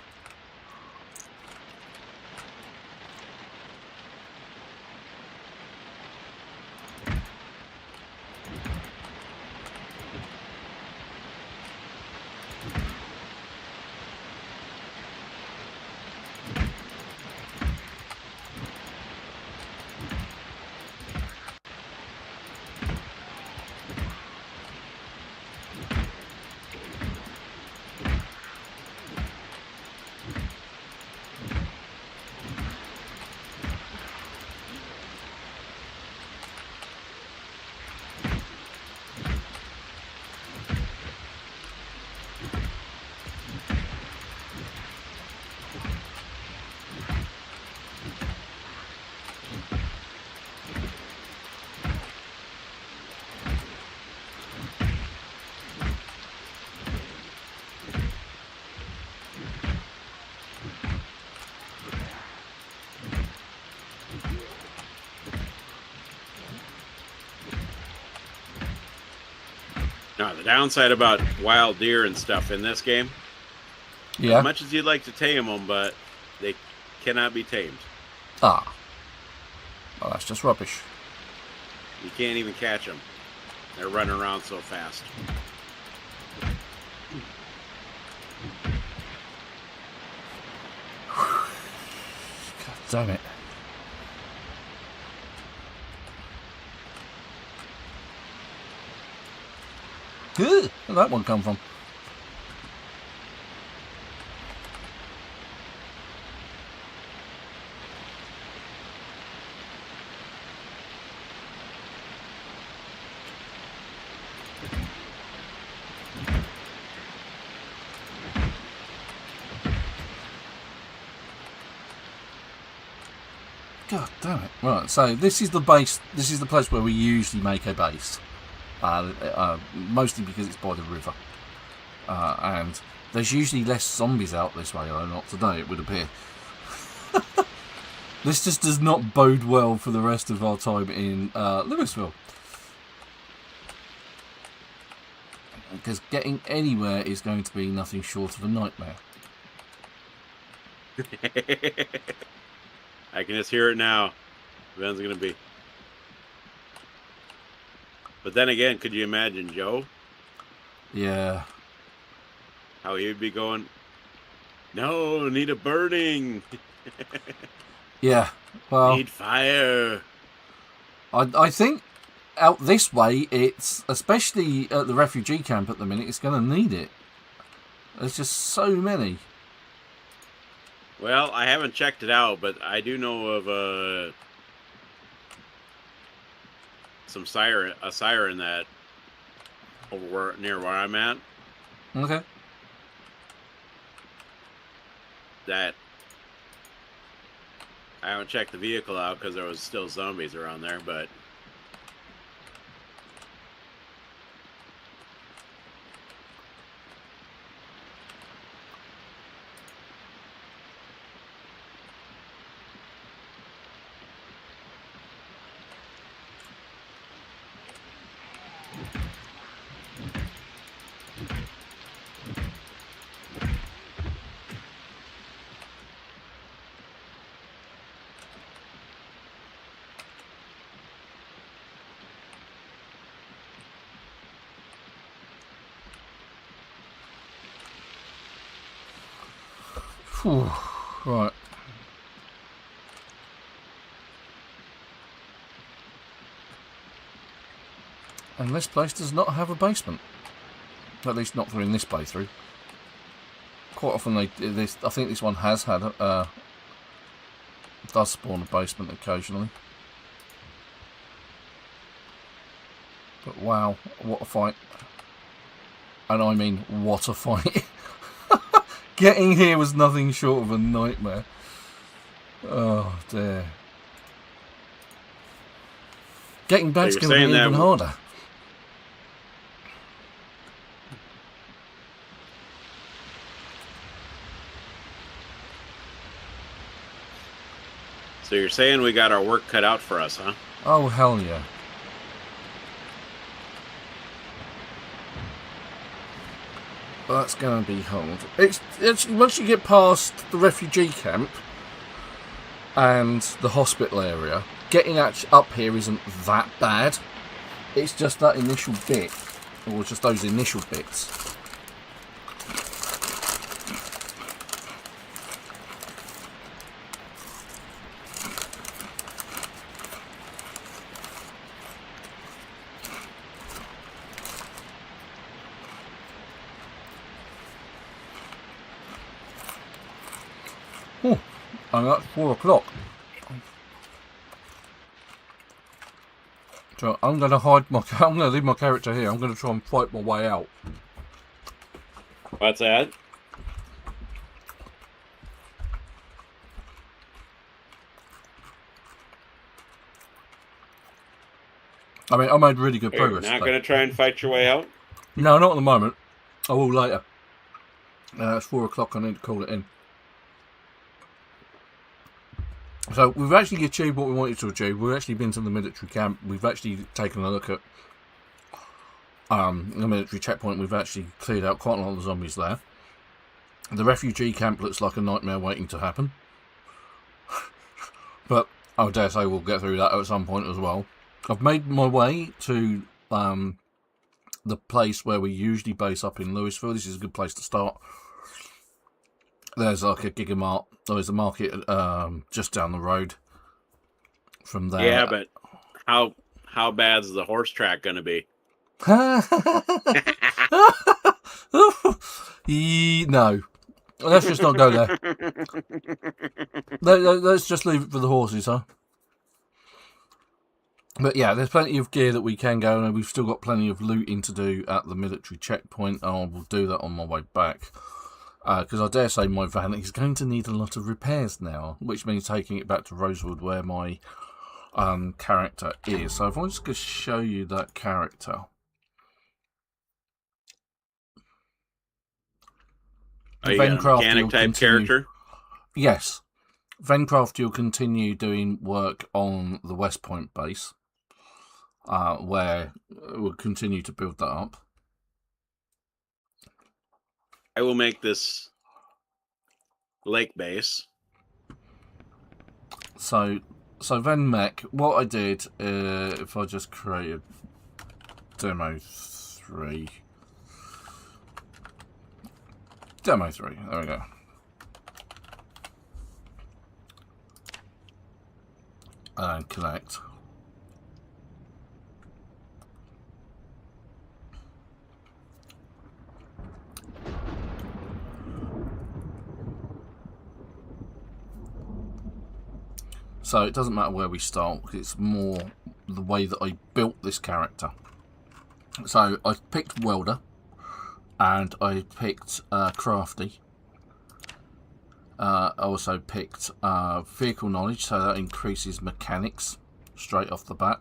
Now, the downside about wild deer and stuff in this game, Yeah. as much as you'd like to tame them, but they cannot be tamed. Ah. Well, that's just rubbish. You can't even catch them. They're running around so fast. God damn it. Where'd that one come from? God damn it. Right, so this is the base, this is the place where we usually make a base. Mostly because it's by the river. And there's usually less zombies out this way, though not today, it would appear. This just does not bode well for the rest of our time in Louisville. Because getting anywhere is going to be nothing short of a nightmare. I can just hear it now. When's it going to be? But then again, could you imagine Joe? Yeah. How he'd be going, no, need a burning. Yeah, well... Need fire. I think out this way, it's, especially at the refugee camp at the minute, it's going to need it. There's just so many. Well, I haven't checked it out, but I do know of a siren that over near where I'm at. Okay. That I haven't checked the vehicle out because there was still zombies around there, but Whew. Right. And this place does not have a basement. At least not in this playthrough. Quite often I think this one has had does spawn a basement occasionally. But wow, what a fight. And I mean, what a fight. Getting here was nothing short of a nightmare. Oh dear. Getting back's going to be even harder. so you're saying we got our work cut out for us, huh? Oh hell yeah. That's going to be hard. It's once you get past the refugee camp and the hospital area, getting up here isn't that bad. It's just that initial bit, or just those initial bits. Oh, and that's 4 o'clock. So I'm going to leave my character here. I'm going to try and fight my way out. What's that? I mean, I made really good progress. You're not going to try and fight your way out? No, not at the moment. I will later. It's 4 o'clock. I need to call it in. So we've actually achieved what we wanted to achieve. We've actually been to the military camp. We've actually taken a look at the military checkpoint, we've actually cleared out quite a lot of the zombies there. The refugee camp looks like a nightmare waiting to happen. But I dare say we'll get through that at some point as well. I've made my way to the place where we usually base up in Louisville. This is a good place to start. There's like a Gigamart. There's a market just down the road from there. Yeah, but how bad is the horse track going to be? No. Let's just not go there. Let's just leave it for the horses, huh? But yeah, there's plenty of gear that we can go, and we've still got plenty of looting to do at the military checkpoint. I will do that on my way back. Because I dare say my van is going to need a lot of repairs now, which means taking it back to Rosewood where my character is. So if I just could show you that character. Are you a mechanic type character? Yes. Vencraft, you'll continue doing work on the Westpoint base, where we'll continue to build that up. I will make this lake base. So Ven Mech, what I did, if I just created Demo 3. Demo 3, there we go. And connect. So it doesn't matter where we start, it's more the way that I built this character. So I picked Welder, and I picked Crafty. I also picked Vehicle Knowledge, so that increases mechanics straight off the bat.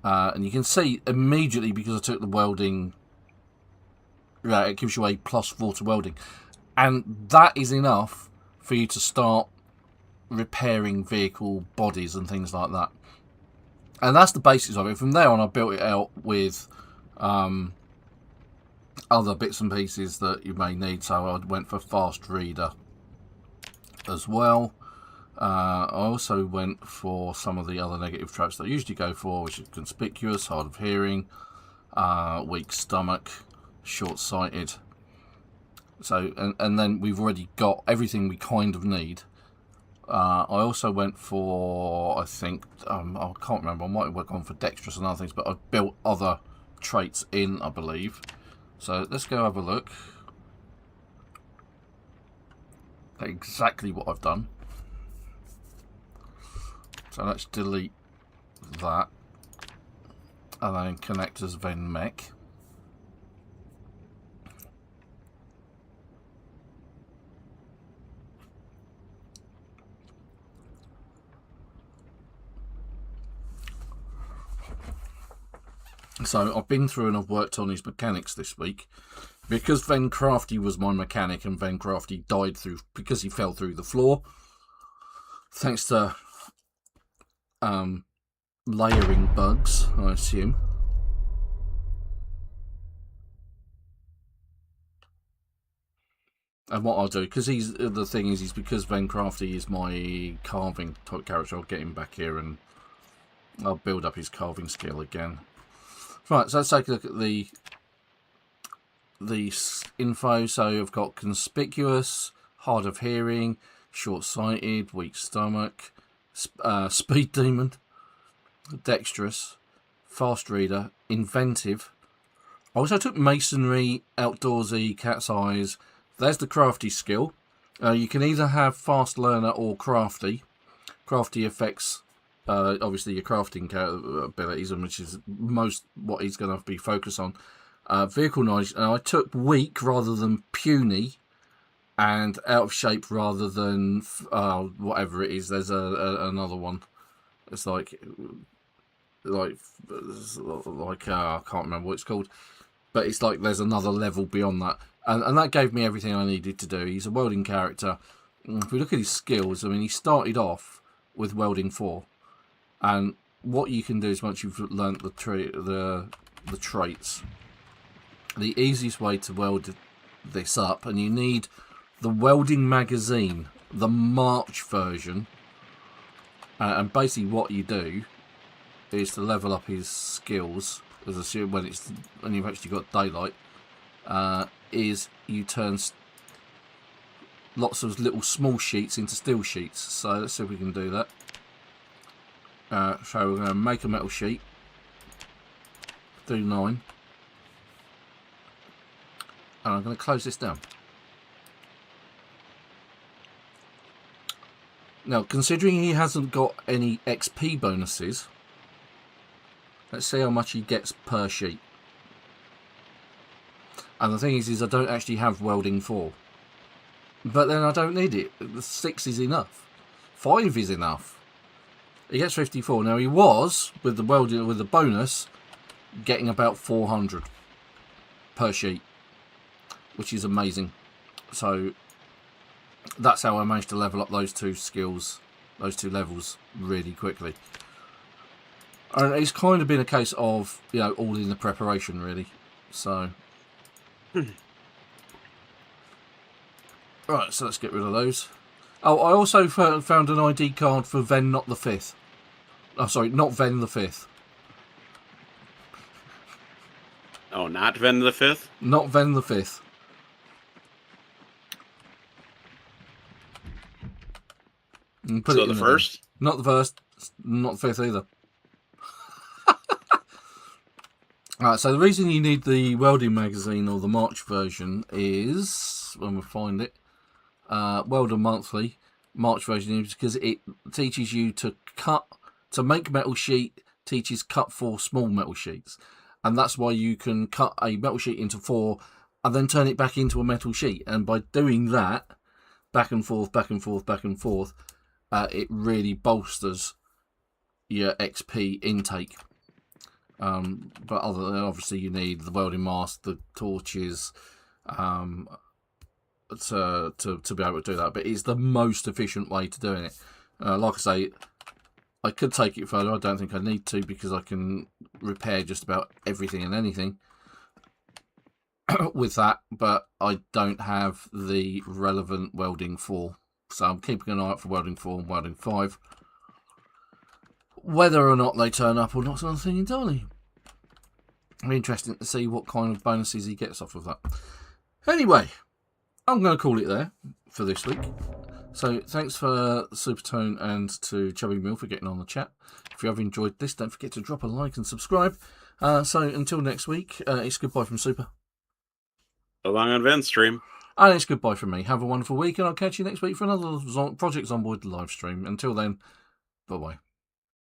And you can see immediately, because I took the welding, it gives you a +4 to welding. And that is enough for you to start repairing vehicle bodies and things like that. And that's the basis of it. From there on, I built it out with other bits and pieces that you may need. So I went for Fast Reader as well. I also went for some of the other negative traits that I usually go for, which is Conspicuous, Hard of Hearing, Weak Stomach, Short-Sighted. So, and then we've already got everything we kind of need. I also went for, I think, I can't remember, I might have gone for Dexterous and other things, but I've built other traits in, I believe. So let's go have a look at exactly what I've done. So let's delete that and then connect as Ven Mech. So I've been through and I've worked on his mechanics this week. Because Ven Crafty was my mechanic and Ven Crafty died because he fell through the floor. Thanks to layering bugs, I assume. And what I'll do, because the thing is because Ven Crafty is my carving type character, I'll get him back here and I'll build up his carving skill again. Right, so let's take a look at the info. So I've got Conspicuous, Hard of Hearing, Short-Sighted, Weak Stomach, Speed Demon, Dexterous, Fast Reader, Inventive. I also took Masonry, Outdoorsy, Cat's Eyes. There's the Crafty skill. You can either have Fast Learner or Crafty. Crafty affects obviously your crafting abilities, and which is most what he's going to be focused on. Vehicle Knowledge, and I took Weak rather than Puny, and Out of Shape rather than whatever it is. There's another one. It's like I can't remember what it's called, but it's like there's another level beyond that, and that gave me everything I needed to do. He's a welding character. If we look at his skills, I mean, he started off with welding 4. And what you can do is once you've learnt the the traits. The easiest way to weld this up, and you need the welding magazine, the March version, and basically what you do is to level up his skills, as I assume when you've actually got daylight, is you turn lots of little small sheets into steel sheets. So let's see if we can do that. So we're going to make a metal sheet, do 9, and I'm going to close this down. Now, considering he hasn't got any XP bonuses, let's see how much he gets per sheet. And the thing is I don't actually have welding 4. But then I don't need it. 6 is enough. 5 is enough. He gets 54. Now he was, with the welding, with the bonus, getting about 400 per sheet, which is amazing. So that's how I managed to level up those 2 skills, those 2 levels really quickly. And it's kind of been a case of, you know, all in the preparation really. So right, so let's get rid of those. Oh, I also found an ID card for Ven not the 5th. Oh, sorry, not Ven the 5th. Oh, not Ven the 5th? Not Ven the 5th. So the 1st? Not the 1st, not the 5th either. Alright, so the reason you need the welding magazine or the March version is, when we find it, Welder Monthly, March version, is because it teaches you to make metal sheet, teaches cut 4 small metal sheets. And that's why you can cut a metal sheet into 4 and then turn it back into a metal sheet. And by doing that, back and forth, back and forth, back and forth, it really bolsters your XP intake. But other than obviously you need the welding mask, the torches, to be able to do that. But it's the most efficient way to doing it. Like I say, I could take it further. I don't think I need to because I can repair just about everything and anything with that. But I don't have the relevant welding 4. So I'm keeping an eye out for welding 4 and welding 5. Whether or not they turn up or not is another thing entirely. It'll be interesting to see what kind of bonuses he gets off of that. Anyway, I'm going to call it there for this week. So thanks for Supertone and to Chubby Mill for getting on the chat. If you have enjoyed this, don't forget to drop a like and subscribe. So until next week, it's goodbye from Super. So long on Ven's stream. And it's goodbye from me. Have a wonderful week, and I'll catch you next week for another Project Zomboid live stream. Until then, bye-bye.